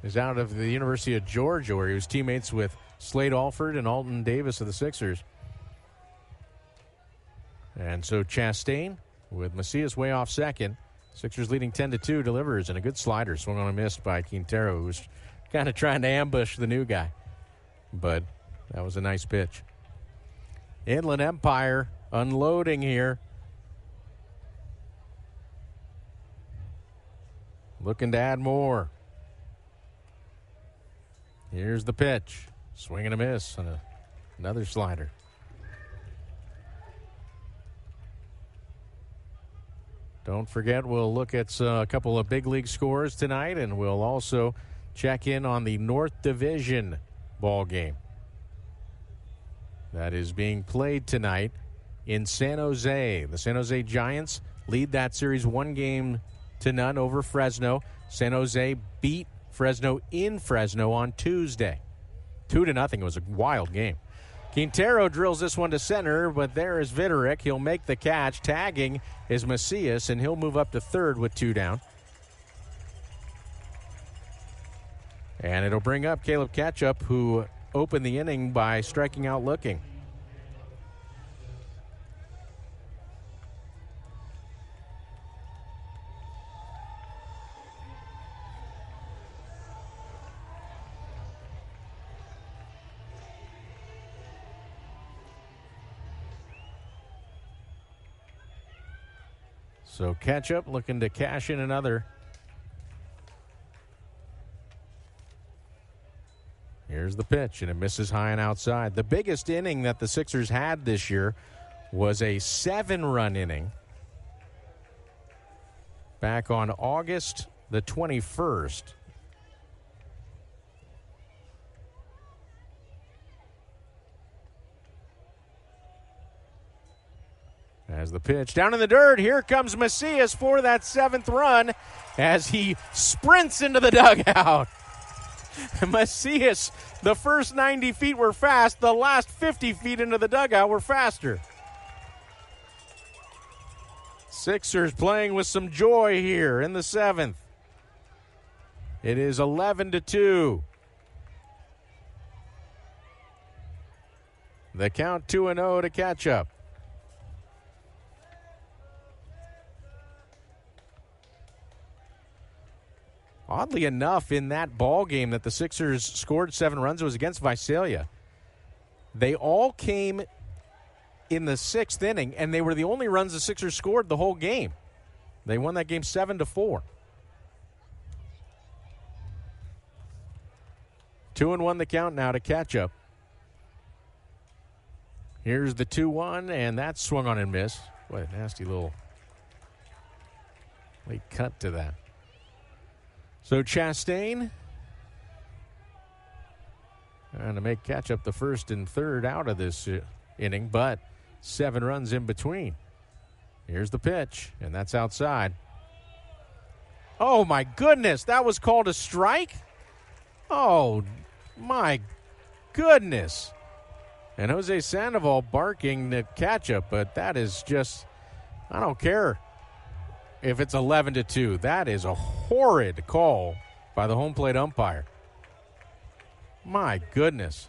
is out of the University of Georgia, where he was teammates with Slade Alford and Alton Davis of the Sixers. And so Chastain, with Macias way off second, Sixers leading 10-2, delivers, and a good slider swung on a miss by Quintero, who was kind of trying to ambush the new guy. But that was a nice pitch. Inland Empire unloading here. Looking to add more. Here's the pitch. Swing and a miss, and another slider. Don't forget, we'll look at a couple of big league scores tonight, and we'll also check in on the North Division ball game that is being played tonight in San Jose. The San Jose Giants lead that series 1-0 over Fresno. San Jose beat Fresno in Fresno on Tuesday. 2-0. It was a wild game. Quintero drills this one to center, but there is Vitterick. He'll make the catch. Tagging is Macias, and he'll move up to third with 2 down. And it'll bring up Caleb Ketchup, who opened the inning by striking out looking. So Ketchup looking to cash in another. Here's the pitch, and it misses high and outside. The biggest inning that the Sixers had this year was a 7-run inning back on August the 21st. As the pitch down in the dirt, here comes Macias for that 7th run as he sprints into the dugout. Macias, the first 90 feet were fast. The last 50 feet into the dugout were faster. Sixers playing with some joy here in the 7th. It is 11-2. The count 2-0 to catch up. Oddly enough, in that ball game that the Sixers scored 7 runs, it was against Visalia. They all came in the 6th inning, and they were the only runs the Sixers scored the whole game. They won that game 7-4. 2-1 the count now to catch up. Here's the 2-1, and that's swung on and missed. What a nasty little late cut to that. So Chastain trying to make catch up the first and third out of this inning, but 7 runs in between. Here's the pitch, and that's outside. Oh, my goodness, that was called a strike? Oh, my goodness. And Jose Sandoval barking the catch up, but that is just, I don't care. If it's 11-2, that is a horrid call by the home plate umpire. My goodness.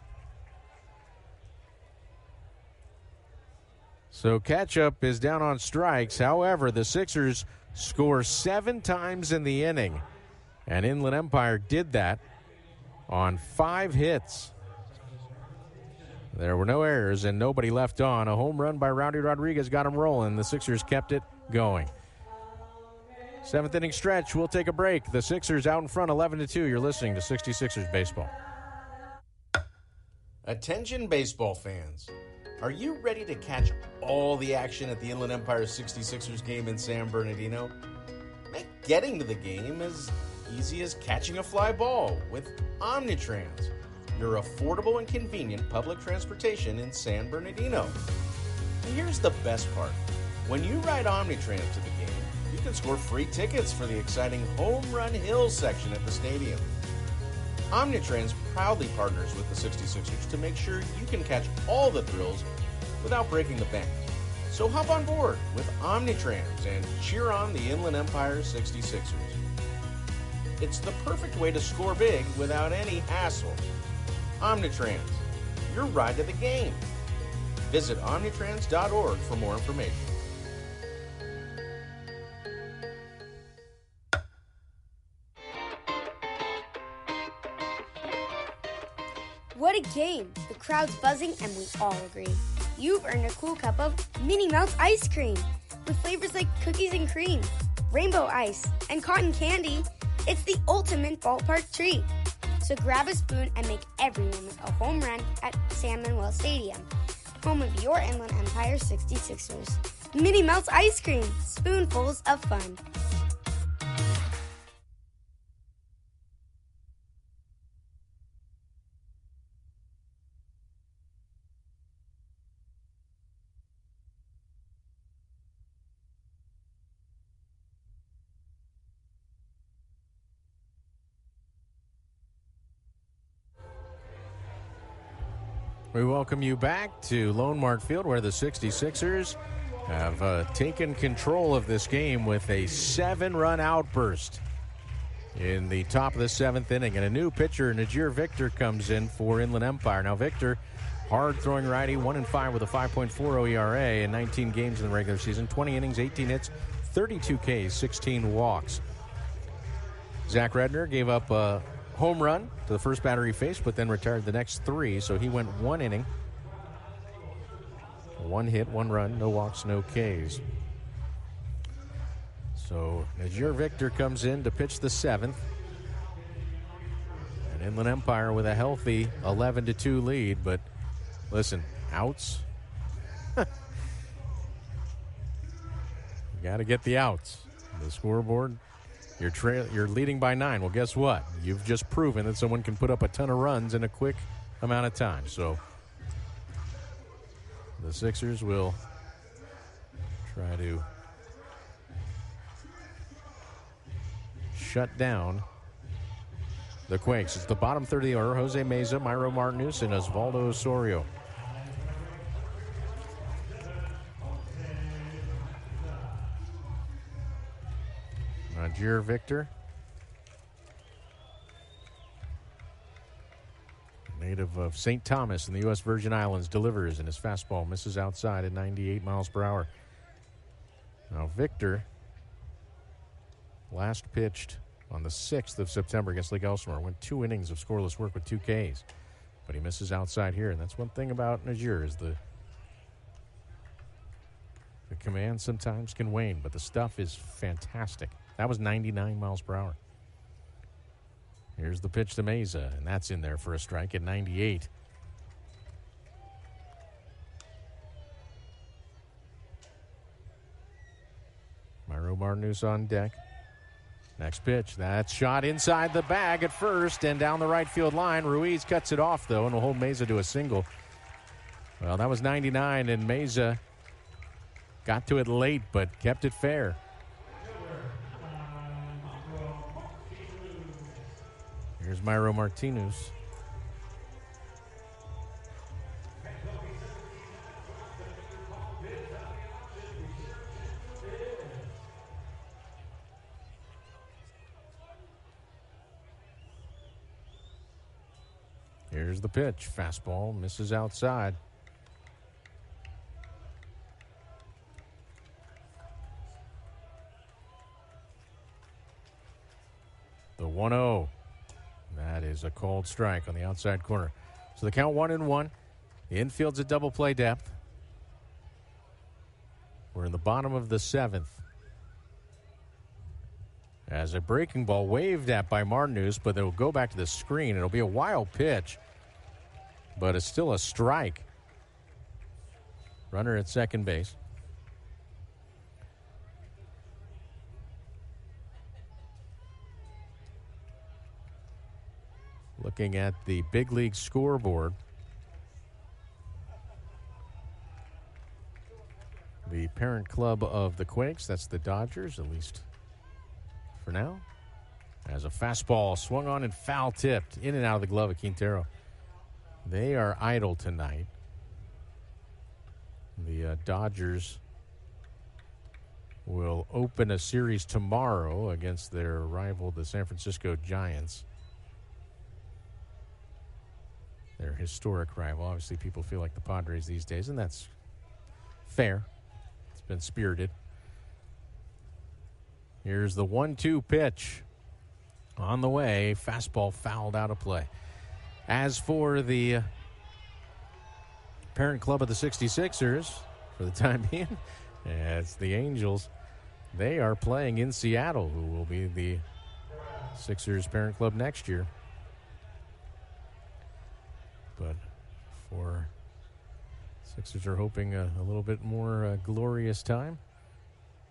So Ketchup is down on strikes. However, the Sixers score 7 times in the inning. And Inland Empire did that on 5 hits. There were no errors and nobody left on. A home run by Rowdy Rodriguez got him rolling. The Sixers kept it going. 7th inning stretch. We'll take a break. The Sixers out in front 11-2. You're listening to 66ers Baseball. Attention baseball fans. Are you ready to catch all the action at the Inland Empire 66ers game in San Bernardino? Make getting to the game as easy as catching a fly ball with Omnitrans. your affordable and convenient public transportation in San Bernardino. And here's the best part. When you ride Omnitrans to the game, you can score free tickets for the exciting Home Run Hills section at the stadium. Omnitrans proudly partners with the 66ers to make sure you can catch all the thrills without breaking the bank. So hop on board with Omnitrans and cheer on the Inland Empire 66ers. It's the perfect way to score big without any hassle. Omnitrans, your ride to the game. Visit omnitrans.org for more information. What a game! The crowd's buzzing and we all agree. You've earned a cool cup of Minnie Mouse ice cream with flavors like cookies and cream, rainbow ice, and cotton candy. It's the ultimate ballpark treat. So grab a spoon and make every moment a home run at San Manuel Stadium, home of your Inland Empire 66ers. Minnie Mouse ice cream, spoonfuls of fun. We welcome you back to Lone Mark Field, where the 66ers have taken control of this game with a 7-run outburst in the top of the 7th inning. And a new pitcher, Najir Victor, comes in for Inland Empire. Now, Victor, hard-throwing righty, 1-5 with a 5.40 ERA in 19 games in the regular season, 20 innings, 18 hits, 32 Ks, 16 walks. Zach Redner gave up a home run to the first batter he faced, but then retired the next 3, so he went 1 inning. 1 hit, 1 run, no walks, no Ks. So Najir Victor comes in to pitch the 7th. And Inland Empire with a healthy 11-2 lead, but listen, outs. You got to get the outs. The scoreboard, you're leading by 9. Well, guess what? You've just proven that someone can put up a ton of runs in a quick amount of time. So the Sixers will try to shut down the Quakes. It's the bottom third of the order. Jose Meza, Myro Martinez, and Osvaldo Osorio. Najir Victor, native of St. Thomas in the U.S. Virgin Islands, delivers, and his fastball misses outside at 98 miles per hour. Now, Victor last pitched on the 6th of September against Lake Elsinore. Went 2 innings of scoreless work with 2 Ks. But he misses outside here, and that's one thing about Najir is the command sometimes can wane, but the stuff is fantastic. That was 99 miles per hour. Here's the pitch to Meza, and that's in there for a strike at 98. Myro Martinez on deck. Next pitch, that's shot inside the bag at first and down the right field line. Ruiz cuts it off, though, and will hold Meza to a single. Well, that was 99, and Meza got to it late, but kept it fair. Here's Myro Martinez. Here's the pitch. Fastball misses outside. The 1-0. That is a called strike on the outside corner. So the count 1-1. The infield's at double play depth. We're in the bottom of the 7th. As a breaking ball waved at by Martinez, but it'll go back to the screen. It'll be a wild pitch, but it's still a strike. Runner at second base. Looking at the big league scoreboard, the parent club of the Quakes, that's the Dodgers, at least for now, as a fastball swung on and foul tipped in and out of the glove of Quintero. They are idle tonight. The Dodgers will open a series tomorrow against their rival, the San Francisco Giants. Their historic rival. Obviously, people feel like the Padres these days, and that's fair. It's been spirited. Here's the 1-2 pitch. On the way, fastball fouled out of play. As for the parent club of the 66ers, for the time being, it's the Angels. They are playing in Seattle, who will be the Sixers parent club next year. But for Sixers are hoping a little bit more glorious time,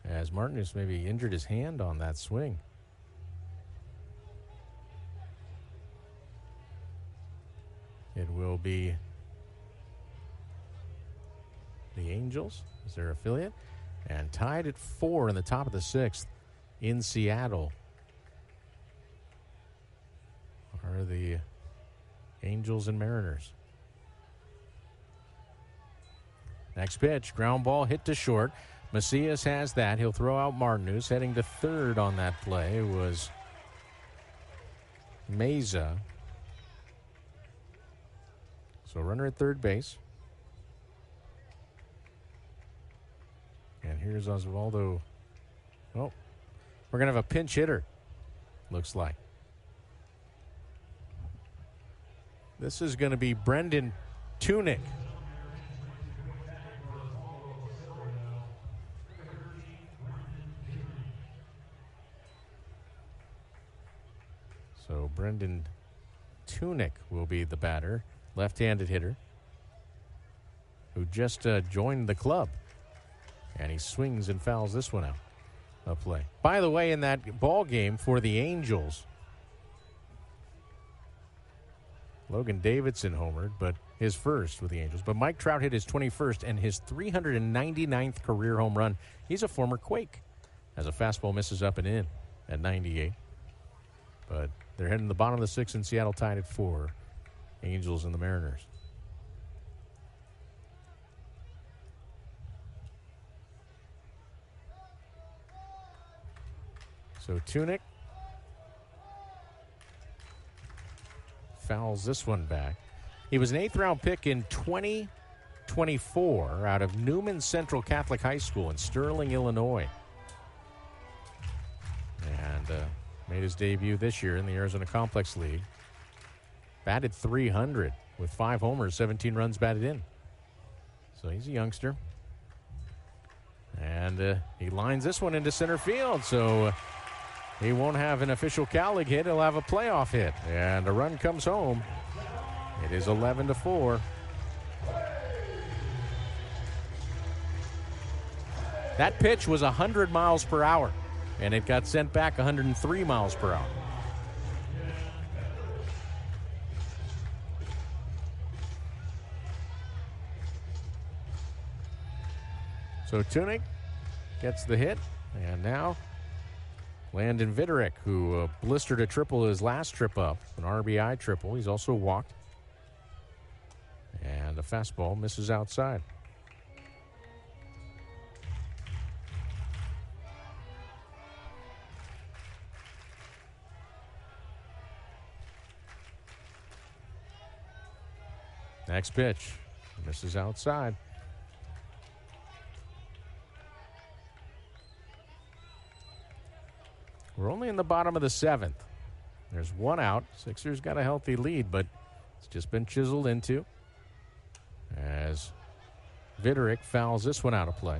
as Martin has maybe injured his hand on that swing. It will be the Angels as their affiliate, and tied at 4 in the top of the 6th in Seattle are the Angels and Mariners. Next pitch, ground ball hit to short. Macias has that. He'll throw out Martinez. Heading to third on that play was Meza. So runner at third base. And here's Osvaldo. Oh, we're going to have a pinch hitter, looks like. This is going to be Brendan Tunick. So Brendan Tunick will be the batter, left-handed hitter, who just joined the club. And he swings and fouls this one out of play. By the way, in that ball game for the Angels, Logan Davidson homered, but his first with the Angels. But Mike Trout hit his 21st and his 399th career home run. He's a former Quake, as a fastball misses up and in at 98. But they're heading to the bottom of the 6th in Seattle, tied at 4. Angels and the Mariners. So Tunick fouls this one back. He was an 8th-round pick in 2024 out of Newman Central Catholic High School in Sterling, Illinois. And made his debut this year in the Arizona Complex League. Batted .300 with 5 homers, 17 runs batted in. So he's a youngster. And he lines this one into center field, so he won't have an official Cal League hit. He'll have a playoff hit. And a run comes home. It is 11-4. That pitch was 100 miles per hour, and it got sent back 103 miles per hour. So Tunick gets the hit, and now Landon Vidorek, who blistered a triple his last trip up, an RBI triple. He's also walked. And a fastball misses outside. Next pitch misses outside. We're only in the bottom of the 7th. There's one out. Sixers got a healthy lead, but it's just been chiseled into as Vidorek fouls this one out of play.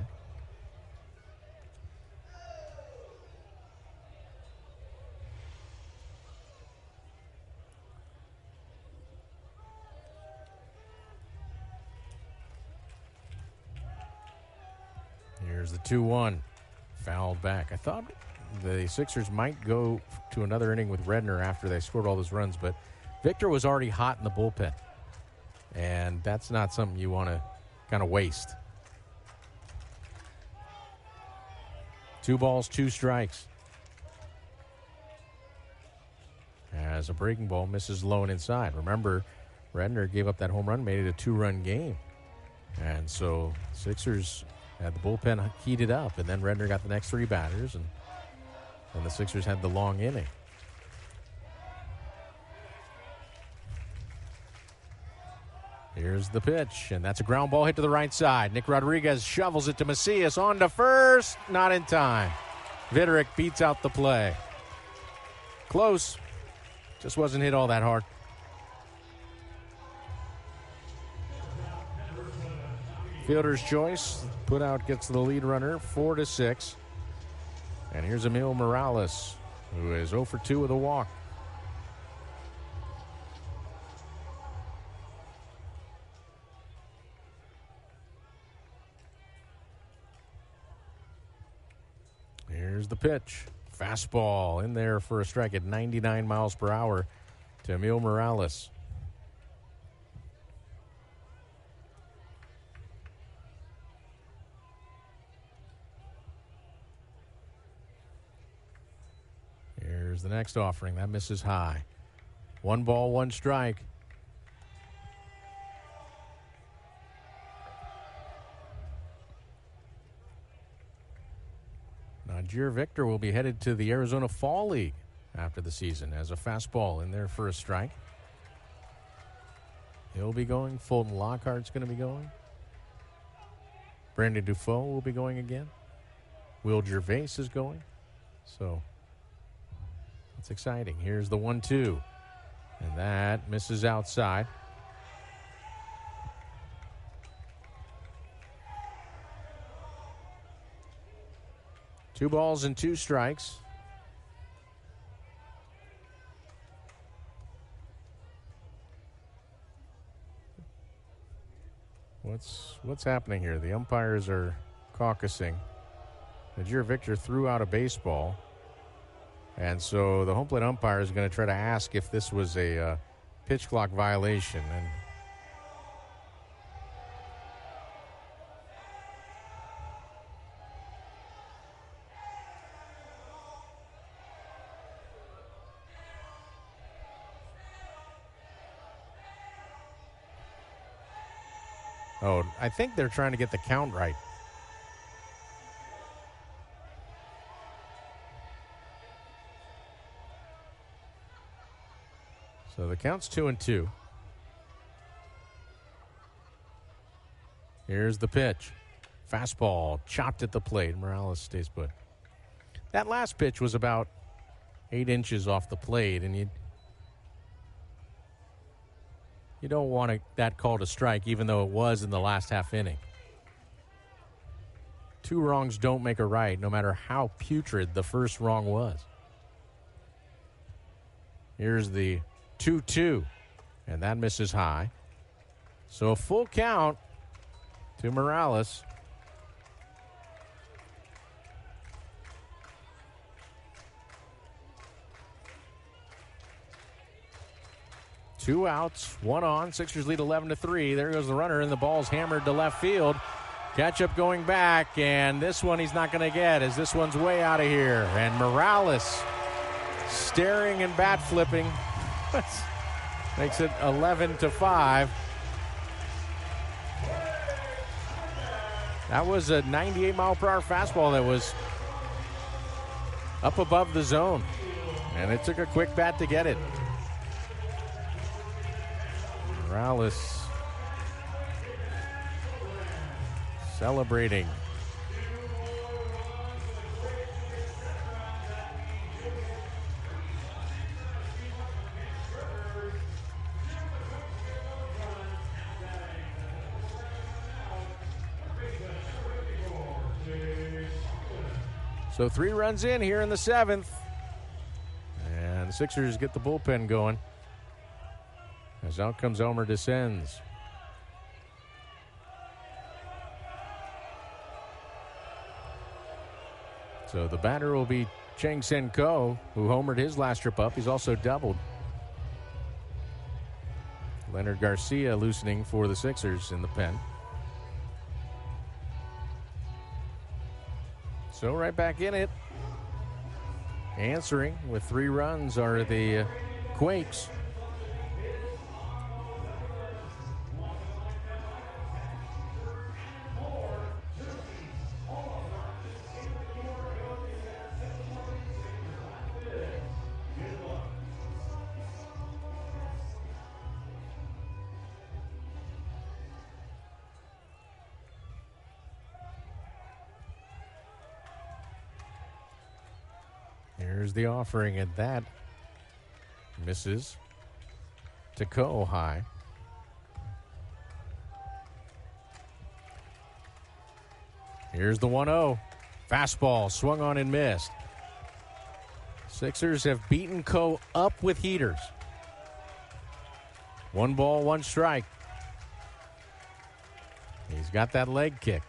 Here's the 2-1. Fouled back. I thought the Sixers might go to another inning with Redner after they scored all those runs, but Victor was already hot in the bullpen, and that's not something you want to kind of waste. 2 balls, 2 strikes. As a breaking ball misses low and inside. Remember, Redner gave up that home run, made it a 2-run game. And so Sixers had the bullpen heated up, and then Redner got the next 3 batters, and the Sixers had the long inning. Here's the pitch, and that's a ground ball hit to the right side. Nick Rodriguez shovels it to Macias, on to first, not in time. Viterick beats out the play. Close, just wasn't hit all that hard. Fielder's choice, put out gets the lead runner, 4-6. And here's Emil Morales, who is 0 for 2 with a walk. Here's the pitch. Fastball in there for a strike at 99 miles per hour to Emil Morales. Here's the next offering. That misses high. 1 ball, 1 strike. Najir Victor will be headed to the Arizona Fall League after the season as a fastball in there for a strike. He'll be going. Fulton Lockhart's going to be going. Brandon Dufault will be going again. Will Gervais is going. So it's exciting. Here's the 1-2. And that misses outside. Two balls and 2 strikes. What's happening here? The umpires are caucusing. Najir Victor threw out a baseball. And so the home plate umpire is going to try to ask if this was a pitch clock violation. And I think they're trying to get the count right. So the count's 2-2. Here's the pitch. Fastball chopped at the plate. Morales stays put. That last pitch was about 8 inches off the plate, and you don't want that called a strike, even though it was in the last half inning. 2 wrongs don't make a right, no matter how putrid the first wrong was. Here's the 2-2, and that misses high. So a full count to Morales. Two outs, 1 on. Sixers lead 11-3. There goes the runner, and the ball's hammered to left field. Catch up going back, and this one he's not going to get, as this one's way out of here. And Morales staring and bat flipping makes it 11-5. That was a 98-mile-per-hour fastball that was up above the zone, and it took a quick bat to get it. Morales celebrating. So 3 runs in here in the 7th. And the Sixers get the bullpen going. As out comes Elmer Descends. So the batter will be Chang Sen Ko, who homered his last trip up. He's also doubled. Leonard Garcia loosening for the Sixers in the pen. So right back in it. Answering with 3 runs are the Quakes. Here's the offering, and that misses to go high. Here's the 1-0. Fastball swung on and missed. Sixers have beaten Coe up with heaters. 1 ball, 1 strike. He's got that leg kick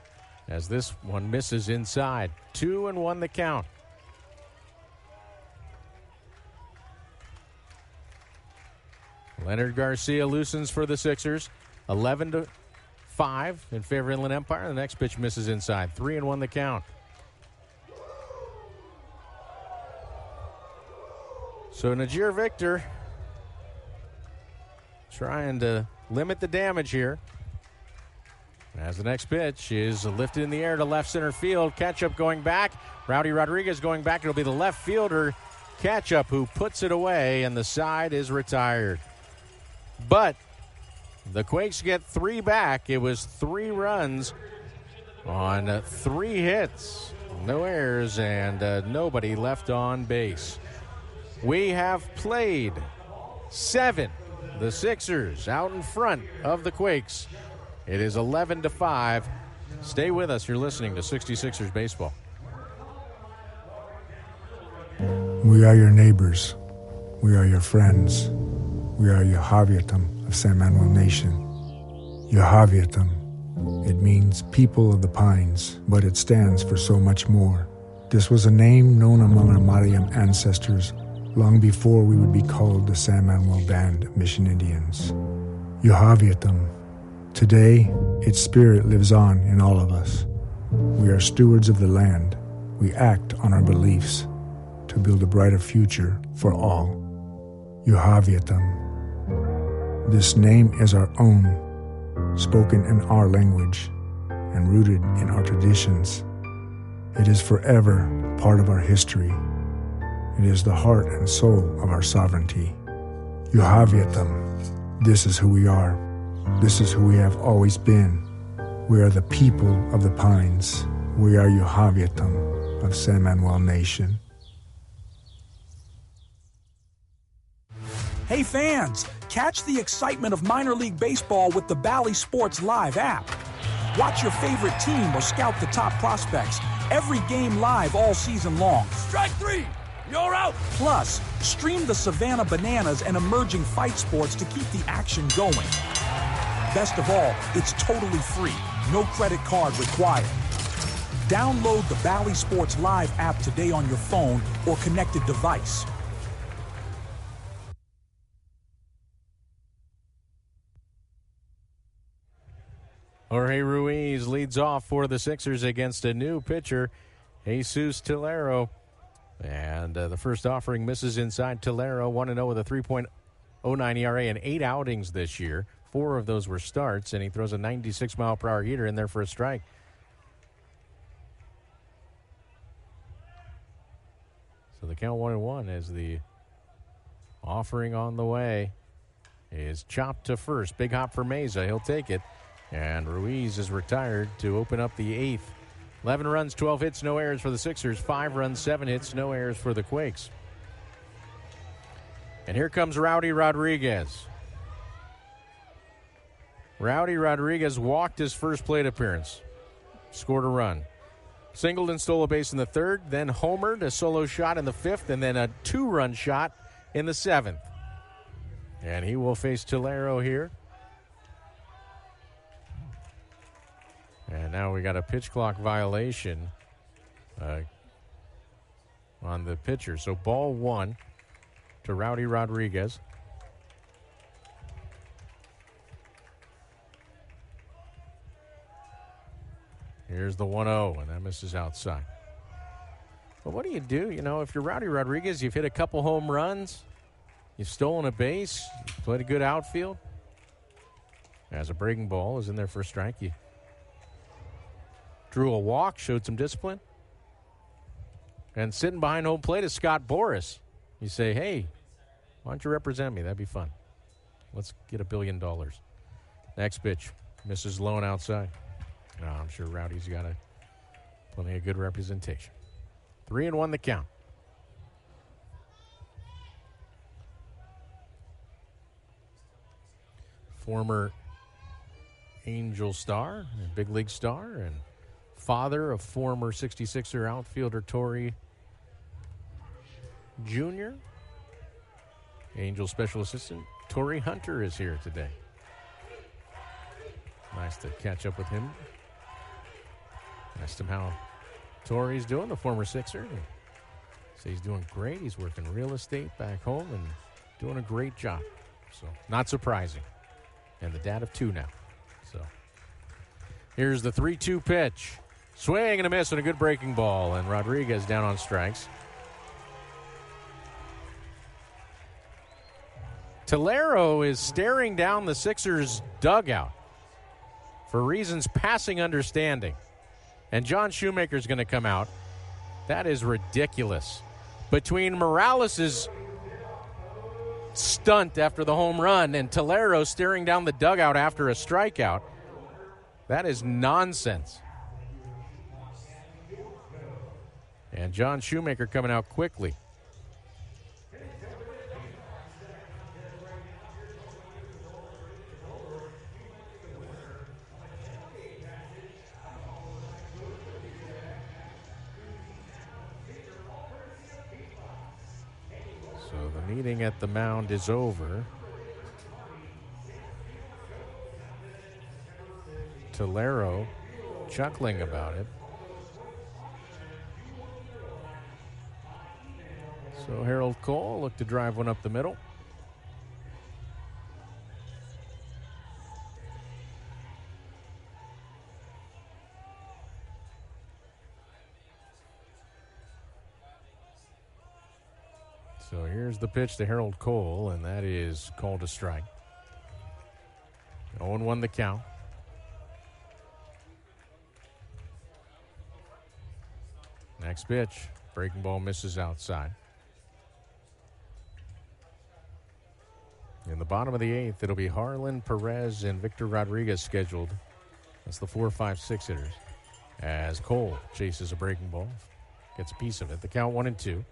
as this one misses inside. 2-1 the count. Leonard Garcia loosens for the Sixers. 11-5 in favor of Inland Empire. The next pitch misses inside. 3-1 the count. So Najir Victor trying to limit the damage here. As the next pitch is lifted in the air to left center field. Catch-up going back. Rowdy Rodriguez going back. It'll be the left fielder, Catch-up, who puts it away, and the side is retired. But the Quakes get 3 back. It was 3 runs on 3 hits. No errors and nobody left on base. We have played 7. The Sixers out in front of the Quakes. It is 11-5. Stay with us. You're listening to 66ers Baseball. We are your neighbors. We are your friends. We are Yahaviatam of San Manuel Nation. Yahaviatam. It means people of the pines, but it stands for so much more. This was a name known among our Mariam ancestors long before we would be called the San Manuel Band of Mission Indians. Yahaviatam. Today, its spirit lives on in all of us. We are stewards of the land. We act on our beliefs to build a brighter future for all. Yahaviatam. This name is our own, spoken in our language and rooted in our traditions. It is forever part of our history. It is the heart and soul of our sovereignty. Yahaviatam. This is who we are. This is who we have always been. We are the people of the pines. We are Yahaviatam of San Manuel Nation. Hey fans, catch the excitement of minor league baseball with the Bally Sports Live app. Watch your favorite team or scout the top prospects. Every game live all season long. Strike 3! You're out! Plus, stream the Savannah Bananas and emerging fight sports to keep the action going. Best of all, it's totally free. No credit card required. Download the Bally Sports Live app today on your phone or connected device. Jorge Ruiz leads off for the Sixers against a new pitcher, Jesus Tillero. And the first offering misses inside. Tillero 1-0 with a 3.09 ERA and 8 outings this year. 4 of those were starts, and he throws a 96-mile-per-hour heater in there for a strike. So the count 1-1 as the offering on the way is chopped to first. Big hop for Meza. He'll take it. And Ruiz is retired to open up the 8th. 11 runs, 12 hits, no errors for the Sixers. 5 runs, 7 hits, no errors for the Quakes. And here comes Rowdy Rodriguez. Rowdy Rodriguez walked his first plate appearance. Scored a run. Singled and stole a base in the 3rd, then homered, a solo shot in the 5th, and then a 2-run shot in the 7th. And he will face Tillero here. And now we got a pitch clock violation on the pitcher. So ball 1 to Rowdy Rodriguez. Here's the 1-0, and that misses outside. But what do? You know, if you're Rowdy Rodriguez, you've hit a couple home runs, you've stolen a base, you've played a good outfield. As a breaking ball is in there for a strike. You drew a walk, showed some discipline. And sitting behind home plate is Scott Boras. You say, hey, why don't you represent me? That'd be fun. Let's get $1 billion. Next pitch, misses low and outside. No, I'm sure Rowdy's got plenty of good representation. 3-1 the count. Former Angel star, big league star, and father of former 66er outfielder Torrey Jr. Angel special assistant Torrey Hunter is here today. Nice to catch up with him. Asked him how Torrey's doing, the former Sixer. Say he's doing great. He's working real estate back home and doing a great job. So, not surprising. And the dad of 2 now. So, here's the 3-2 pitch. Swing and a miss and a good breaking ball. And Rodriguez down on strikes. Tolero is staring down the Sixers' dugout for reasons passing understanding. And John Shoemaker's going to come out. That is ridiculous. Between Morales' stunt after the home run and Tolero staring down the dugout after a strikeout, that is nonsense. And John Shoemaker coming out quickly. So the meeting at the mound is over. Tolero chuckling about it. So Harold Cole looked to drive one up the middle. So here's the pitch to Harold Cole, and that is called a strike. 0-1 the count. Next pitch, breaking ball misses outside. In the bottom of the 8th, it'll be Harlan, Perez, and Victor Rodriguez scheduled. That's the 4, 5, 6 hitters. As Cole chases a breaking ball, gets a piece of it. The count 1-2.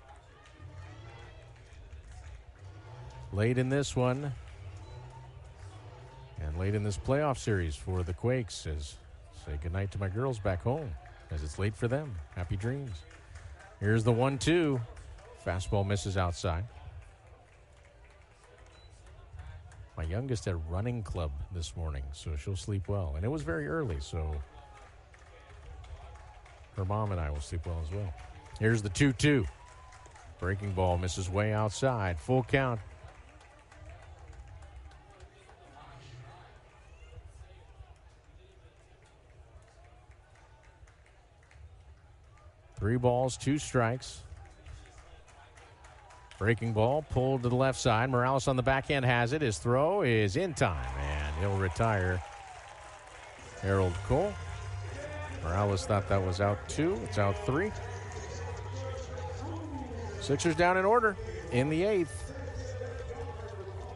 Late in this one, and late in this playoff series for the Quakes, as say goodnight to my girls back home, as it's late for them. Happy dreams. Here's the 1-2. Fastball misses outside. My youngest had running club this morning, so she'll sleep well. And it was very early, so her mom and I will sleep well as well. Here's the 2-2. Breaking ball misses way outside. Full count. Three balls, 2 strikes. Breaking ball pulled to the left side. Morales on the backhand has it. His throw is in time, and he'll retire Harold Cole. Morales thought that was out 2. It's out 3. Sixers down in order in the 8th.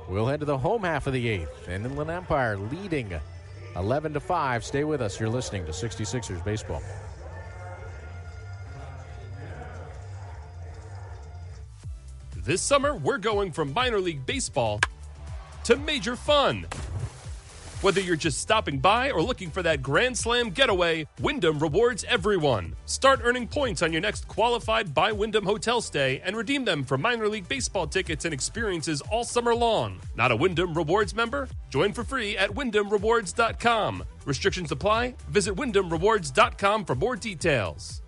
We'll head to the home half of the 8th. And Inland Empire leading 11-5. Stay with us. You're listening to 66ers Baseball. This summer, we're going from minor league baseball to major fun. Whether you're just stopping by or looking for that Grand Slam getaway, Wyndham rewards everyone. Start earning points on your next qualified by Wyndham hotel stay and redeem them for minor league baseball tickets and experiences all summer long. Not a Wyndham Rewards member? Join for free at WyndhamRewards.com. Restrictions apply. Visit WyndhamRewards.com for more details.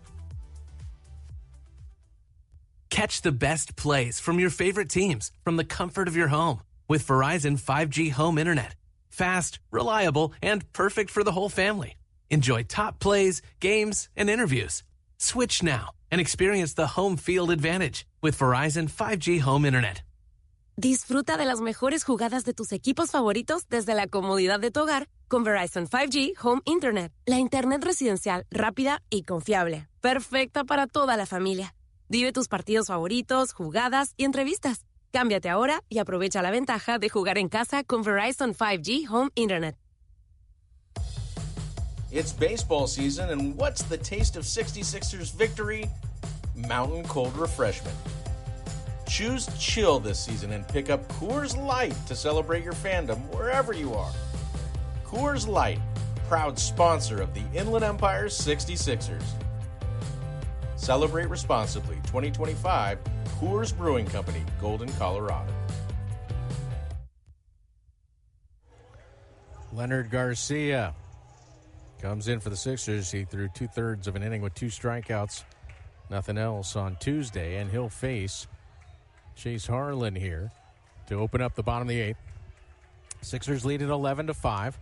Catch the best plays from your favorite teams from the comfort of your home with Verizon 5G home internet. Fast, reliable, and perfect for the whole family. Enjoy top plays, games, and interviews. Switch now and experience the home field advantage with Verizon 5G Home Internet. Disfruta de las mejores jugadas de tus equipos favoritos desde la comodidad de tu hogar con Verizon 5G Home Internet. La internet residencial rápida y confiable. Perfecta para toda la familia. Vive tus partidos favoritos, jugadas y entrevistas. Cámbiate ahora y aprovecha la ventaja de jugar en casa con Verizon 5G Home Internet. It's baseball season, and what's the taste of 66ers victory? Mountain cold refreshment. Choose chill this season and pick up Coors Light to celebrate your fandom wherever you are. Coors Light, proud sponsor of the Inland Empire 66ers. Celebrate responsibly. 2025 Coors Brewing Company, Golden, Colorado. Leonard Garcia comes in for the Sixers. He threw 2/3 of an inning with 2 strikeouts. Nothing else on Tuesday, and he'll face Chase Harlan here to open up the bottom of the 8th. Sixers lead at 11-5.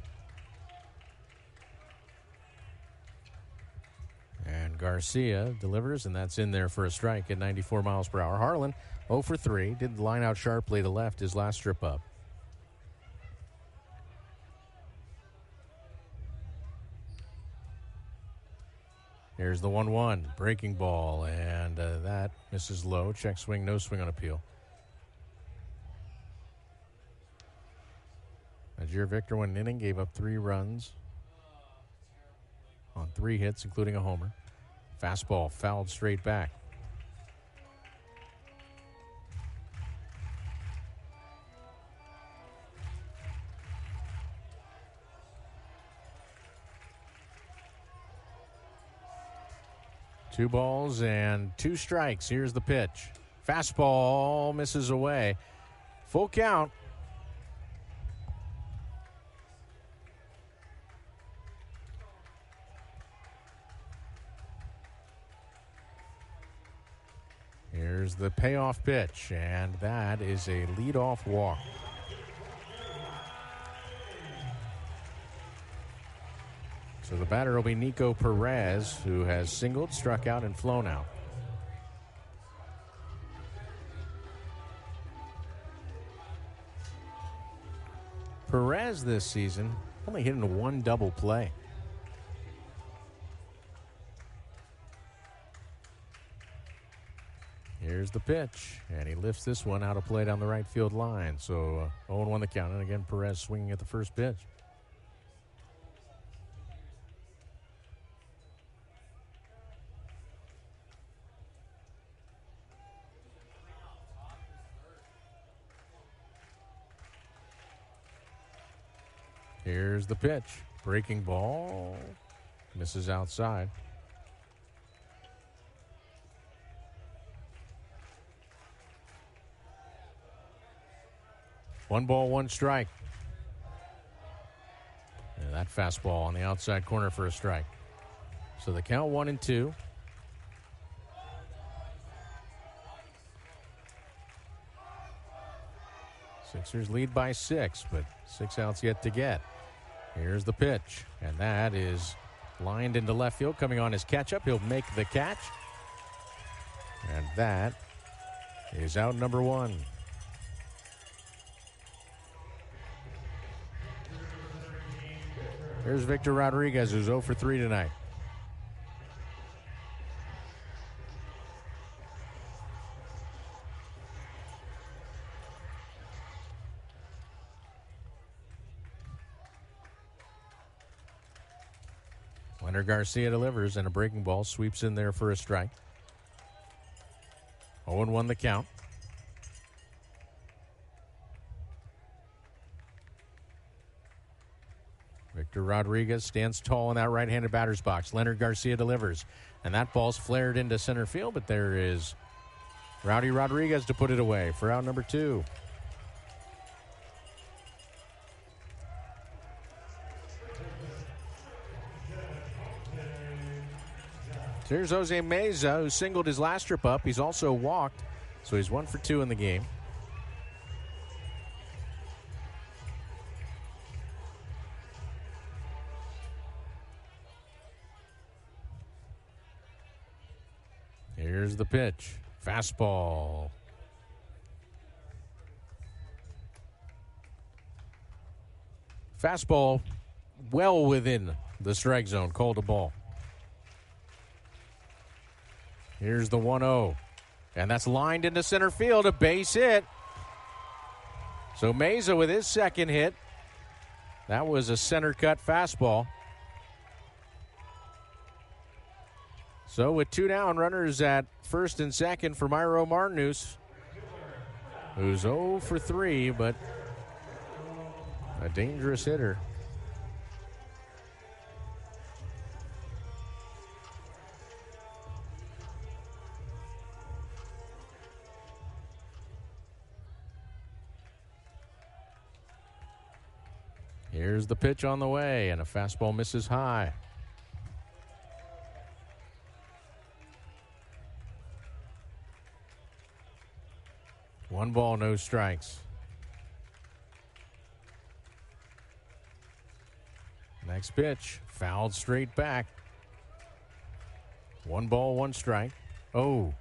And Garcia delivers, and that's in there for a strike at 94 miles per hour. Harlan 0 for 3. Did line out sharply to left his last trip up. Here's the 1-1. Breaking ball, and that misses low. Check swing, no swing on appeal. Najir Victor went an inning, gave up 3 runs on 3 hits, including a homer. Fastball fouled straight back. Two balls and 2 strikes. Here's the pitch. Fastball misses away. Full count. Here's the payoff pitch, and that is a leadoff walk. So the batter will be Nico Perez, who has singled, struck out, and flown out. Perez this season only hitting 1 double play. Here's the pitch, and he lifts this one out of play down the right field line. So 0-1 the count, and again Perez swinging at the first pitch. Here's the pitch. Breaking ball. Misses outside. One ball, 1 strike. And that fastball on the outside corner for a strike. So the count 1-2. Sixers lead by 6, but 6 outs yet to get. Here's the pitch, and that is lined into left field. Coming on his catch-up, he'll make the catch. And that is out number 1. Here's Victor Rodriguez, who's 0 for 3 tonight. Leonard Garcia delivers, and a breaking ball sweeps in there for a strike. 0-1 the count. Victor Rodriguez stands tall in that right-handed batter's box. Leonard Garcia delivers, and that ball's flared into center field, but there is Rowdy Rodriguez to put it away for out number 2. Here's Jose Meza, who singled his last trip up. He's also walked, so he's 1 for 2 in the game. Here's the pitch. Fastball. Fastball well within the strike zone. Called a ball. Here's the 1-0. And that's lined into center field. A base hit. So Meza with his second hit. That was a center cut fastball. So with 2 down, runners at first and second for Myro Martinus, who's 0 for 3, but a dangerous hitter. Here's the pitch on the way, and a fastball misses high. One ball, no strikes. Next pitch, fouled straight back. 1 ball, 1 strike. Oh.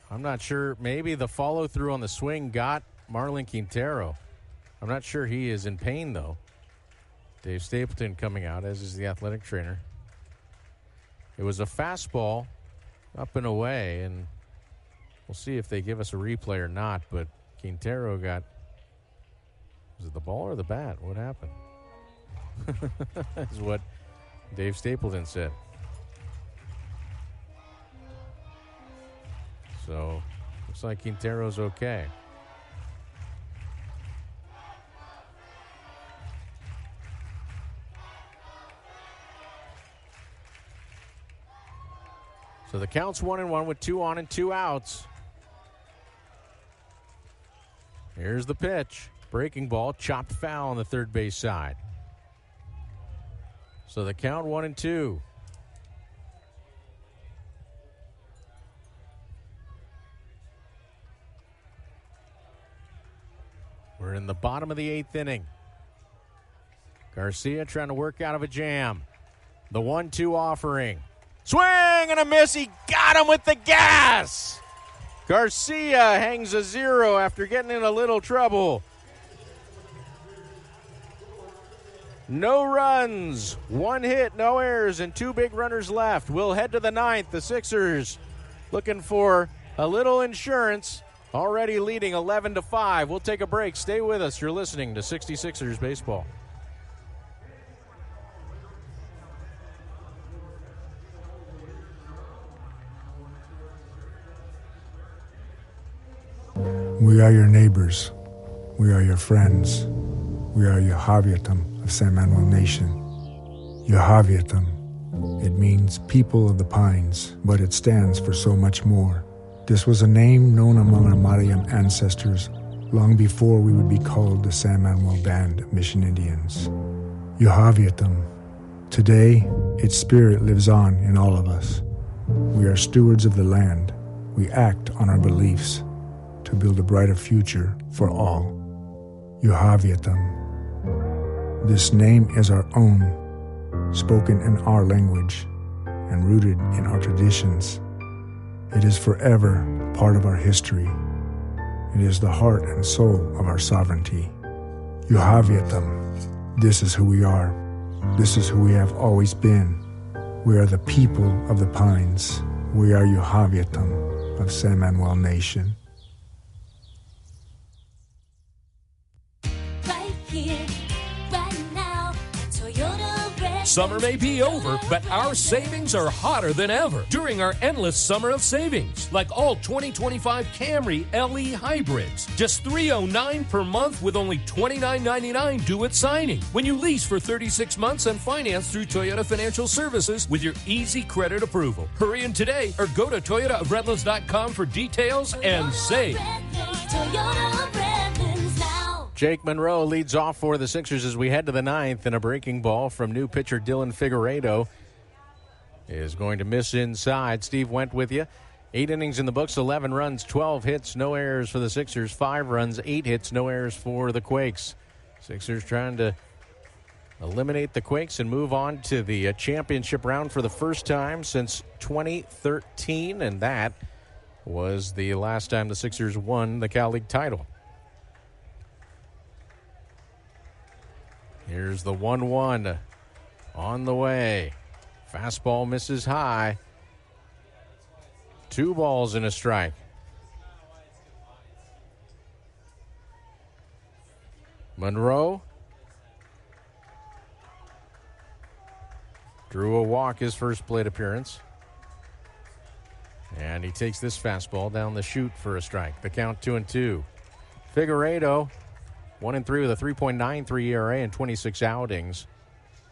I'm not sure. Maybe the follow through on the swing got Marlon Quintero. I'm not sure he is in pain, though. Dave Stapleton coming out, as is the athletic trainer. It was a fastball up and away, and we'll see if they give us a replay or not, but Quintero got... Was it the ball or the bat? What happened? Is what Dave Stapleton said. So, looks like Quintero's okay. So the count's 1-1 with 2 on and 2 outs. Here's the pitch. Breaking ball, chopped foul on the third base side. So the count 1-2. We're in the bottom of the 8th inning. Garcia trying to work out of a jam. The 1-2 offering. Swing and a miss. He got him with the gas. Garcia hangs a 0 after getting in a little trouble. No runs, 1 hit, no errors, and 2 big runners left. We'll head to the 9th. The Sixers looking for a little insurance, already leading 11-5. We'll take a break. Stay with us. You're listening to 66ers Baseball. We are your neighbors. We are your friends. We are Yahaviatam of San Manuel Nation. Yahaviatam. It means people of the pines, but it stands for so much more. This was a name known among our Mariam ancestors long before we would be called the San Manuel Band of Mission Indians. Yahaviatam. Today, its spirit lives on in all of us. We are stewards of the land. We act on our beliefs to build a brighter future for all. Yahaviatam. This name is our own, spoken in our language and rooted in our traditions. It is forever part of our history. It is the heart and soul of our sovereignty. Yahaviatam. This is who we are. This is who we have always been. We are the people of the pines. We are Yahaviatam of San Manuel Nation. Right here, right now, Toyota Red. Summer may be over, but our savings are hotter than ever during our endless summer of savings. Like all 2025 Camry LE hybrids. Just $309 per month with only $29.99 due at signing. When you lease for 36 months and finance through Toyota Financial Services with your easy credit approval. Hurry in today or go to ToyotaOfRedlands.com for details and save. Toyota Redlands now. Jake Monroe leads off for the Sixers as we head to the 9th, and a breaking ball from new pitcher Dylan Figueiredo is going to miss inside. Steve went with you. 8 innings in the books, 11 runs, 12 hits, no errors for the Sixers, 5 runs, 8 hits, no errors for the Quakes. Sixers trying to eliminate the Quakes and move on to the championship round for the first time since 2013, and that was the last time the Sixers won the Cal League title. Here's the 1-1 on the way. Fastball misses high. 2 balls and a strike. Monroe drew a walk his first plate appearance. And he takes this fastball down the chute for a strike. The count 2-2. Figueiredo, 1-3 with a 3.93 ERA and 26 outings.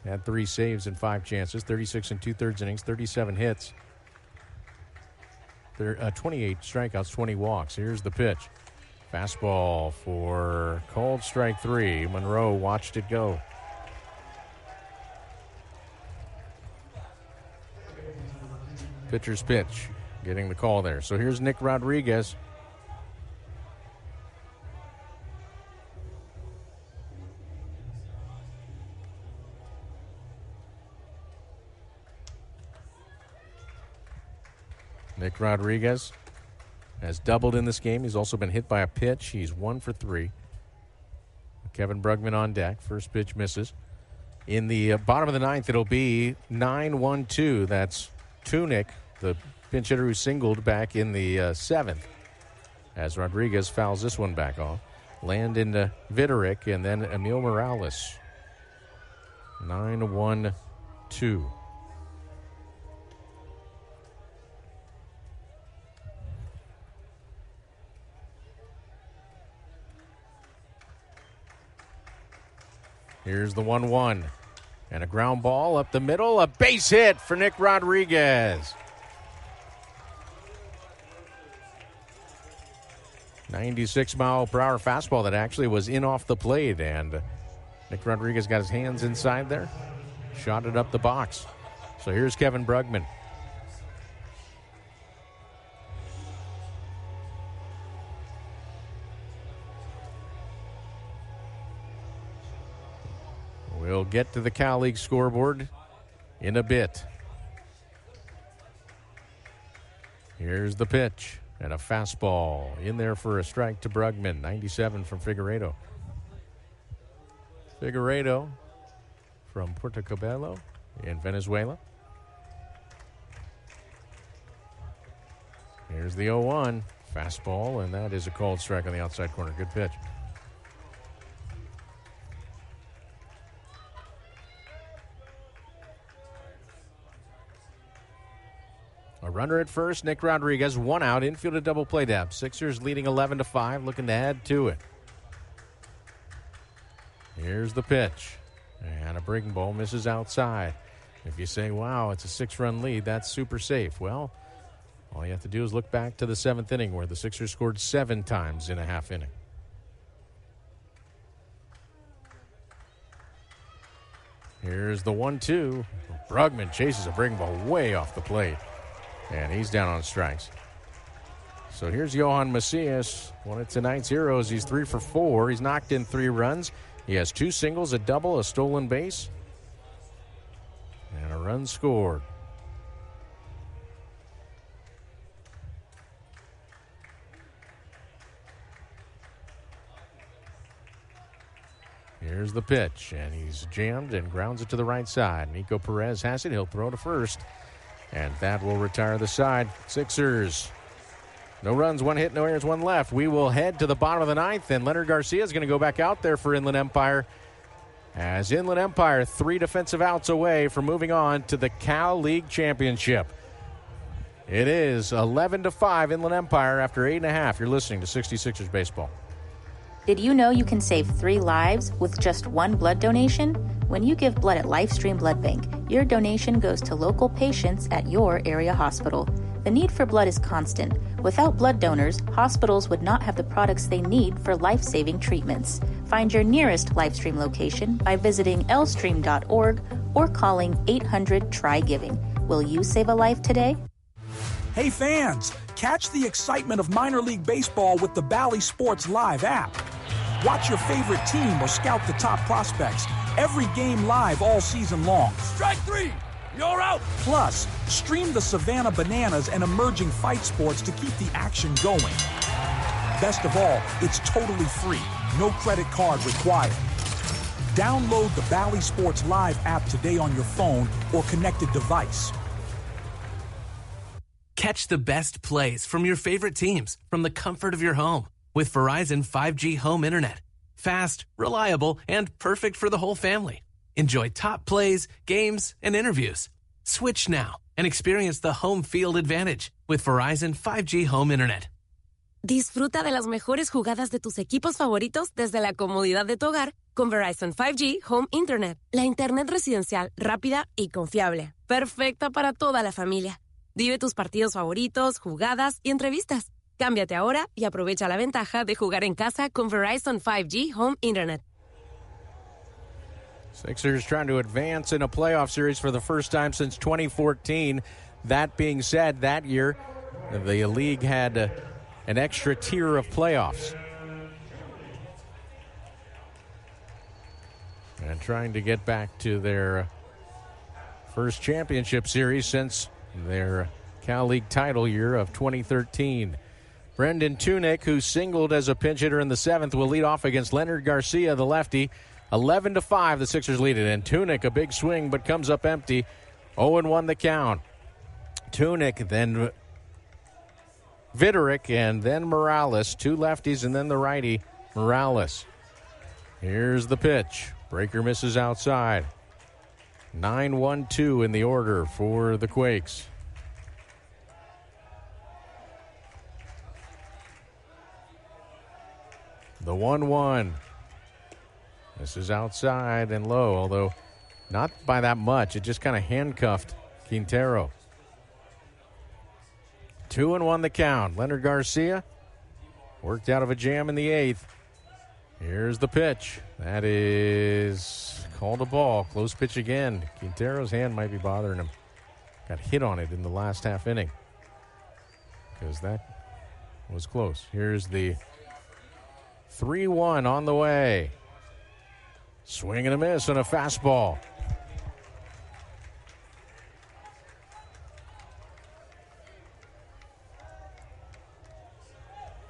Had 3 saves and 5 chances, 36 and 2/3 innings, 37 hits. 28 strikeouts, 20 walks. Here's the pitch. Fastball for called strike 3. Monroe watched it go. Pitcher's pitch, getting the call there. So here's Nick Rodriguez. Nick Rodriguez has doubled in this game. He's also been hit by a pitch. He's 1 for 3. Kevin Brugman on deck. First pitch misses. In the bottom of the 9th, it'll be 9-1-2. That's Tunick, the pinch hitter who singled back in the 7th. As Rodriguez fouls this one back off. Land into Viderick and then Emil Morales. 9-1-2. Here's the 1-1. And a ground ball up the middle. A base hit for Nick Rodriguez. 96-mile-per-hour fastball that actually was in off the plate. And Nick Rodriguez got his hands inside there. Shot it up the box. So here's Kevin Brugman. We'll get to the Cal League scoreboard in a bit. Here's the pitch and a fastball in there for a strike to Brugman. 97 from Figueiredo. Figueiredo from Puerto Cabello in Venezuela. Here's the 0-1. Fastball, and that is a called strike on the outside corner. Good pitch. A runner at first, Nick Rodriguez, 1 out, infield a double play dab. Sixers leading 11-5, looking to add to it. Here's the pitch. And a breaking ball misses outside. If you say, wow, it's a 6-run lead, that's super safe. Well, all you have to do is look back to the 7th inning where the Sixers scored 7 times in a half inning. Here's the 1-2. Brugman chases a breaking ball way off the plate. And he's down on strikes. So here's Johan Macias, one of tonight's heroes. He's 3 for 4. He's knocked in 3 runs. He has 2 singles, a double, a stolen base, and a run scored. Here's the pitch, and he's jammed and grounds it to the right side. Nico Perez has it. He'll throw to first. And that will retire the side. Sixers, no runs, 1 hit, no errors, 1 left. We will head to the bottom of the 9th, and Leonard Garcia is going to go back out there for Inland Empire. As Inland Empire, 3 defensive outs away from moving on to the Cal League Championship. It is 11-5 Inland Empire after 8.5. You're listening to 66ers Baseball. Did you know you can save 3 lives with just 1 blood donation? When you give blood at LifeStream Blood Bank, your donation goes to local patients at your area hospital. The need for blood is constant. Without blood donors, hospitals would not have the products they need for life-saving treatments. Find your nearest LifeStream location by visiting lstream.org or calling 800-TRY-GIVING. Will you save a life today? Hey fans, catch the excitement of minor league baseball with the Bally Sports Live app. Watch your favorite team or scout the top prospects. Every game live all season long. Strike three! You're out! Plus, stream the Savannah Bananas and emerging fight sports to keep the action going. Best of all, it's totally free. No credit card required. Download the Bally Sports Live app today on your phone or connected device. Catch the best plays from your favorite teams from the comfort of your home with Verizon 5G home internet. Fast, reliable, and perfect for the whole family. Enjoy top plays, games, and interviews. Switch now and experience the home field advantage with Verizon 5G home internet. Disfruta de las mejores jugadas de tus equipos favoritos desde la comodidad de tu hogar con Verizon 5G Home Internet. La internet residencial rápida y confiable. Perfecta para toda la familia. Vive tus partidos favoritos, jugadas y entrevistas. Cámbiate ahora y aprovecha la ventaja de jugar en casa con Verizon 5G Home Internet. Sixers trying to advance in a playoff series for the first time since 2014. That being said, that year, the league had an extra tier of playoffs. And trying to get back to their first championship series since their Cal League title year of 2013. Brendan Tunick, who singled as a pinch hitter in the seventh, will lead off against Leonard Garcia, the lefty. 11-5, the Sixers lead it. And Tunick, a big swing, but comes up empty. 0-1 the count. Tunick, then Viderick, and then Morales. Two lefties, and then the righty, Morales. Here's the pitch. Breaker misses outside. 9-1-2 in the order for the Quakes. The 1-1. This is outside and low, although not by that much. It just kind of handcuffed Quintero. 2-1 the count. Leonard Garcia worked out of a jam in the eighth. Here's the pitch. That is called a ball. Close pitch again. Quintero's hand might be bothering him. Got hit on it in the last half inning because that was close. Here's the 3-1 on the way. Swing and a miss on a fastball.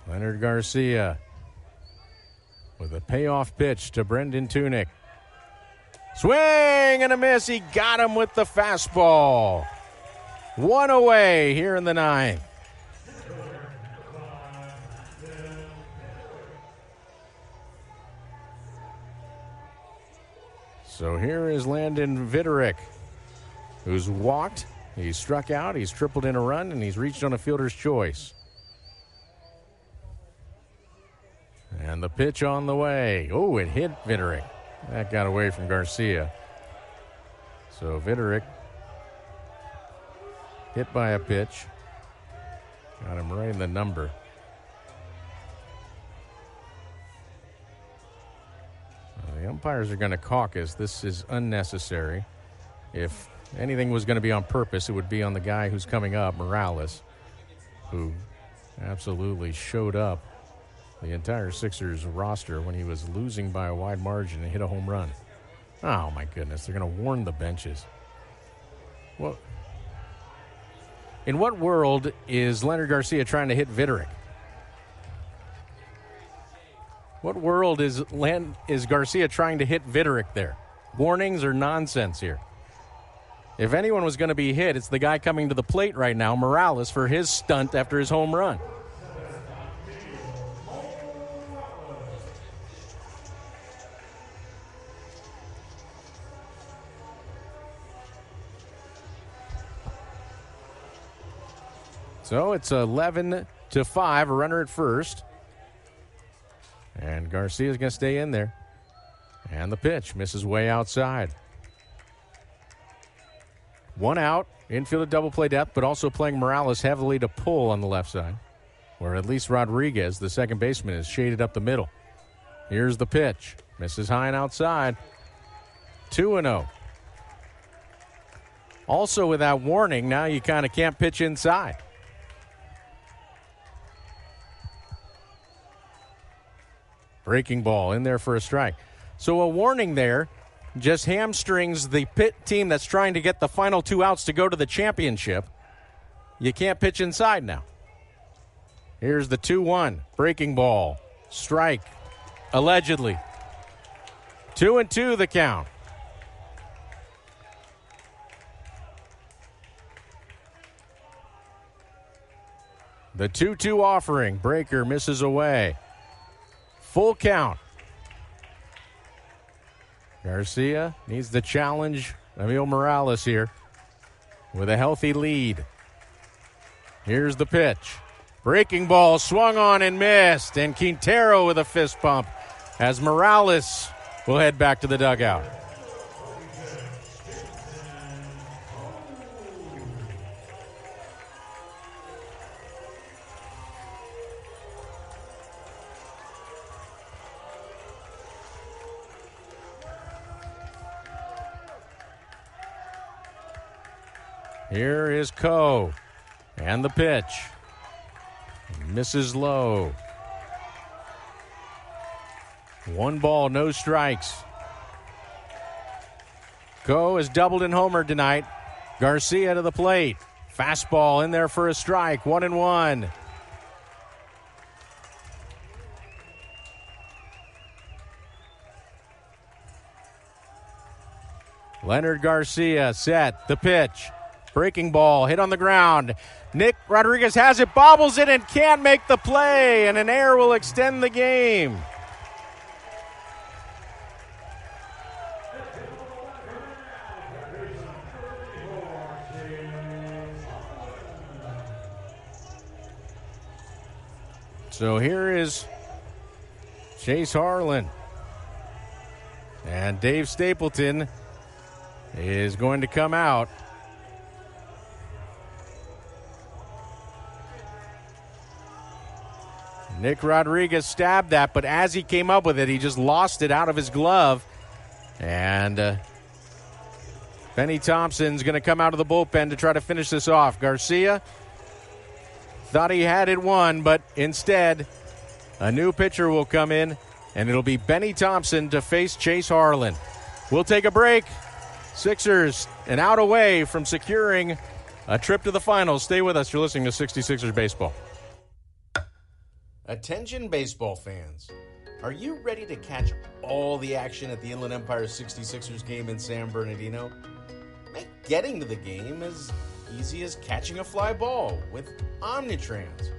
Leonard Garcia with a payoff pitch to Brendan Tunick. Swing and a miss. He got him with the fastball. One away here in the ninth. So here is Landon Viderick, who's walked, he's struck out, he's tripled in a run, and he's reached on a fielder's choice. And the pitch on the way. Oh, it hit Viderick. That got away from Garcia. So Viderick hit by a pitch. Got him right in the number. The umpires are going to caucus. This is unnecessary. If anything was going to be on purpose, it would be on the guy who's coming up, Morales, who absolutely showed up the entire Sixers roster when he was losing by a wide margin and hit a home run. Oh, my goodness. They're going to warn the benches. Well, in what world is Leonard Garcia trying to hit Viderick? What world is Garcia trying to hit Viderick there? Warnings or nonsense here? If anyone was going to be hit, it's the guy coming to the plate right now, Morales, for his stunt after his home run. So it's 11-5, a runner at first. And Garcia's going to stay in there. And the pitch misses way outside. One out, infield of double play depth, but also playing Morales heavily to pull on the left side, where at least Rodriguez, the second baseman, is shaded up the middle. Here's the pitch. Misses high and outside. 2-0. Also with that warning, now you kind of can't pitch inside. Breaking ball in there for a strike. So a warning there just hamstrings the pit team that's trying to get the final 2 outs to go to the championship. You can't pitch inside now. Here's the 2-1. Breaking ball. Strike. Allegedly. 2-2 the count. The 2-2 offering. Breaker misses away. Full count. Garcia needs to challenge Emil Morales here with a healthy lead. Here's the pitch. Breaking ball swung on and missed. And Quintero with a fist pump as Morales will head back to the dugout. Here is Coe. And the pitch. Misses low. 1 ball, no strikes. Coe has doubled and homered tonight. Garcia to the plate. Fastball in there for a strike. 1-1. Leonard Garcia set. The pitch. Breaking ball, hit on the ground. Nick Rodriguez has it, bobbles it, and can't make the play, and an error will extend the game. So here is Chase Harlan. And Dave Stapleton is going to come out. Nick Rodriguez stabbed that, but as he came up with it, he just lost it out of his glove. And Benny Thompson's going to come out of the bullpen to try to finish this off. Garcia thought he had it won, but instead, a new pitcher will come in, and it'll be Benny Thompson to face Chase Harlan. We'll take a break. Sixers an out away from securing a trip to the finals. Stay with us. You're listening to 66ers Baseball. Attention baseball fans. Are you ready to catch all the action at the Inland Empire 66ers game in San Bernardino? Make getting to the game as easy as catching a fly ball with Omnitrans,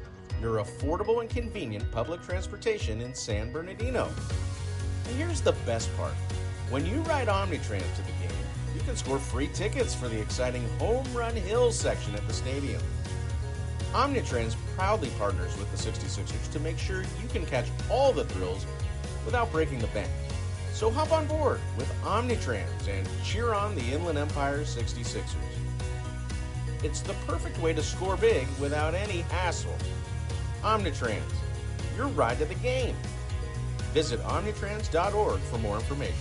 your affordable and convenient public transportation in San Bernardino. And here's the best part. When you ride Omnitrans to the game, you can score free tickets for the exciting Home Run Hill section at the stadium. Omnitrans proudly partners with the 66ers to make sure you can catch all the thrills without breaking the bank. So hop on board with Omnitrans and cheer on the Inland Empire 66ers. It's the perfect way to score big without any hassle. Omnitrans, your ride to the game. Visit omnitrans.org for more information.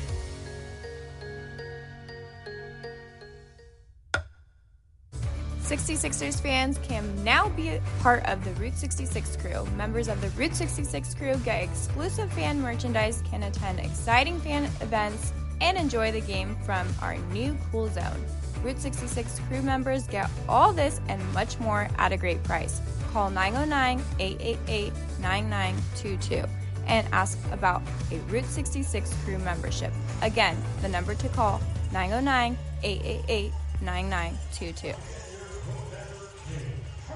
66ers fans can now be a part of the Route 66 crew. Members of the Route 66 crew get exclusive fan merchandise, can attend exciting fan events, and enjoy the game from our new cool zone. Route 66 crew members get all this and much more at a great price. Call 909-888-9922 and ask about a Route 66 crew membership. Again, the number to call, 909-888-9922.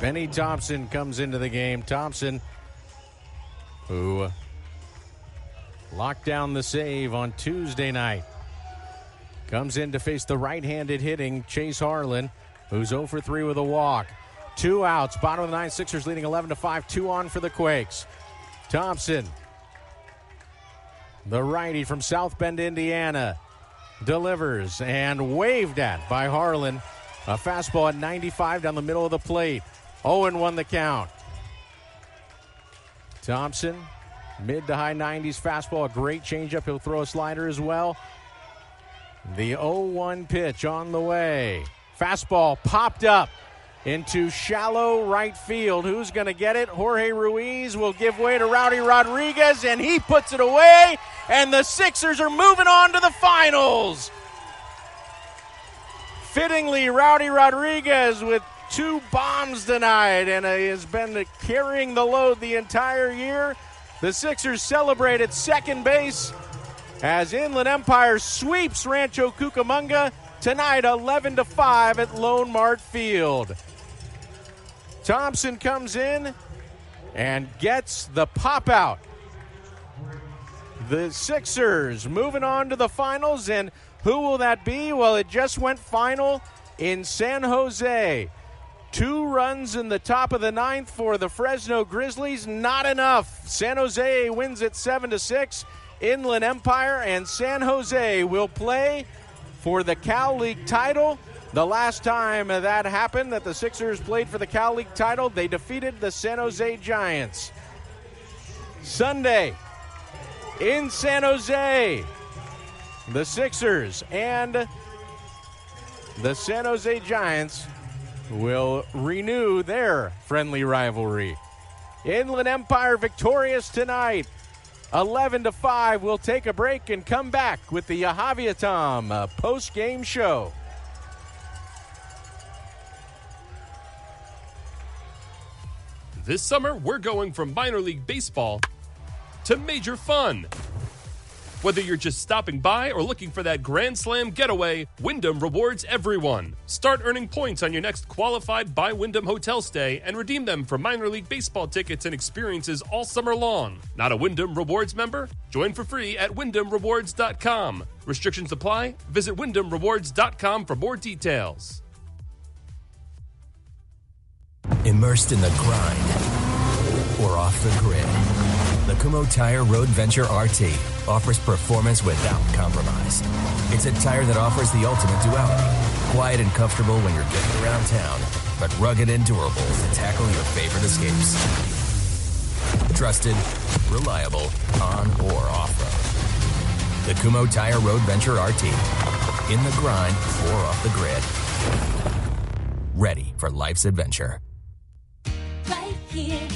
Benny Thompson comes into the game. Thompson, who locked down the save on Tuesday night, comes in to face the right-handed hitting Chase Harlan, who's 0 for 3 with a walk. 2 outs, bottom of the 9th, Sixers leading 11-5, 2 on for the Quakes. Thompson, the righty from South Bend, Indiana, delivers and waved at by Harlan. A fastball at 95 down the middle of the plate. 0-1 the count. Thompson, mid to high 90s fastball, a great changeup. He'll throw a slider as well. The 0-1 pitch on the way. Fastball popped up into shallow right field. Who's going to get it? Jorge Ruiz will give way to Rowdy Rodriguez, and he puts it away, and the Sixers are moving on to the finals. Fittingly, Rowdy Rodriguez with 2 bombs tonight, and has been carrying the load the entire year. The Sixers celebrate at second base as Inland Empire sweeps Rancho Cucamonga tonight 11-5 at Lone Mart Field. Thompson comes in and gets the pop out. The Sixers moving on to the finals, and who will that be? Well, it just went final in San Jose. 2 runs in the top of the 9th for the Fresno Grizzlies. Not enough. San Jose wins it 7-6. Inland Empire and San Jose will play for the Cal League title. The last time that happened, that the Sixers played for the Cal League title, they defeated the San Jose Giants. Sunday in San Jose, the Sixers and the San Jose Giants will renew their friendly rivalry. Inland Empire victorious tonight, 11-5. We'll take a break and come back with the Yahaviatam post-game show. This summer, we're going from minor league baseball to major fun. Whether you're just stopping by or looking for that Grand Slam getaway, Wyndham rewards everyone. Start earning points on your next qualified by Wyndham hotel stay and redeem them for minor league baseball tickets and experiences all summer long. Not a Wyndham Rewards member? Join for free at WyndhamRewards.com. Restrictions apply. Visit WyndhamRewards.com for more details. Immersed in the grind or off the grid, the Kumo Tire Road Venture RT offers performance without compromise. It's a tire that offers the ultimate duality. Quiet and comfortable when you're getting around town, but rugged and durable to tackle your favorite escapes. Trusted, reliable, on or off-road. The Kumo Tire Road Venture RT. In the grind or off the grid. Ready for life's adventure. Right here,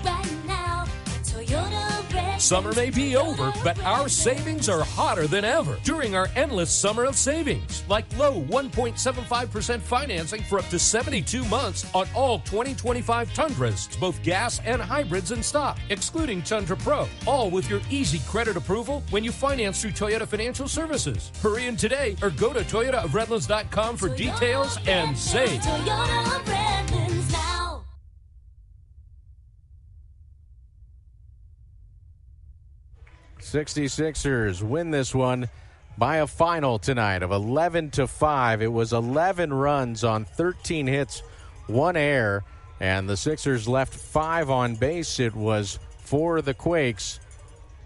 right now, Toyota Red. Summer may be over, but our savings are hotter than ever during our endless summer of savings. Like low 1.75% financing for up to 72 months on all 2025 Tundras, both gas and hybrids in stock, excluding Tundra Pro. All with your easy credit approval when you finance through Toyota Financial Services. Hurry in today or go to ToyotaOfRedlands.com for details and save. Toyota of Redlands now. 66ers win this one by a final tonight of 11-5. It was 11 runs on 13 hits, 1 error, and the Sixers left 5 on base. It was for the Quakes,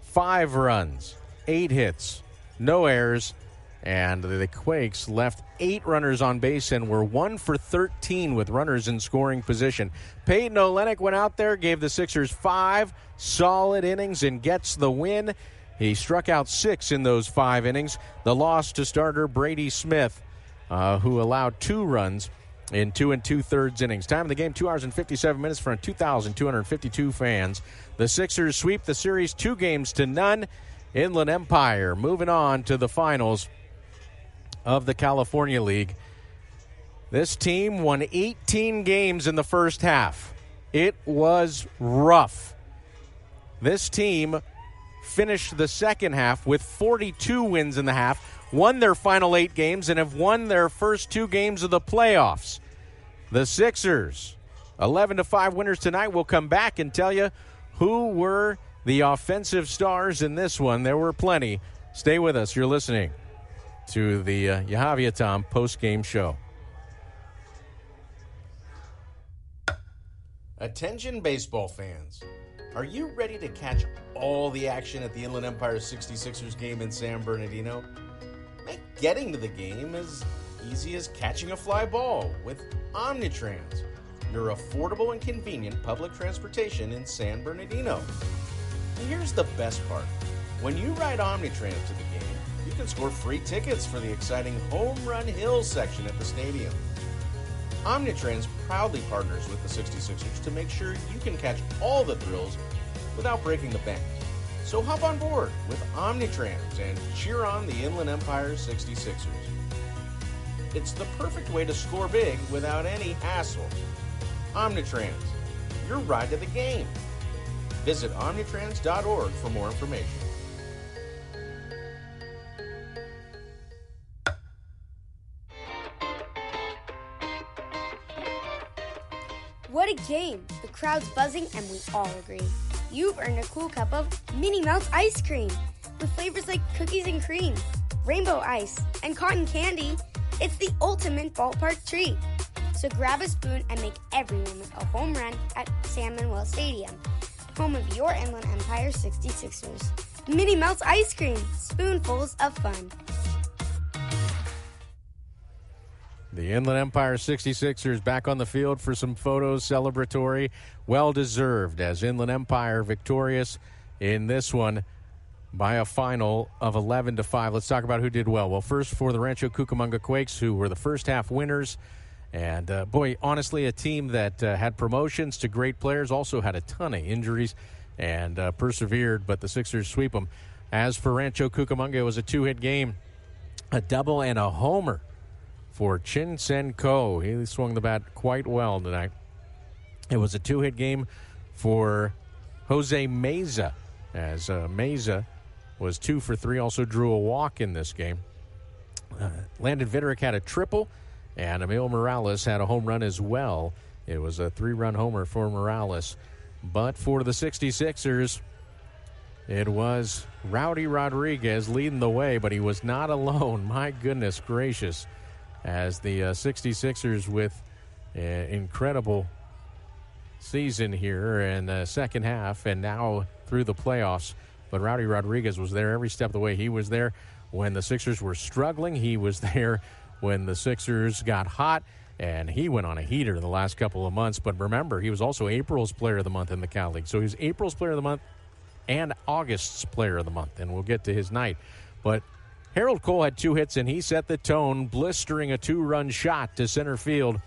5 runs, 8 hits, no errors, and the Quakes left 8 runners on base and were 1 for 13 with runners in scoring position. Peyton Olenek went out there, gave the Sixers 5 solid innings and gets the win. He struck out 6 in those 5 innings. The loss to starter Brady Smith, who allowed 2 runs in 2 2/3 innings. Time of the game, 2 hours and 57 minutes for 2,252 fans. The Sixers sweep the series 2-0. Inland Empire moving on to the finals of the California League. This team won 18 games in the first half. It was rough. This team finished the second half with 42 wins in the half, won their final 8 games, and have won their first 2 games of the playoffs. The Sixers, 11-5 winners tonight. We'll come back and tell you who were the offensive stars in this one. There were plenty. Stay with us. You're listening to the Yahaviatam post-game show. Attention baseball fans. Are you ready to catch all the action at the Inland Empire 66ers game in San Bernardino? Make getting to the game as easy as catching a fly ball with Omnitrans, your affordable and convenient public transportation in San Bernardino. And here's the best part. When you ride Omnitrans to the game, you can score free tickets for the exciting Home Run Hill section at the stadium. Omnitrans proudly partners with the 66ers to make sure you can catch all the thrills without breaking the bank. So hop on board with Omnitrans and cheer on the Inland Empire 66ers. It's the perfect way to score big without any hassle. Omnitrans, your ride to the game. Visit omnitrans.org for more information. What a game! The crowd's buzzing and we all agree. You've earned a cool cup of Minnie Mouse ice cream with flavors like cookies and cream, rainbow ice, and cotton candy. It's the ultimate ballpark treat. So grab a spoon and make every moment a home run at San Manuel Stadium, home of your Inland Empire 66ers. Minnie Mouse ice cream, spoonfuls of fun. The Inland Empire 66ers back on the field for some photos, celebratory, well-deserved, as Inland Empire victorious in this one by a final of 11-5. Let's talk about who did well. Well, first for the Rancho Cucamonga Quakes, who were the first half winners. And, boy, honestly, a team that had promotions to great players, also had a ton of injuries and persevered, but the Sixers sweep them. As for Rancho Cucamonga, it was a two-hit game, a double and a homer for Chin Sen Ko. He swung the bat quite well tonight. It was a two-hit game for Jose Meza, as Meza was 2 for 3, also drew a walk in this game. Landon Vitterick had a triple, and Emil Morales had a home run as well. It was a 3-run homer for Morales. But for the 66ers, it was Rowdy Rodriguez leading the way, but he was not alone. My goodness gracious. As the 66ers with an incredible season here in the second half and now through the playoffs. But Rowdy Rodriguez was there every step of the way. He was there when the Sixers were struggling. He was there when the Sixers got hot, and he went on a heater the last couple of months. But remember, he was also April's Player of the Month in the Cal League. So he was April's Player of the Month and August's Player of the Month, and we'll get to his night. But Harold Cole had 2 hits, and he set the tone, blistering a 2-run shot to center field.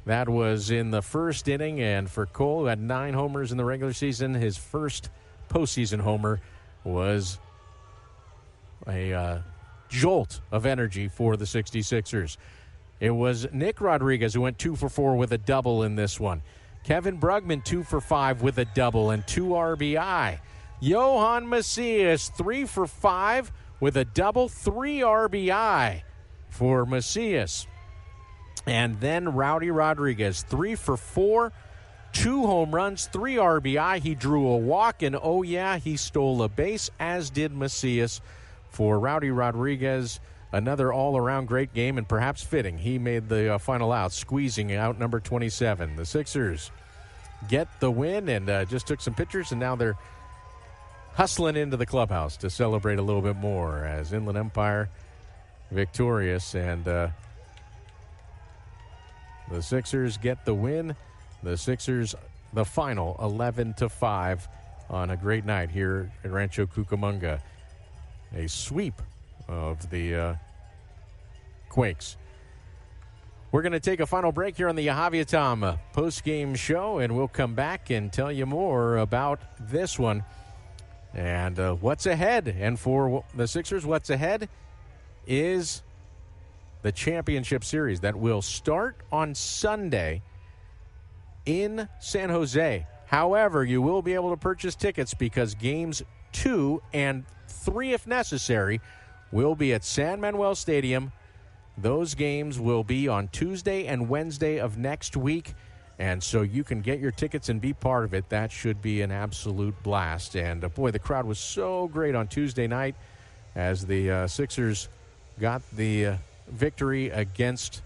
That was in the first inning, and for Cole, who had 9 homers in the regular season, his first postseason homer was a jolt of energy for the 66ers. It was Nick Rodriguez who went 2 for 4 with a double in this one. Kevin Brugman 2 for 5 with a double and 2 RBI. Johan Macias 3 for 5 with a double, 3 RBI for Macias. And then Rowdy Rodriguez, 3 for 4, 2 home runs, 3 RBI. He drew a walk, and oh yeah, he stole a base, as did Macias. For Rowdy Rodriguez, another all-around great game, and perhaps fitting. He made the final out, squeezing out number 27. The Sixers get the win and just took some pictures, and now they're hustling into the clubhouse to celebrate a little bit more as Inland Empire victorious. And the Sixers get the win. The Sixers, the final 11-5 on a great night here at Rancho Cucamonga. A sweep of the Quakes. We're going to take a final break here on the Javiatom post-game show, and we'll come back and tell you more about this one and what's ahead. And for the Sixers, what's ahead is the championship series that will start on Sunday in San Jose. However, you will be able to purchase tickets because games 2 and 3, if necessary, will be at San Manuel Stadium. Those games will be on Tuesday and Wednesday of next week, and so you can get your tickets and be part of it. That should be an absolute blast. And, boy, the crowd was so great on Tuesday night as the Sixers got the victory against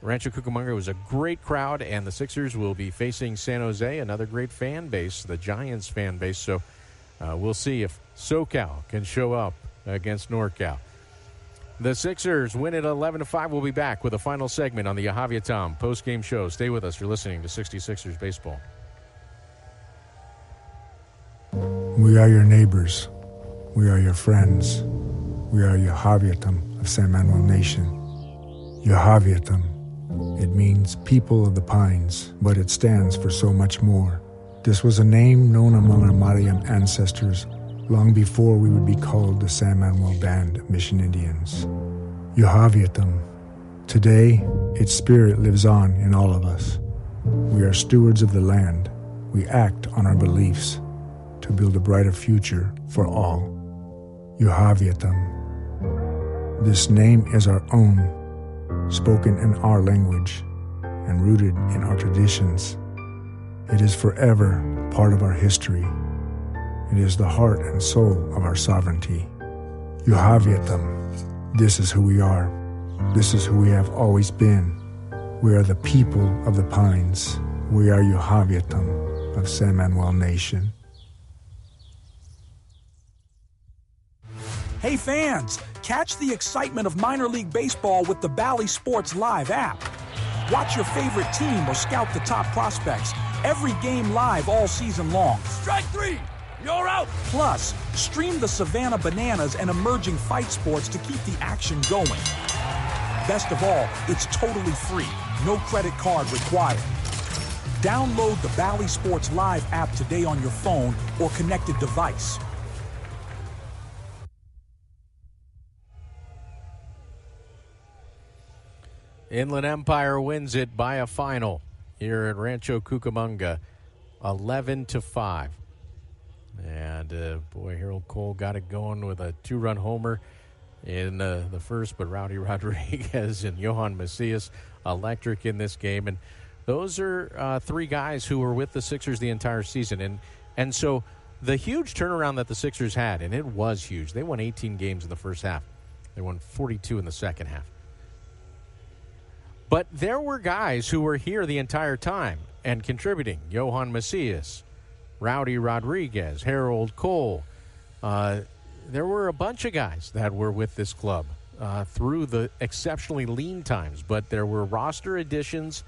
Rancho Cucamonga. It was a great crowd, and the Sixers will be facing San Jose, another great fan base, the Giants fan base. So we'll see if SoCal can show up against NorCal. The Sixers win at 11-5. We'll be back with a final segment on the Javiatom post-game show. Stay with us. You're listening to 66ers Baseball. We are your neighbors. We are your friends. We are your Javiatom of San Manuel Nation. Your Javiatom, It means people of the pines, but it stands for so much more. This was a name known among our Mariam ancestors long before we would be called the San Manuel Band of Mission Indians. Yohaviatam. Today, its spirit lives on in all of us. We are stewards of the land. We act on our beliefs to build a brighter future for all. Yohaviatam. This name is our own, spoken in our language and rooted in our traditions. It is forever part of our history. It is the heart and soul of our sovereignty. Yohaviatam. This is who we are. This is who we have always been. We are the people of the pines. We are Yohaviatam of San Manuel Nation. Hey fans, catch the excitement of minor league baseball with the Bally Sports Live app. Watch your favorite team or scout the top prospects. Every game live all season long. Strike three! You're out! Plus, stream the Savannah Bananas and emerging fight sports to keep the action going. Best of all, it's totally free. No credit card required. Download the Bally Sports Live app today on your phone or connected device. Inland Empire wins it by a final here at Rancho Cucamonga, 11-5. And, boy, Harold Cole got it going with a 2-run homer in the first, but Rowdy Rodriguez and Johan Macias electric in this game. And those are three guys who were with the Sixers the entire season. And so the huge turnaround that the Sixers had, and it was huge. They won 18 games in the first half. They won 42 in the second half. But there were guys who were here the entire time and contributing. Johan Macias, Rowdy Rodriguez, Harold Cole. There were a bunch of guys that were with this club through the exceptionally lean times, but there were roster additions.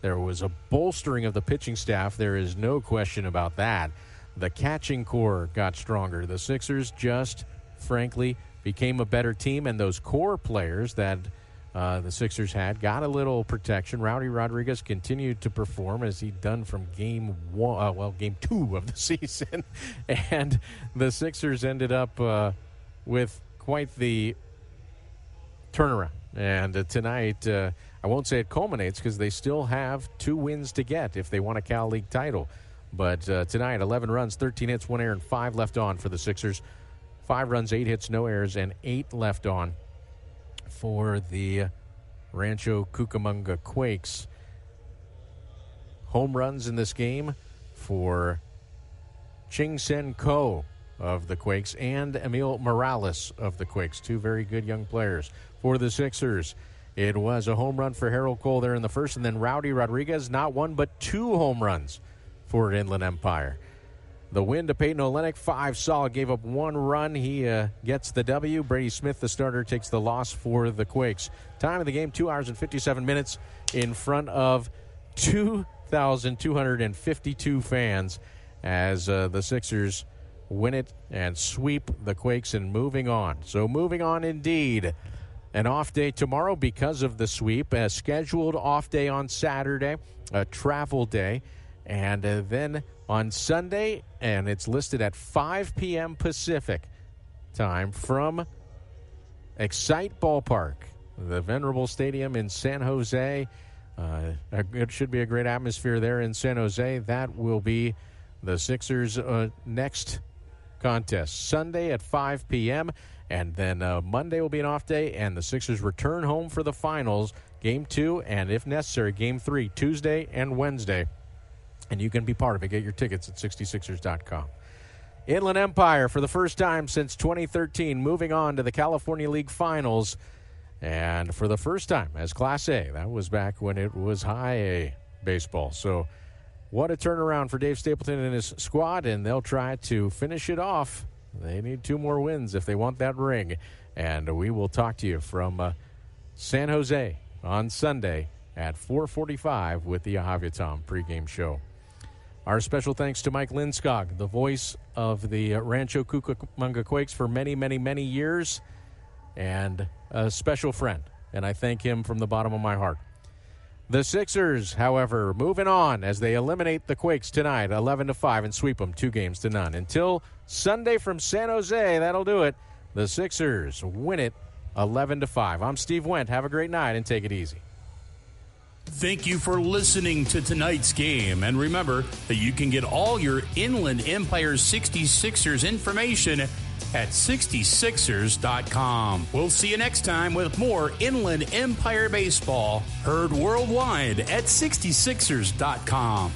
There was a bolstering of the pitching staff. There is no question about that. The catching core got stronger. The Sixers just, frankly, became a better team, and those core players that the Sixers had got a little protection. Rowdy Rodriguez continued to perform as he'd done from game 2 of the season. And the Sixers ended up with quite the turnaround. And tonight, I won't say it culminates because they still have 2 wins to get if they want a Cal League title. But tonight, 11 runs, 13 hits, 1 error, and 5 left on for the Sixers. 5 runs, 8 hits, no errors, and 8 left on for the Rancho Cucamonga Quakes. Home runs in this game for Ching Sen Ko of the Quakes and Emil Morales of the Quakes, 2 very good young players. For the Sixers, it was a home run for Harold Cole there in the first, and then Rowdy Rodriguez, not 1 but 2 home runs for Inland Empire. The win to Peyton Olenek, 5 solid, gave up 1 run. He gets the W. Brady Smith, the starter, takes the loss for the Quakes. Time of the game, 2 hours and 57 minutes in front of 2,252 fans as the Sixers win it and sweep the Quakes and moving on. So moving on indeed. An off day tomorrow because of the sweep. A scheduled off day on Saturday, a travel day. And then on Sunday, and it's listed at 5 p.m. Pacific time from Excite Ballpark, the Venerable Stadium in San Jose. It should be a great atmosphere there in San Jose. That will be the Sixers' next contest. Sunday at 5 p.m., and then Monday will be an off day, and the Sixers return home for the finals, Game 2, and if necessary, Game 3, Tuesday and Wednesday. And you can be part of it. Get your tickets at 66ers.com. Inland Empire, for the first time since 2013, moving on to the California League Finals. And for the first time as Class A. That was back when it was High A baseball. So what a turnaround for Dave Stapleton and his squad, and they'll try to finish it off. They need 2 more wins if they want that ring. And we will talk to you from San Jose on Sunday at 4:45 with the Yohaviatam pregame show. Our special thanks to Mike Lindskog, the voice of the Rancho Cucamonga Quakes for many, many, many years, and a special friend, and I thank him from the bottom of my heart. The Sixers, however, moving on as they eliminate the Quakes tonight, 11-5, and sweep them 2-0. Until Sunday from San Jose, that'll do it. The Sixers win it 11-5. I'm Steve Wendt. Have a great night and take it easy. Thank you for listening to tonight's game. And remember that you can get all your Inland Empire 66ers information at 66ers.com. We'll see you next time with more Inland Empire baseball, heard worldwide at 66ers.com.